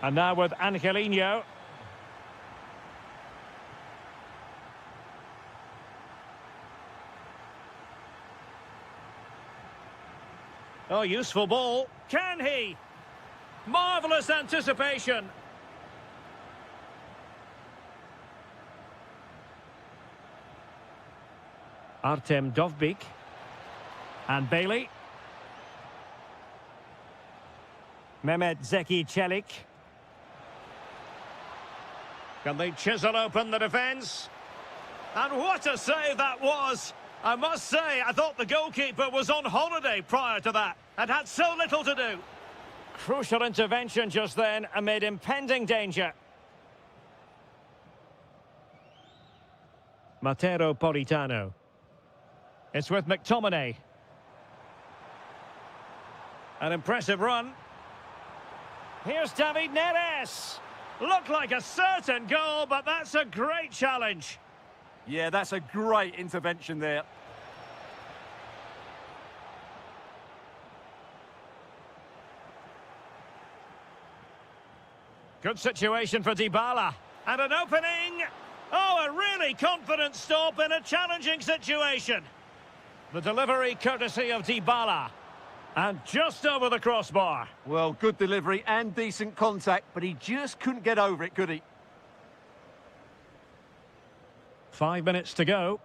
S1: And now with Angelino. Oh, useful ball. Can he? Marvellous anticipation. Artem Dovbik. And Bailey. Mehmet Zeki Çelik. Can they chisel open the defence? And what a save that was! I must say, I thought the goalkeeper was on holiday prior to that and had so little to do. Crucial intervention just then amid impending danger. Matteo Politano. It's with McTominay. An impressive run. Here's David Neres. Looked like a certain goal, but that's a great challenge.
S2: Yeah, that's a great intervention there.
S1: Good situation for Dybala. And an opening. Oh, a really confident stop in a challenging situation. The delivery courtesy of Dybala. And just over the crossbar.
S2: Well, good delivery and decent contact, but he just couldn't get over it, could he?
S1: 5 minutes to go.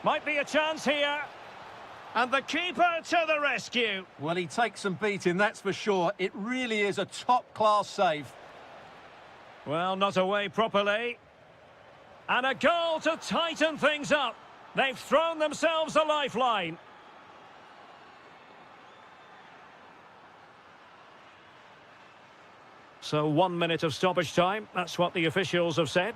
S1: Might be a chance here. And the keeper to the rescue.
S2: Well, he takes some beating, that's for sure. It really is a top-class save.
S1: Well, not away properly. And a goal to tighten things up. They've thrown themselves a lifeline. So 1 minute of stoppage time. That's what the officials have said.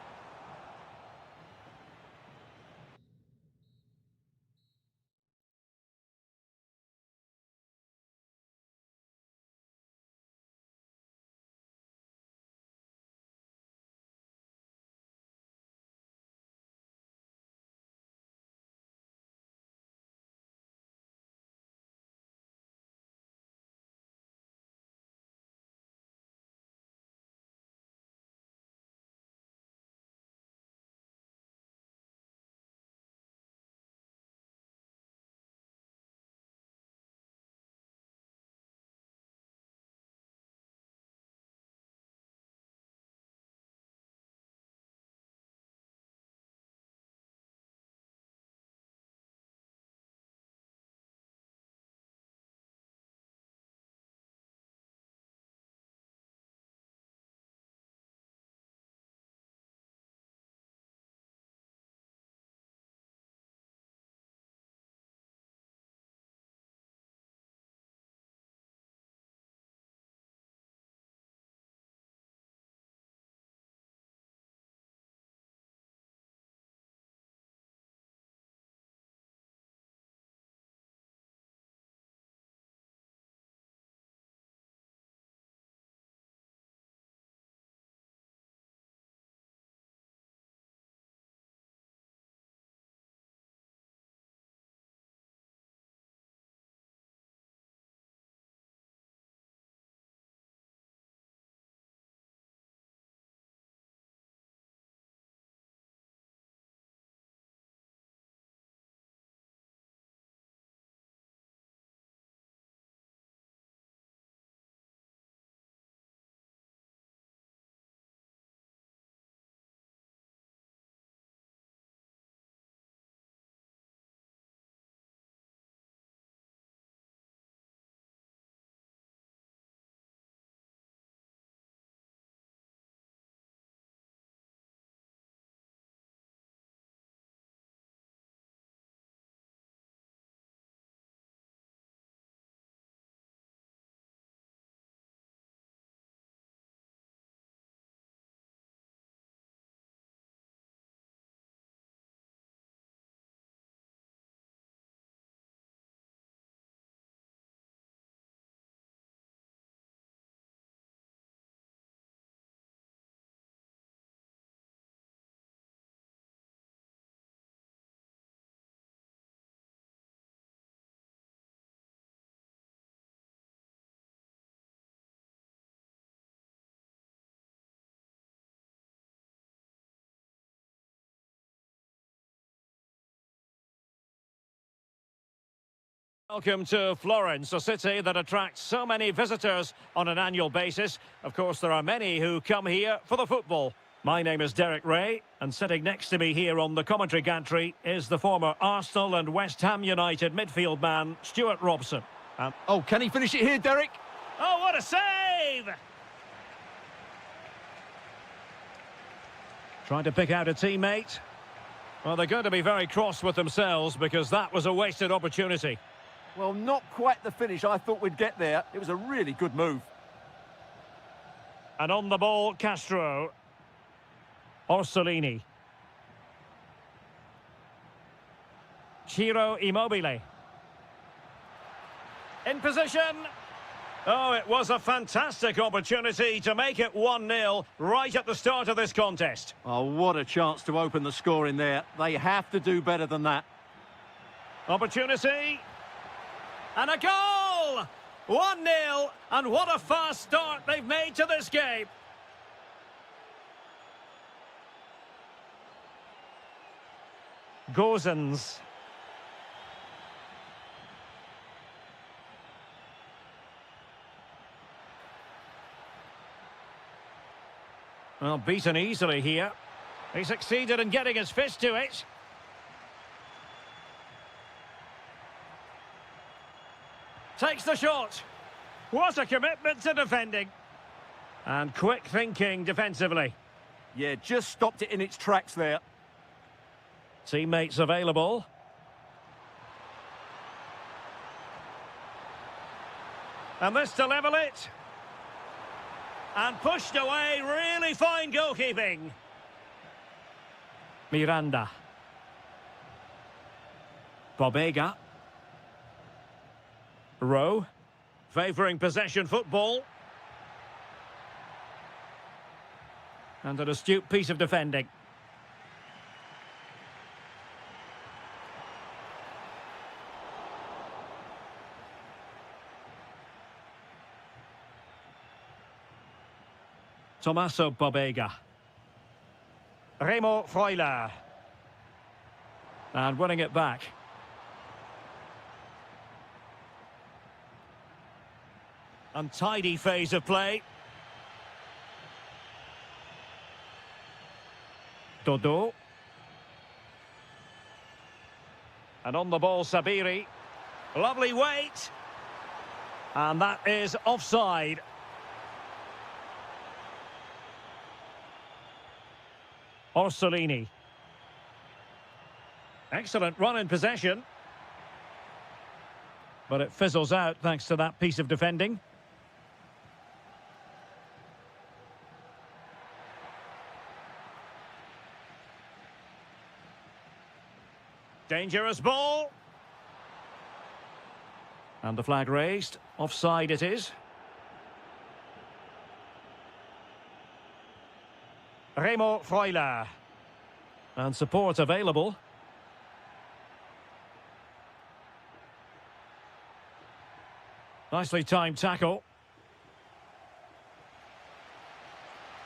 S1: Welcome to Florence, a city that attracts so many visitors on an annual basis. Of course, there are many who come here for the football. My name is Derek Ray, and sitting next to me here on the commentary gantry is the former Arsenal and West Ham United midfield man, Stuart Robson.
S2: Oh, can he finish it here, Derek?
S1: Oh, what a save! Trying to pick out a teammate. Well, they're going to be very cross with themselves because that was a wasted opportunity.
S2: Well, not quite the finish I thought we'd get there. It was a really good move.
S1: And on the ball, Castro. Orsolini. Ciro Immobile. In position. Oh, it was a fantastic opportunity to make it 1-0 right at the start of this contest.
S2: Oh, what a chance to open the score in there. They have to do better than that.
S1: Opportunity. And a goal! 1-0, and what a fast start they've made to this game. Gozens. Well, beaten easily here. He succeeded in getting his fist to it. Takes the shot. What a commitment to defending. And quick thinking defensively.
S2: Yeah, just stopped it in its tracks there.
S1: Teammates available. And this to level it. And pushed away, really fine goalkeeping. Miranda. Bobega. Rowe, favouring possession football. And an astute piece of defending. Tommaso Bobega. Remo Freuler. And winning it back. Untidy phase of play. Dodo. And on the ball, Sabiri. Lovely weight. And that is offside. Orsolini. Excellent run in possession. But it fizzles out thanks to that piece of defending. Dangerous ball. And the flag raised. Offside it is. Remo Freuler. And support available. Nicely timed tackle.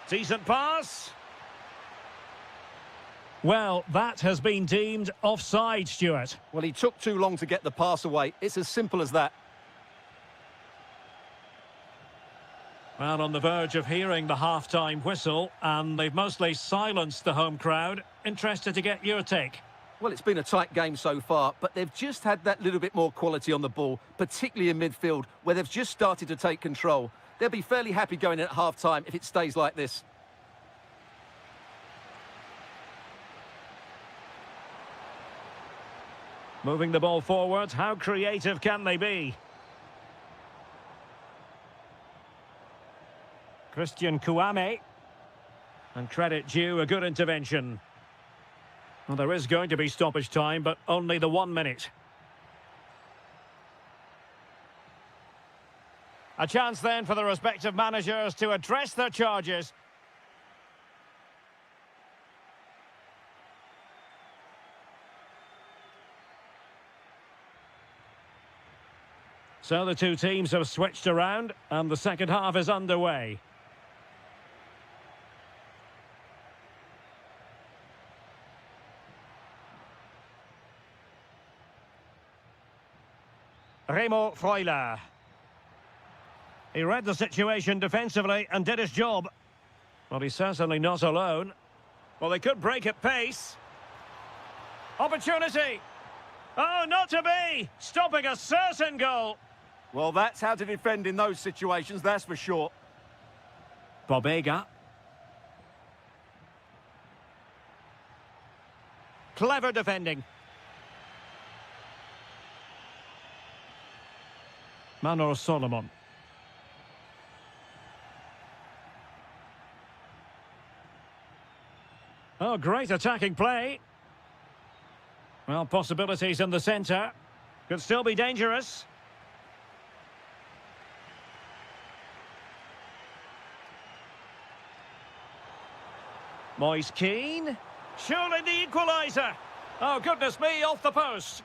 S1: Decent pass. Well, that has been deemed offside, Stuart.
S2: Well, he took too long to get the pass away. It's as simple as that.
S1: Well, on the verge of hearing the half-time whistle, and they've mostly silenced the home crowd. Interested to get your take.
S2: Well, it's been a tight game so far, but they've just had that little bit more quality on the ball, particularly in midfield, where they've just started to take control. They'll be fairly happy going in at half-time if it stays like this.
S1: Moving the ball forward, how creative can they be? Christian Kouame. And credit due, a good intervention. Well, there is going to be stoppage time, but only the 1 minute. A chance then for the respective managers to address their charges. So the two teams have switched around, and the second half is underway. Remo Freuler. He read the situation defensively and did his job. Well, he's certainly not alone. Well, they could break at pace. Opportunity. Oh, not to be! Stopping a certain goal.
S2: Well, that's how to defend in those situations, that's for sure.
S1: Bobega. Clever defending. Manor Solomon. Oh, great attacking play. Well, possibilities in the centre. Could still be dangerous. Moise Keane. Surely the equaliser. Oh, goodness me, off the post.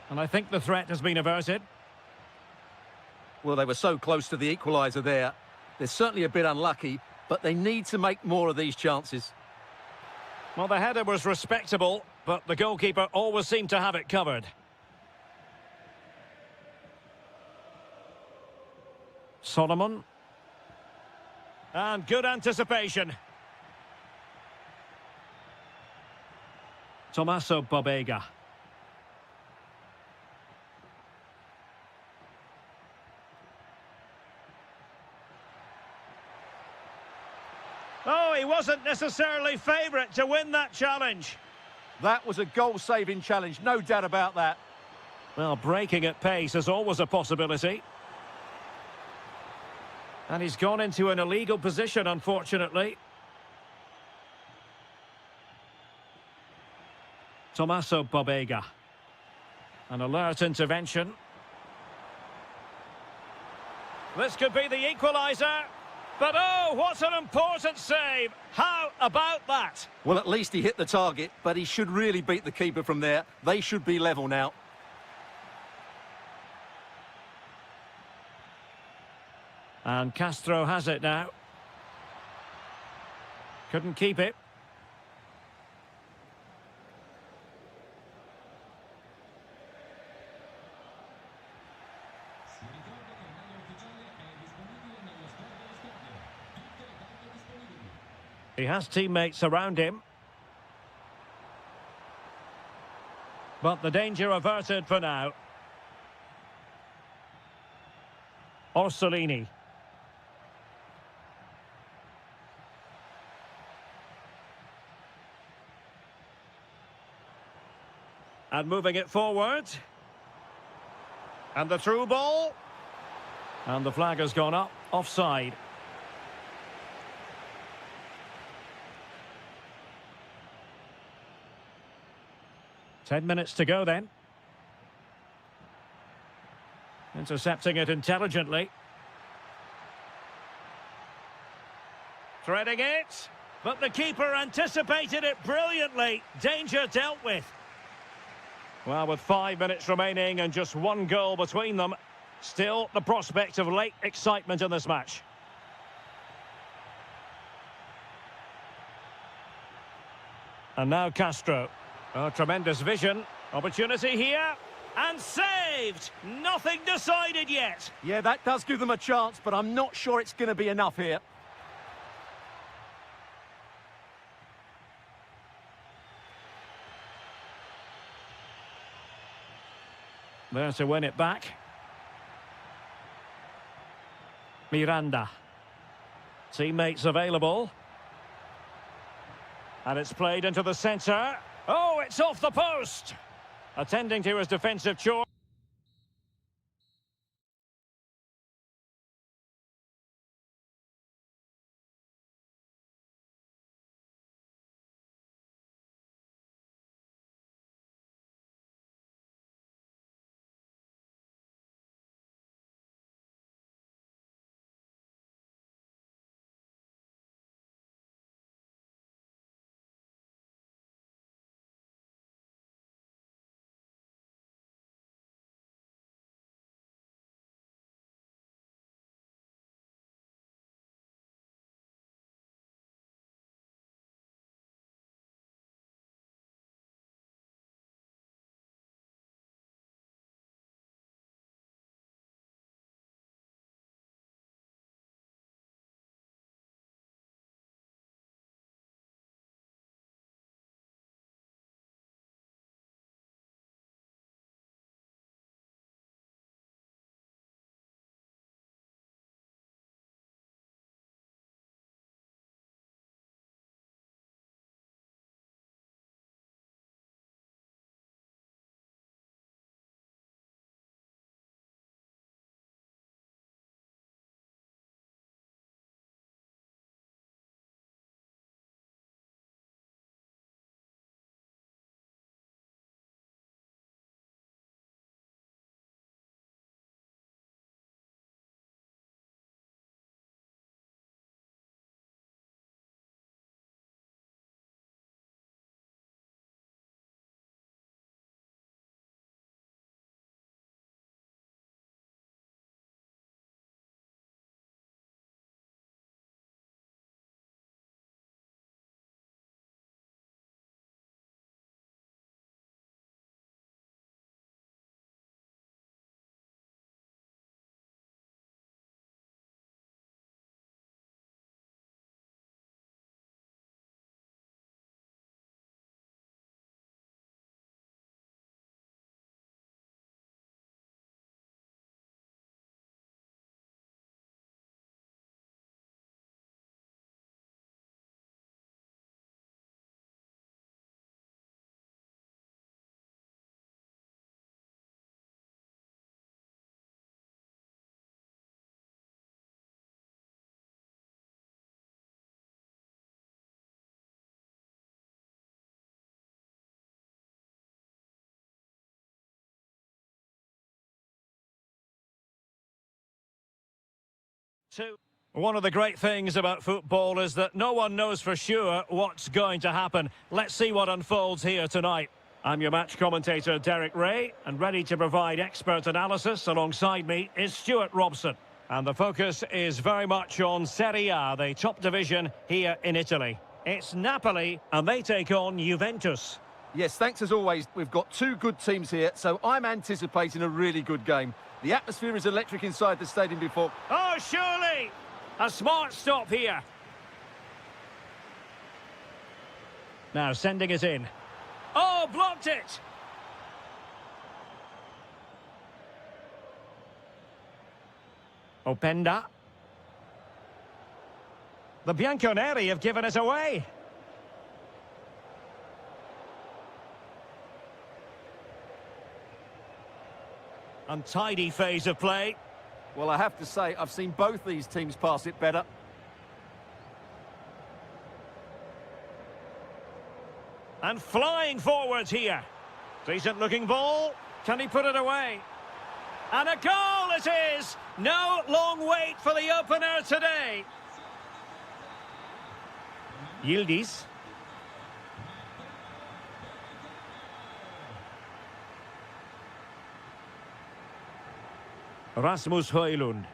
S1: And I think the threat has been averted.
S2: Well, they were so close to the equaliser there. They're certainly a bit unlucky, but they need to make more of these chances.
S1: Well, the header was respectable, but the goalkeeper always seemed to have it covered. Solomon. And good anticipation. Tommaso Bobega. Oh, he wasn't necessarily favourite to win that challenge.
S2: That was a goal-saving challenge, no doubt about that.
S1: Well, breaking at pace is always a possibility. And he's gone into an illegal position, unfortunately. Tommaso Bobega. An alert intervention. This could be the equaliser. But oh, what an important save! How about that?
S2: Well, at least he hit the target, but he should really beat the keeper from there. They should be level now.
S1: And Castro has it now. Couldn't keep it. He has teammates around him. But the danger averted for now. Orsolini. And moving it forward. And the through ball. And the flag has gone up. Offside. Ten minutes to go then. Intercepting it intelligently. Threading it. But the keeper anticipated it brilliantly. Danger dealt with. Well, with 5 minutes remaining and just one goal between them, still the prospect of late excitement in this match. And now Castro. Oh, tremendous vision. Opportunity here. And saved! Nothing decided yet.
S2: Yeah, that does give them a chance, but I'm not sure it's going to be enough here.
S1: There to win it back. Miranda. Teammates available. And it's played into the centre. Oh, it's off the post! Attending to his defensive chore. 2. One of the great things about football is that no one knows for sure what's going to happen. Let's see what unfolds here tonight. I'm your match commentator, Derek Ray, and ready to provide expert analysis alongside me is Stuart Robson. And the focus is very much on Serie A, the top division here in Italy. It's Napoli, and they take on Juventus.
S2: Yes, thanks as always. We've got two good teams here, so I'm anticipating a really good game. The atmosphere is electric inside the stadium before.
S1: Oh, surely! A smart stop here. Now sending it in. Oh, blocked it! Openda. The Bianconeri have given it away. Untidy phase of play.
S2: Well, I have to say, I've seen both these teams pass it better.
S1: And flying forwards here. Decent looking ball. Can he put it away? And a goal it is! No long wait for the opener today. Yildiz. Rasmus Højlund.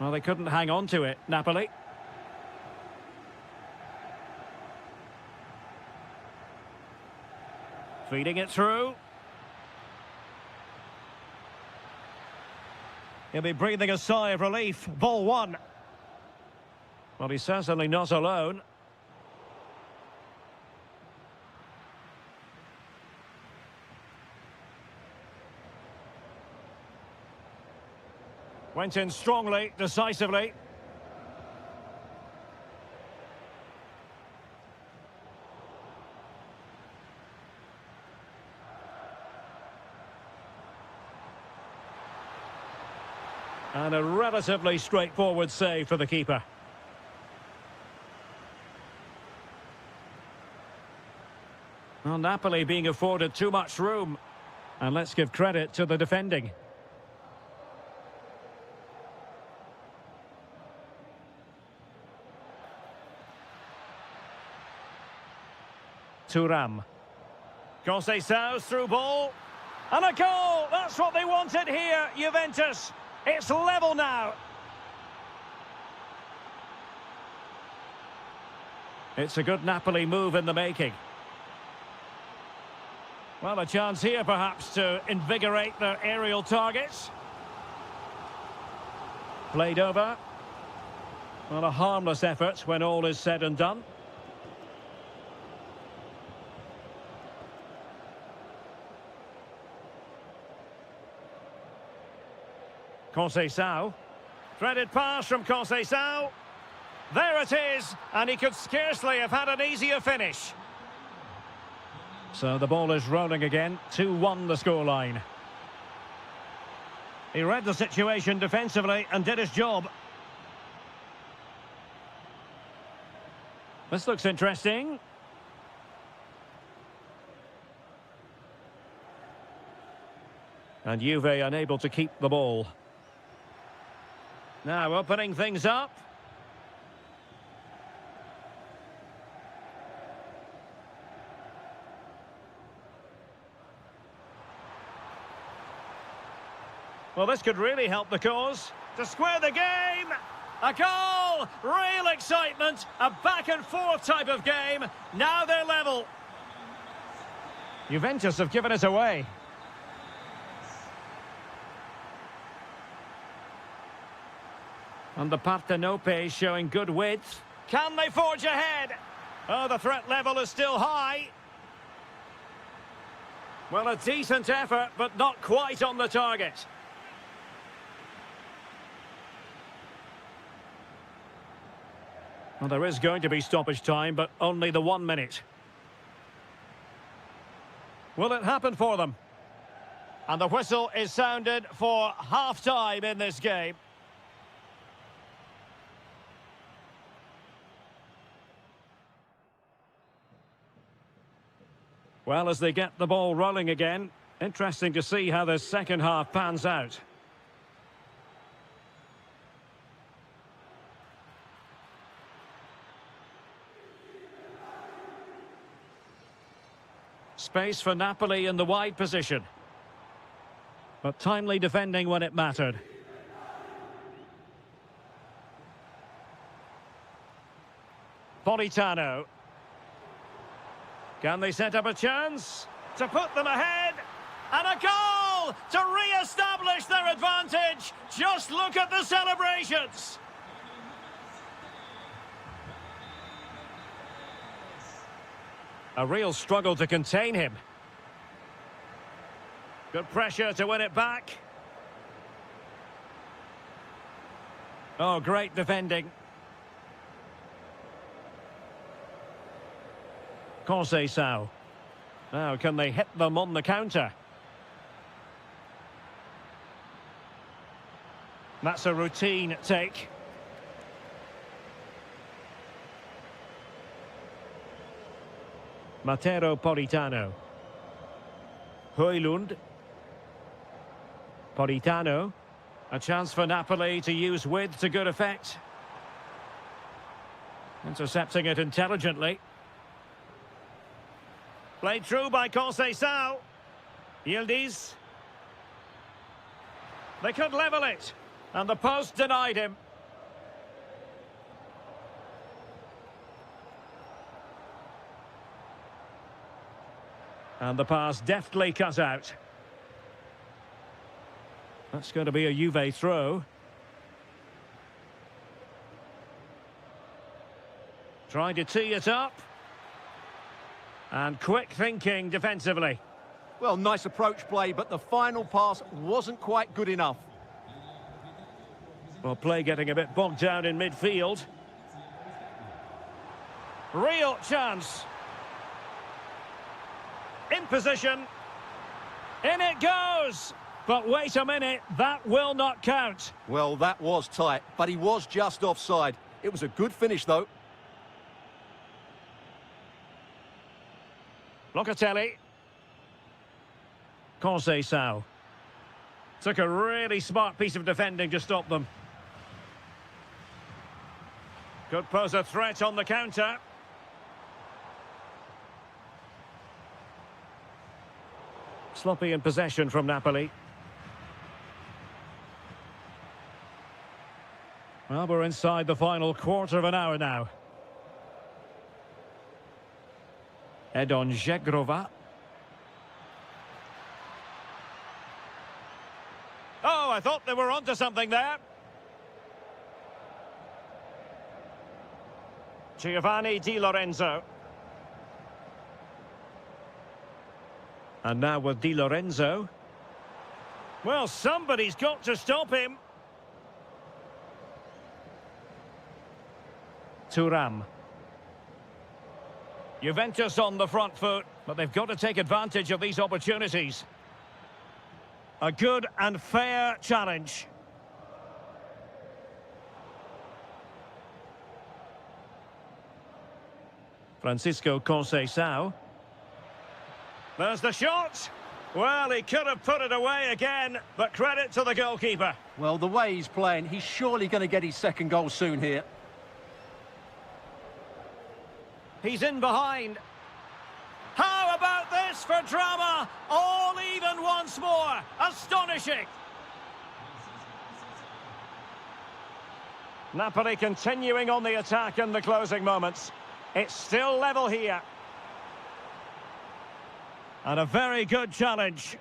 S1: Well, they couldn't hang on to it, Napoli. Feeding it through. He'll be breathing a sigh of relief. Ball one. Well, he's certainly not alone. Went in strongly, decisively. And a relatively straightforward save for the keeper. Well, Napoli being afforded too much room. And let's give credit to the defending. Thuram. Conceição's through ball. And a goal! That's what they wanted here, Juventus. It's level now. It's a good Napoli move in the making. Well, a chance here perhaps to invigorate their aerial targets. Played over. Well, a harmless effort when all is said and done. Conceição. Threaded pass from Conceição. There it is, and he could scarcely have had an easier finish. So the ball is rolling again. 2-1 the scoreline. He read the situation defensively and did his job. This looks interesting. And Juve unable to keep the ball. Now opening things up. Well, this could really help the cause. To square the game. A goal! Real excitement. A back and forth type of game. Now they're level. Juventus have given it away. And the Partenope showing good width. Can they forge ahead? Oh, the threat level is still high. Well, a decent effort, but not quite on the target. Well, there is going to be stoppage time, but only the 1 minute. Will it happen for them? And the whistle is sounded for half-time in this game. Well, as they get the ball rolling again, interesting to see how the second half pans out. Space for Napoli in the wide position. But timely defending when it mattered. Politano. Can they set up a chance to put them ahead? And a goal to re-establish their advantage. Just look at the celebrations. A real struggle to contain him. Good pressure to win it back. Oh, great defending. Conceição. Now, can they hit them on the counter? That's a routine take. Matteo Politano. Højlund. Politano. A chance for Napoli to use width to good effect. Intercepting it intelligently. Played through by Conceição. Yildiz. They could level it. And the post denied him. And the pass deftly cut out. That's going to be a Juve throw. Trying to tee it up. And quick thinking defensively.
S2: Well, nice approach play, but the final pass wasn't quite good enough.
S1: Well, play getting a bit bogged down in midfield. Real chance. In position. In it goes. But wait a minute, that will not count.
S2: Well, that was tight, but he was just offside. It was a good finish, though.
S1: Locatelli. Conceição. Took a really smart piece of defending to stop them. Could pose a threat on the counter. Sloppy in possession from Napoli. Well, we're inside the final quarter of an hour now. Edon Žegrova. Oh, I thought they were onto something there. Giovanni Di Lorenzo. And now with Di Lorenzo. Well, somebody's got to stop him. Thuram. Juventus on the front foot, but they've got to take advantage of these opportunities. A good and fair challenge. Francisco Conceição. There's the shot. Well, he could have put it away again, but credit to the goalkeeper.
S2: Well, the way he's playing, he's surely going to get his second goal soon here.
S1: He's in behind. How about this for drama? All even once more. Astonishing. Napoli continuing on the attack in the closing moments. It's still level here. And a very good challenge.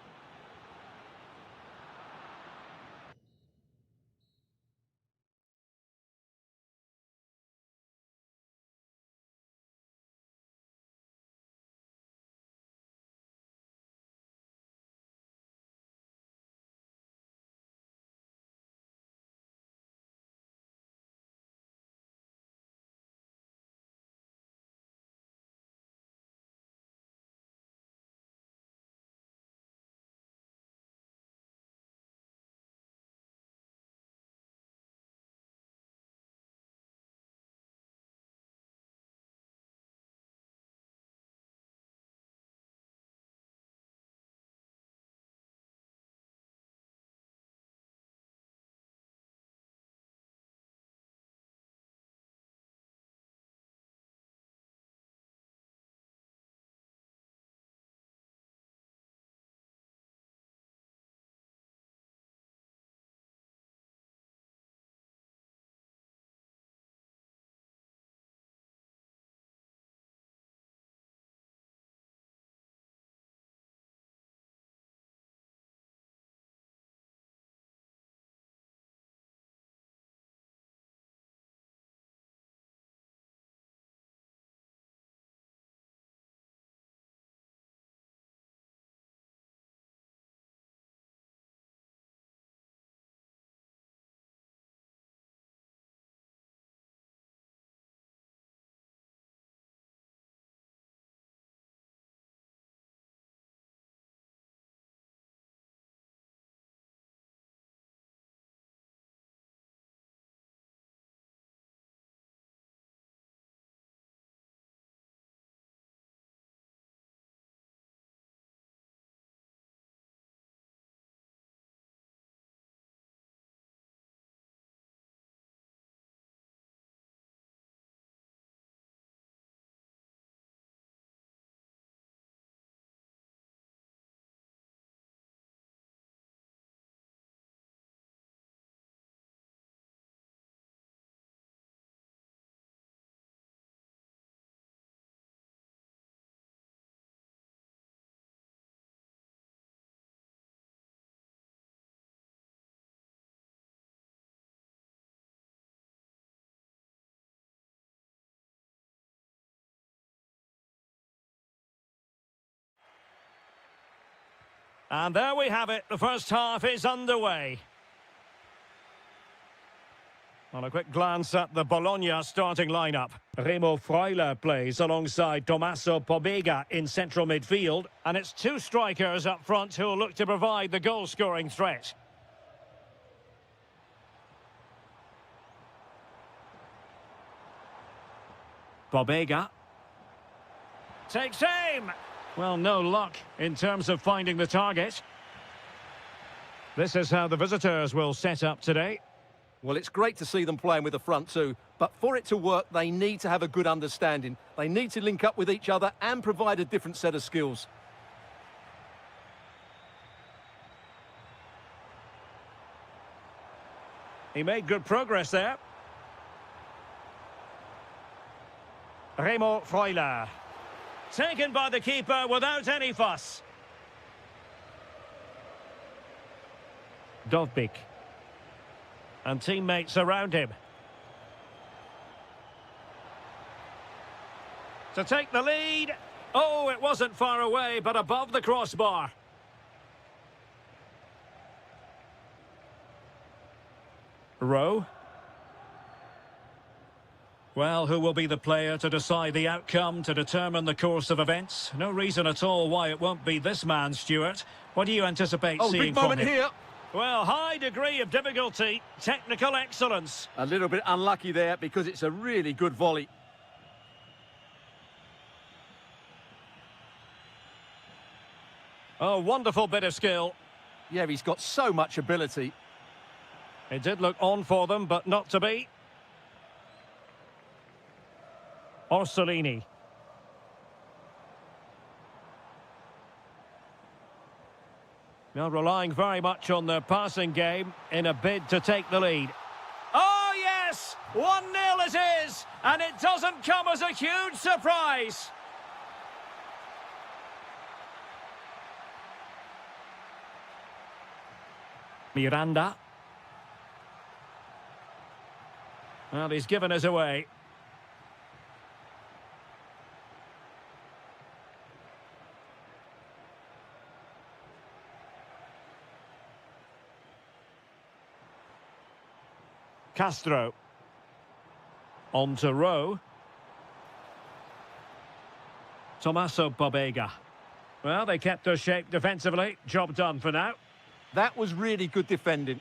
S1: And there we have it. The first half is underway. On a quick glance at the Bologna starting lineup. Remo Freuler plays alongside Tommaso Pobega in central midfield. And it's two strikers up front who will look to provide the goal-scoring threat. Pobega. Takes aim! Well, no luck in terms of finding the target. This is how the visitors will set up today.
S2: Well, it's great to see them playing with the front two, but for it to work, they need to have a good understanding. They need to link up with each other and provide a different set of skills.
S1: He made good progress there. Remo Freuler. Taken by the keeper without any fuss. Dovbik. And teammates around him. To take the lead. Oh, it wasn't far away, but above the crossbar. Rowe. Well, who will be the player to decide the outcome, to determine the course of events? No reason at all why it won't be this man, Stuart. What do you anticipate seeing
S2: big
S1: from
S2: moment
S1: him?
S2: here.
S1: Well, high degree of difficulty, technical excellence.
S2: A little bit unlucky there because it's a really good volley.
S1: Oh, wonderful bit of skill.
S2: Yeah, he's got so much ability.
S1: It did look on for them, but not to be. Orsolini. Now relying very much on their passing game in a bid to take the lead. Oh, yes! 1-0 it is! And it doesn't come as a huge surprise. Miranda. Well, he's given us away. Castro. On to Rowe. Tommaso Pobega. Well, they kept their shape defensively. Job done for now.
S2: That was really good defending.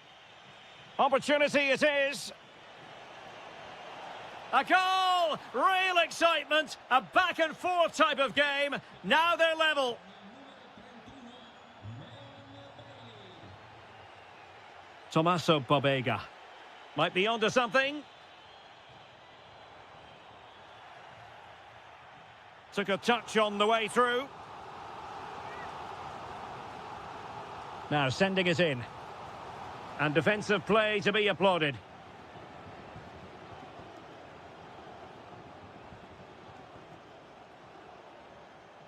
S1: Opportunity it is. A goal! Real excitement. A back and forth type of game. Now they're level. Tommaso Pobega. Might be onto something. Took a touch on the way through. Now sending it in. And defensive play to be applauded.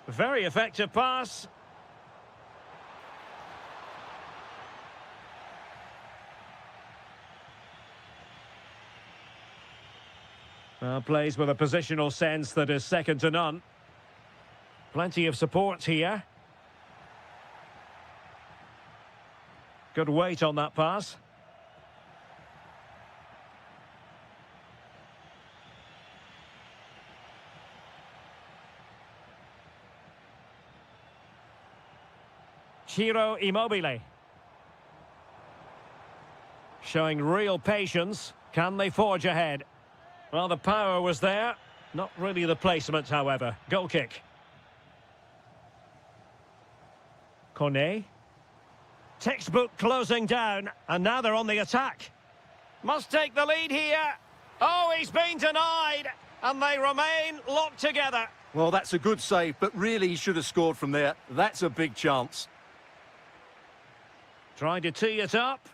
S1: Very effective pass. Plays with a positional sense that is second to none. Plenty of support here. Good weight on that pass. Ciro Immobile. Showing real patience. Can they forge ahead? Well, the power was there. Not really the placement, however. Goal kick. Kone. Textbook closing down, and now they're on the attack. Must take the lead here. Oh, he's been denied, and they remain locked together.
S2: Well, that's a good save, but really he should have scored from there. That's a big chance.
S1: Trying to tee it up.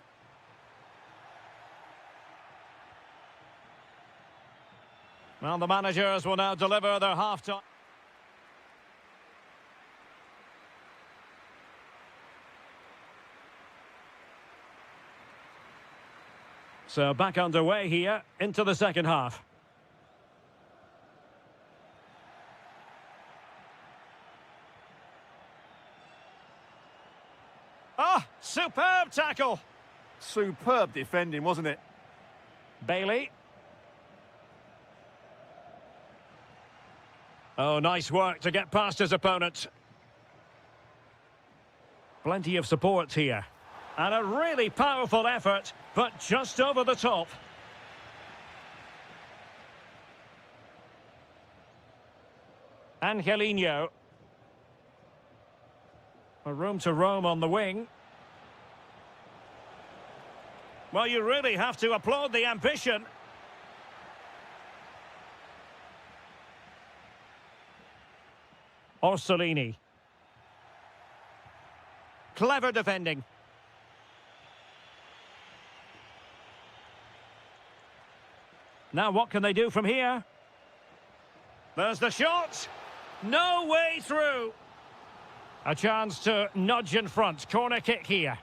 S1: Well, the managers will now deliver their half-time. So back underway here into the second half. Superb tackle.
S2: Superb defending, wasn't it?
S1: Bailey. Oh, nice work to get past his opponent. Plenty of support here. And a really powerful effort, but just over the top. Angelino. A room to roam on the wing. Well, you really have to applaud the ambition. Orsolini. Clever defending. Now what can they do from here? There's the shot. No way through. A chance to nudge in front. Corner kick here.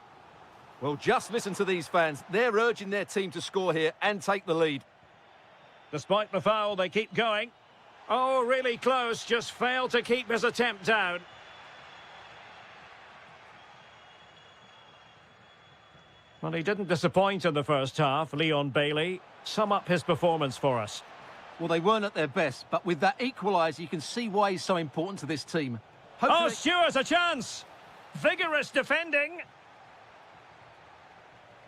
S2: Well, just listen to these fans. They're urging their team to score here and take the lead.
S1: Despite the foul, they keep going. Oh, really close. Just failed to keep his attempt down. Well, he didn't disappoint in the first half, Leon Bailey. Sum up his performance for us.
S2: Well, they weren't at their best, but with that equaliser, you can see why he's so important to this team. Hopefully...
S1: Oh, Stewart's a chance. Vigorous defending.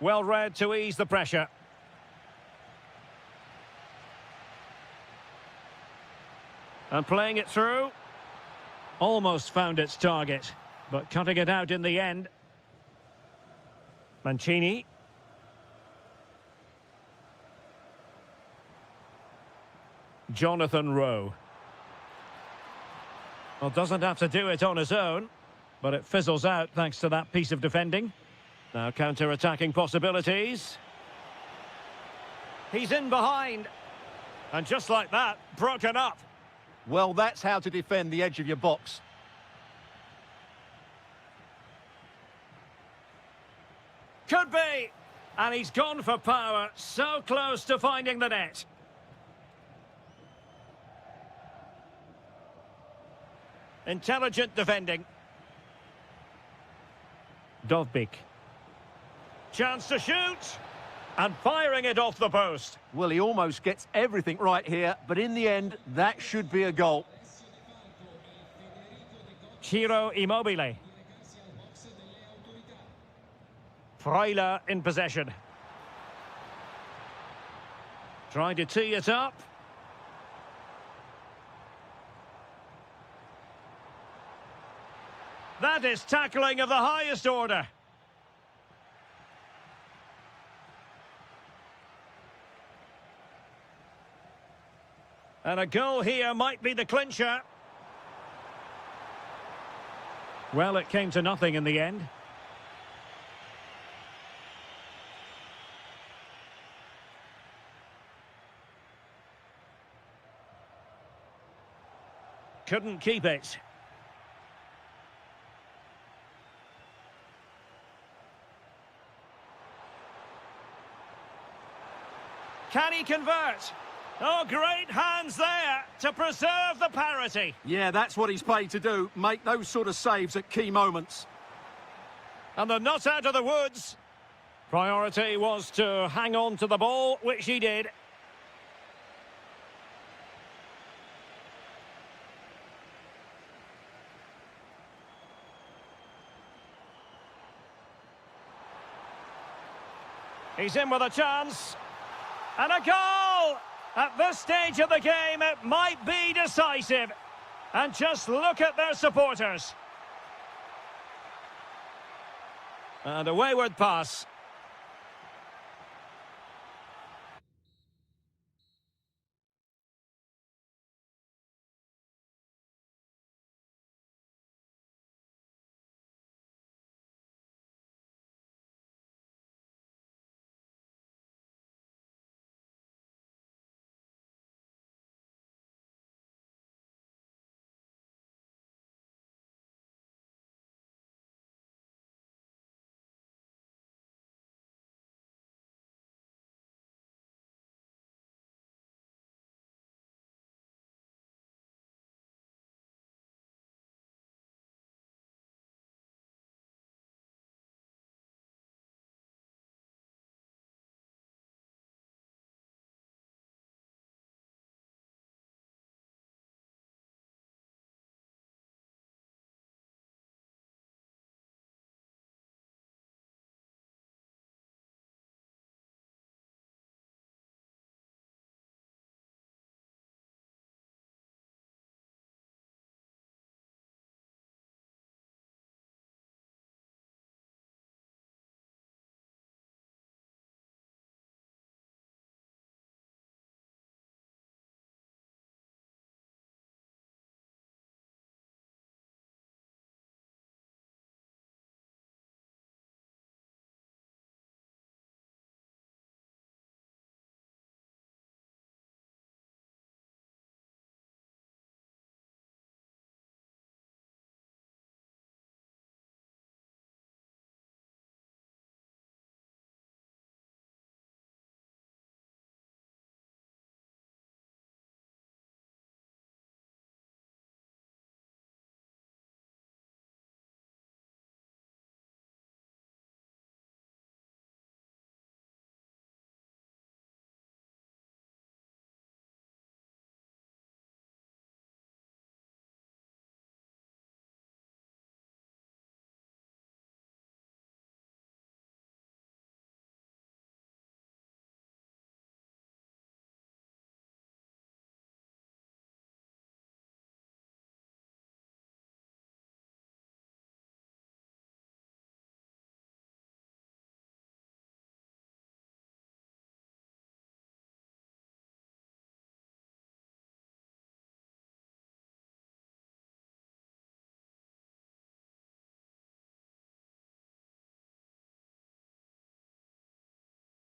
S1: Well read to ease the pressure. And playing it through. Almost found its target, but cutting it out in the end. Mancini. Jonathan Rowe. Well, doesn't have to do it on his own, but it fizzles out thanks to that piece of defending. Now counter-attacking possibilities. He's in behind. And just like that, broken up.
S2: Well, that's how to defend the edge of your box.
S1: Could be. And he's gone for power. So close to finding the net. Intelligent defending. Dovbik. Chance to shoot. And firing it off the post.
S2: Well, he almost gets everything right here, but in the end, that should be a goal.
S1: Ciro Immobile. Freuler in possession. Trying to tee it up. That is tackling of the highest order. And a goal here might be the clincher. Well, it came to nothing in the end. Couldn't keep it. Can he convert? Oh, great hands there to preserve the parity.
S2: Yeah, that's what he's paid to do, make those sort of saves at key moments.
S1: And they're not out of the woods. Priority was to hang on to the ball, which he did. He's in with a chance. And a goal! At this stage of the game, it might be decisive. And just look at their supporters. And a wayward pass.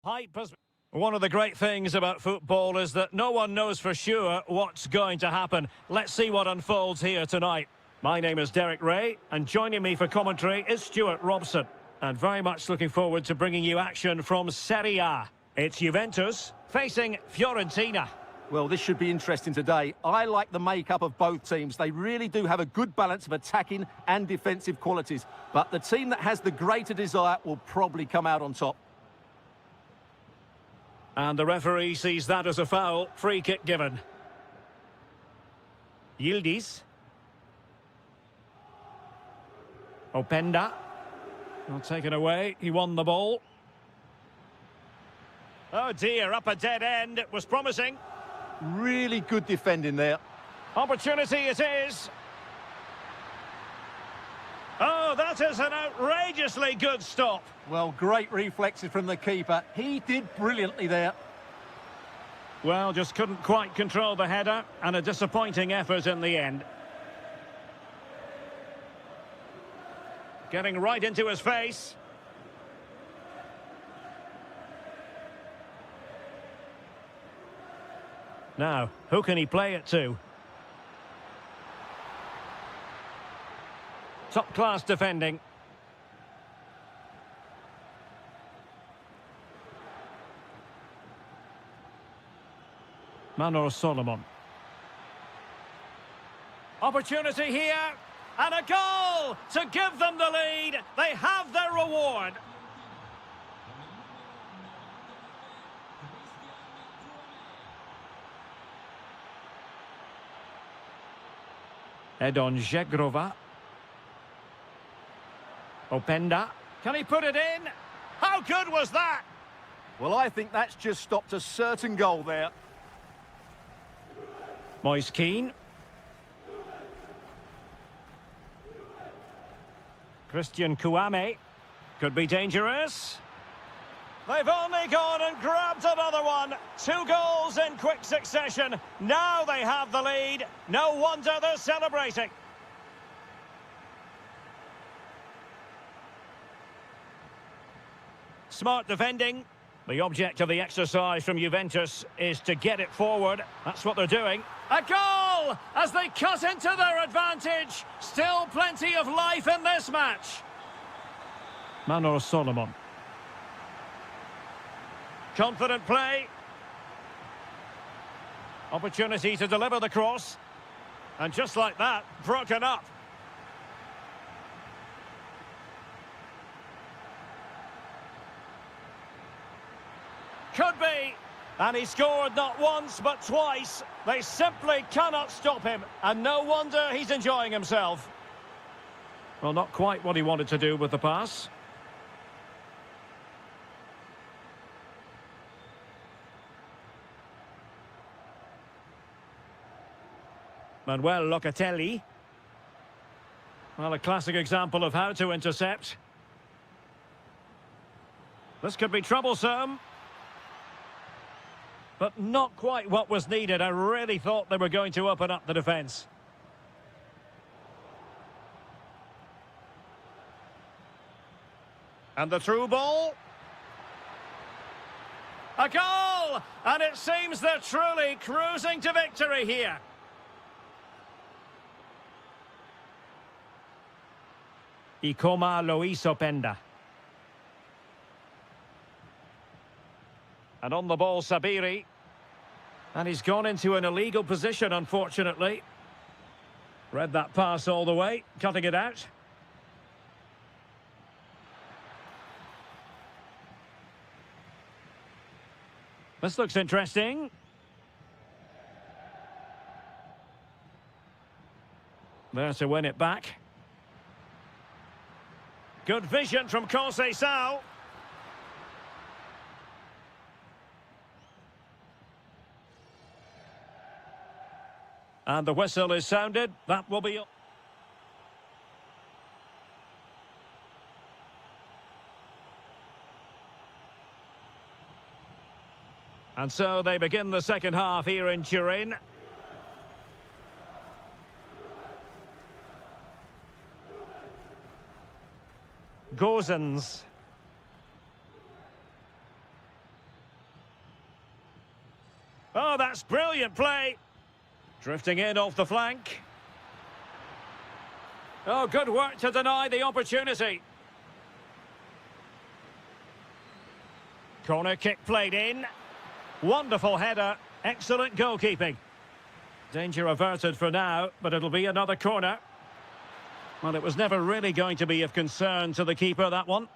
S1: Hype has... One of the great things about football is that no one knows for sure what's going to happen. Let's see what unfolds here tonight. My name is Derek Ray, and joining me for commentary is Stuart Robson. And very much looking forward to bringing you action from Serie A. It's Juventus facing Fiorentina.
S2: Well, this should be interesting today. I like the makeup of both teams. They really do have a good balance of attacking and defensive qualities. But the team that has the greater desire will probably come out on top.
S1: And the referee sees that as a foul. Free kick given. Yildiz. Openda. Well, taken away. He won the ball. Oh dear, up a dead end. It was promising.
S2: Really good defending there.
S1: Opportunity it is. Oh, that is an outrageously good stop.
S2: Well, great reflexes from the keeper. He did brilliantly there.
S1: Well, just couldn't quite control the header, and a disappointing effort in the end. Getting right into his face. Now, who can he play it to? Top-class defending. Manor Solomon. Opportunity here. And a goal to give them the lead. They have their reward. Edon Zegrova. Openda. Can he put it in? How good was that?
S2: Well, I think that's just stopped a certain goal there.
S1: Moise Keane. Christian Kouame. Could be dangerous. They've only gone and grabbed another one. 2 goals in quick succession. Now they have the lead. No wonder they're celebrating. Smart defending. The object of the exercise from Juventus is to get it forward. That's what they're doing. A goal as they cut into their advantage. Still plenty of life in this match. Manor Solomon. Confident play. Opportunity to deliver the cross. And just like that, broken up. Could be. And he scored not once, but twice. They simply cannot stop him. And no wonder he's enjoying himself. Well, not quite what he wanted to do with the pass. Manuel Locatelli. Well, a classic example of how to intercept. This could be troublesome. But not quite what was needed. I really thought they were going to open up the defence. And the through ball. A goal! And it seems they're truly cruising to victory here. Ikoma Luis Openda. And on the ball, Sabiri. And he's gone into an illegal position, unfortunately. Read that pass all the way, cutting it out. This looks interesting. There to win it back. Good vision from Conceição. And the whistle is sounded. That will be... And so they begin the second half here in Turin. Gozens. Oh, that's brilliant play. Drifting in off the flank. Oh, good work to deny the opportunity. Corner kick played in. Wonderful header. Excellent goalkeeping. Danger averted for now, but it'll be another corner. Well, it was never really going to be of concern to the keeper, that one.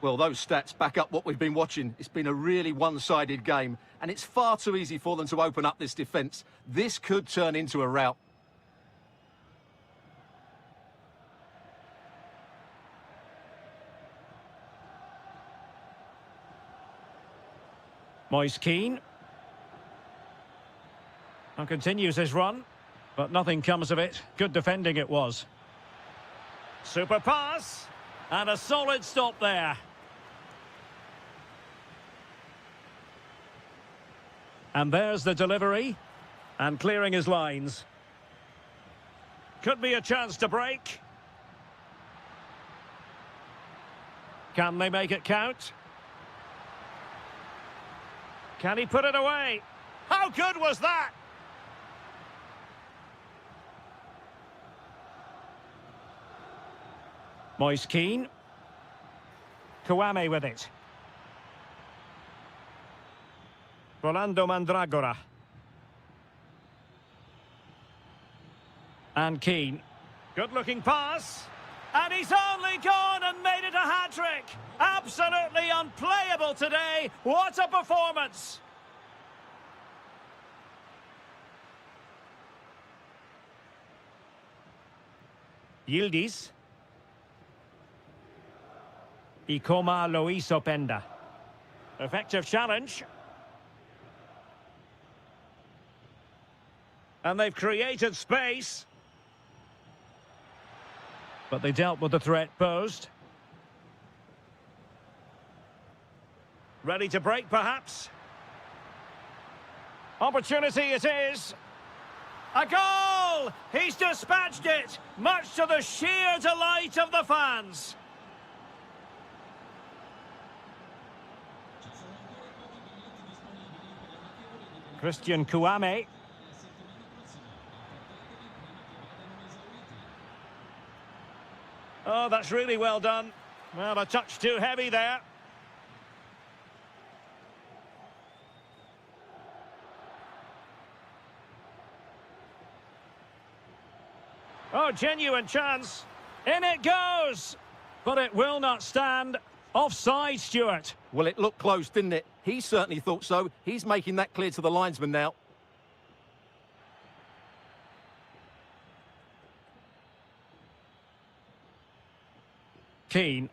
S2: Well, those stats back up what we've been watching. It's been a really one-sided game, and it's far too easy for them to open up this defence. This could turn into a rout.
S1: Moise Keane. And continues his run, but nothing comes of it. Good defending it was. Super pass, and a solid stop there. And there's the delivery, and clearing his lines. Could be a chance to break. Can they make it count? Can he put it away? How good was that? Moise Keane. Kouame with it. Rolando Mandragora. And Keane. Good-looking pass. And he's only gone and made it a hat-trick. Absolutely unplayable today. What a performance. Yildiz. Ikoma Loiso Penda. Effective challenge. And they've created space. But they dealt with the threat posed. Ready to break, perhaps. Opportunity it is. A goal! He's dispatched it, much to the sheer delight of the fans. Christian Kouame. Oh, that's really well done. Well, a touch too heavy there. Oh, genuine chance. In it goes. But it will not stand. Offside, Stuart.
S2: Well, it looked close, didn't it? He certainly thought so. He's making that clear to the linesman now.
S1: Keane.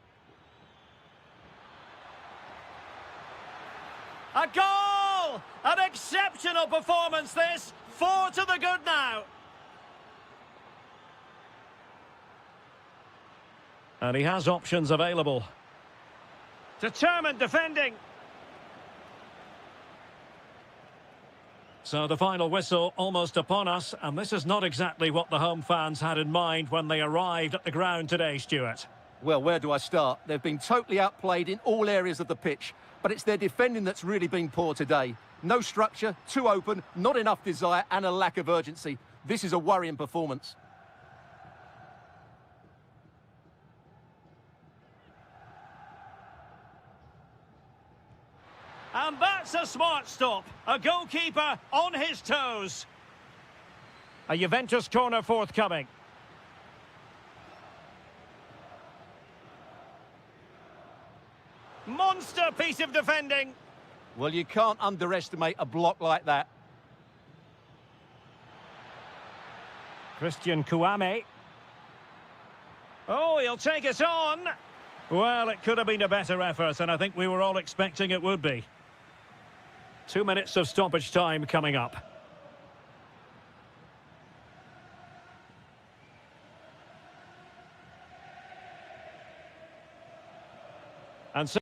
S1: A goal! An exceptional performance, this. 4 to the good now. And he has options available. Determined defending. So the final whistle almost upon us, and this is not exactly what the home fans had in mind when they arrived at the ground today, Stuart.
S2: Well, where do I start? They've been totally outplayed in all areas of the pitch, but it's their defending that's really been poor today. No structure, too open, not enough desire, and a lack of urgency. This is a worrying performance.
S1: And that's a smart stop. A goalkeeper on his toes. A Juventus corner forthcoming. Monster piece of defending.
S2: Well, you can't underestimate a block like that.
S1: Christian Kouame. Oh, he'll take it on. Well, it could have been a better effort, and I think we were all expecting it would be. 2 minutes of stoppage time coming up. And so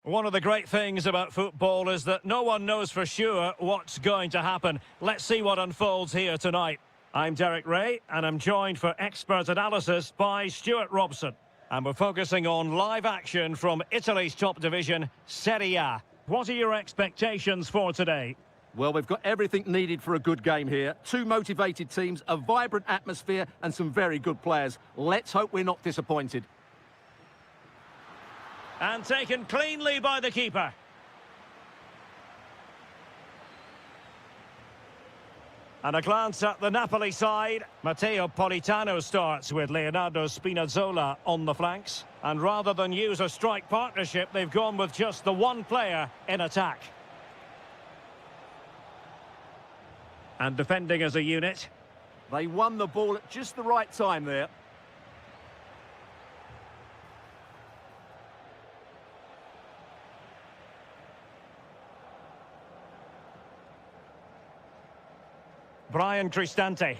S1: One of the great things about football is that no one knows for sure what's going to happen. Let's see what unfolds here tonight. I'm Derek Ray, and I'm joined for expert analysis by Stuart Robson. And we're focusing on live action from Italy's top division, Serie A. What are your expectations for today?
S2: Well, we've got everything needed for a good game here. Two motivated teams, a vibrant atmosphere, and some very good players. Let's hope we're not disappointed.
S1: And taken cleanly by the keeper. And a glance at the Napoli side. Matteo Politano starts with Leonardo Spinazzola on the flanks. And rather than use a strike partnership, they've gone with just the one player in attack. And defending as a unit.
S2: They won the ball at just the right time there.
S1: Brian Cristante.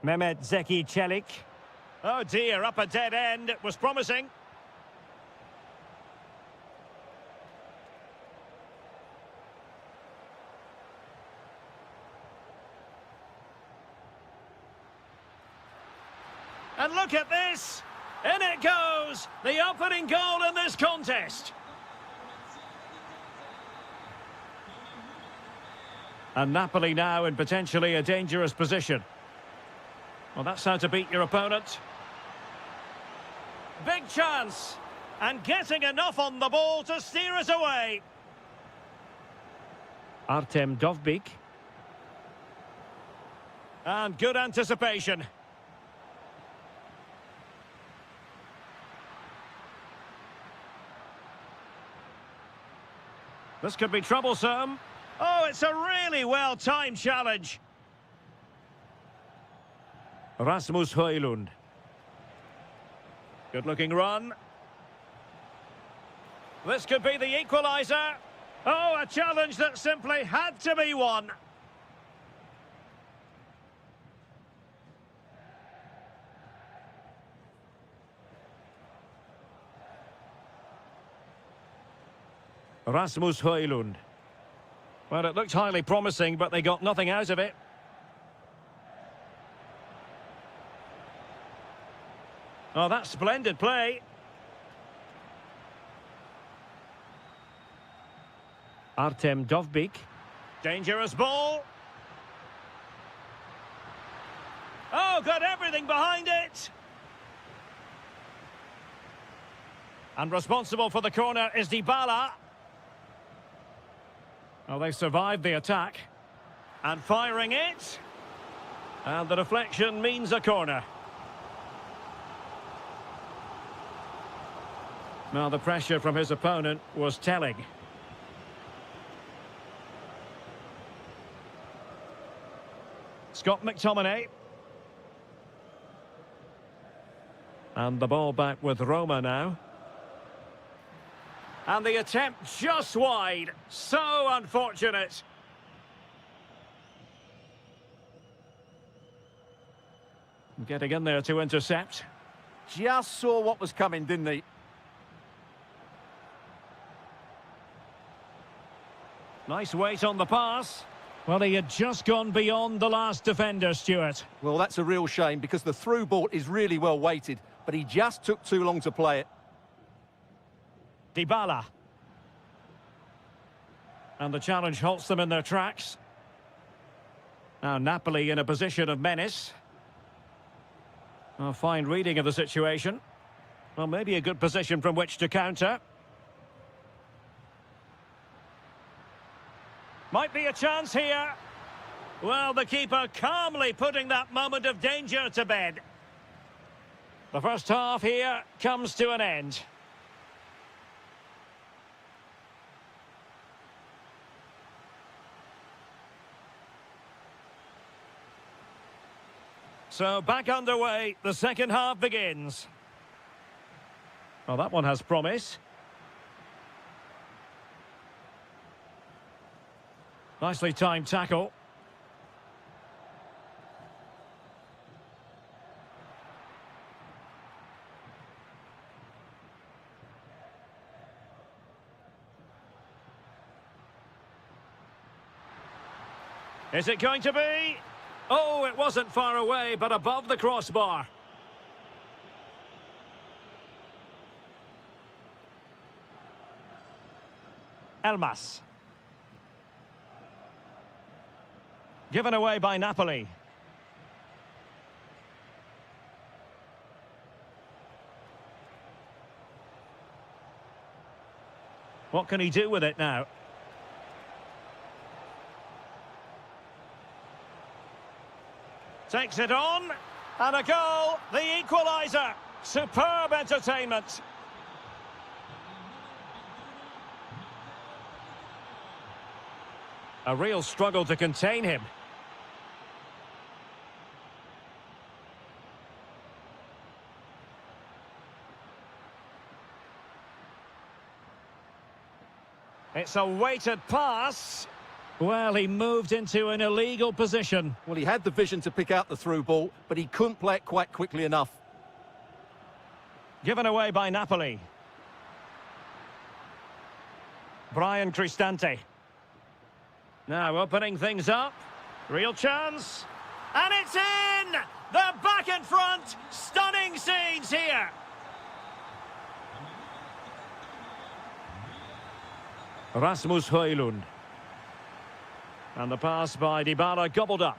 S1: Mehmet Zeki Çelik. Oh dear, up a dead end. It was promising. And look at this. In it goes. The opening goal in this contest. And Napoli now in potentially a dangerous position. Well, that's how to beat your opponent. Big chance. And getting enough on the ball to steer it away. Artem Dovbyk. And good anticipation. This could be troublesome. Oh, it's a really well-timed challenge. Rasmus Højlund. Good-looking run. This could be the equaliser. Oh, a challenge that simply had to be won. Rasmus Højlund. Well, it looked highly promising, but they got nothing out of it. Oh, that's splendid play. Artem Dovbyk. Dangerous ball. Oh, got everything behind it. And responsible for the corner is Dybala. Well, they survived the attack. And firing it. And the deflection means a corner. Now the pressure from his opponent was telling. Scott McTominay. And the ball back with Roma now. And the attempt just wide. So unfortunate. Getting in there to intercept.
S2: Just saw what was coming, didn't he?
S1: Nice weight on the pass. Well, he had just gone beyond the last defender, Stuart.
S2: Well, that's a real shame because the through ball is really well weighted, but he just took too long to play it.
S1: Dybala. And the challenge halts them in their tracks. Now Napoli in a position of menace. A fine reading of the situation. Well, maybe a good position from which to counter. Might be a chance here. Well, the keeper calmly putting that moment of danger to bed. The first half here comes to an end. So back underway, the second half begins. Well, that one has promise. Nicely timed tackle. Is it going to be? Oh, it wasn't far away, but above the crossbar. Elmas. Given away by Napoli. What can he do with it now? Takes it on, and a goal, the equaliser. Superb entertainment. A real struggle to contain him. It's a weighted pass. Well, he moved into an illegal position.
S2: Well, he had the vision to pick out the through ball, but he couldn't play it quite quickly enough.
S1: Given away by Napoli. Brian Cristante. Now opening things up. Real chance. And it's in! They're back in front. Stunning scenes here. Rasmus Højlund. And the pass by Dybala gobbled up.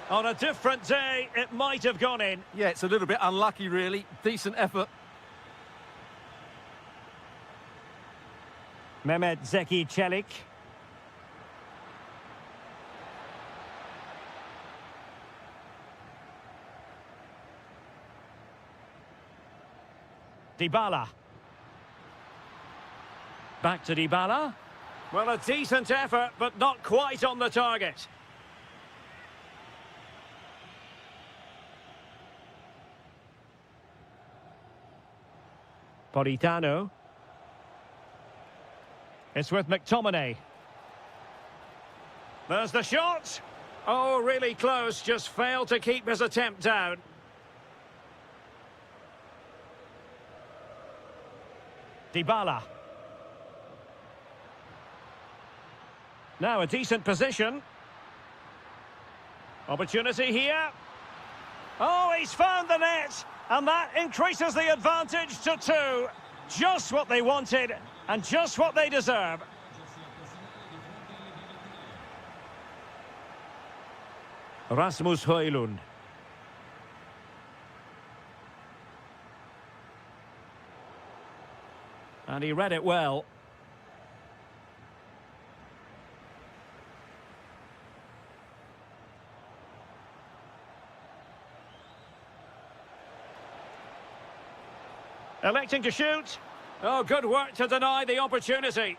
S1: On a different day, it might have gone in.
S2: Yeah, it's a little bit unlucky, really. Decent effort.
S1: Mehmet Zeki Çelik. Dybala. Back to Dybala. Well, a decent effort, but not quite on the target. Politano. It's with McTominay. There's the shot. Oh, really close, just failed to keep his attempt down. Dybala. Now a decent position. Opportunity here. Oh, he's found the net. And that increases the advantage to 2. Just what they wanted and just what they deserve. Rasmus Højlund. And he read it well. Electing to shoot. Oh, good work to deny the opportunity.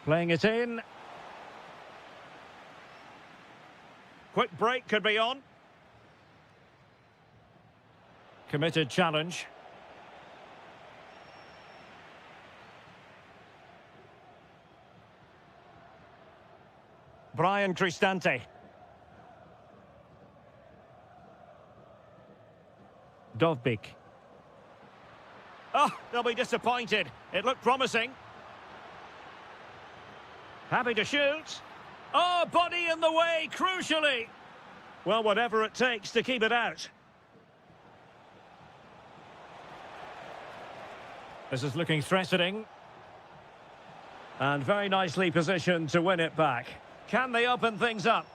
S1: Playing it in. Quick break could be on. Committed challenge. Brian Cristante. Dovbik. Oh, they'll be disappointed. It looked promising. Happy to shoot. Oh, body in the way, crucially. Well, whatever it takes to keep it out. This is looking threatening. And very nicely positioned to win it back. Can they open things up?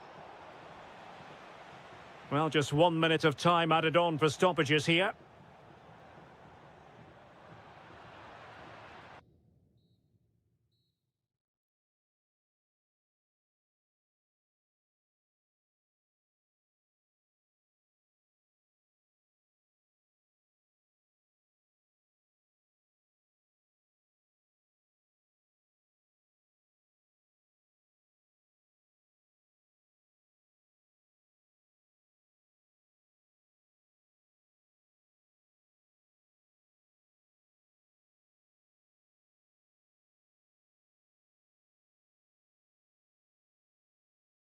S1: Well, just 1 minute of time added on for stoppages here.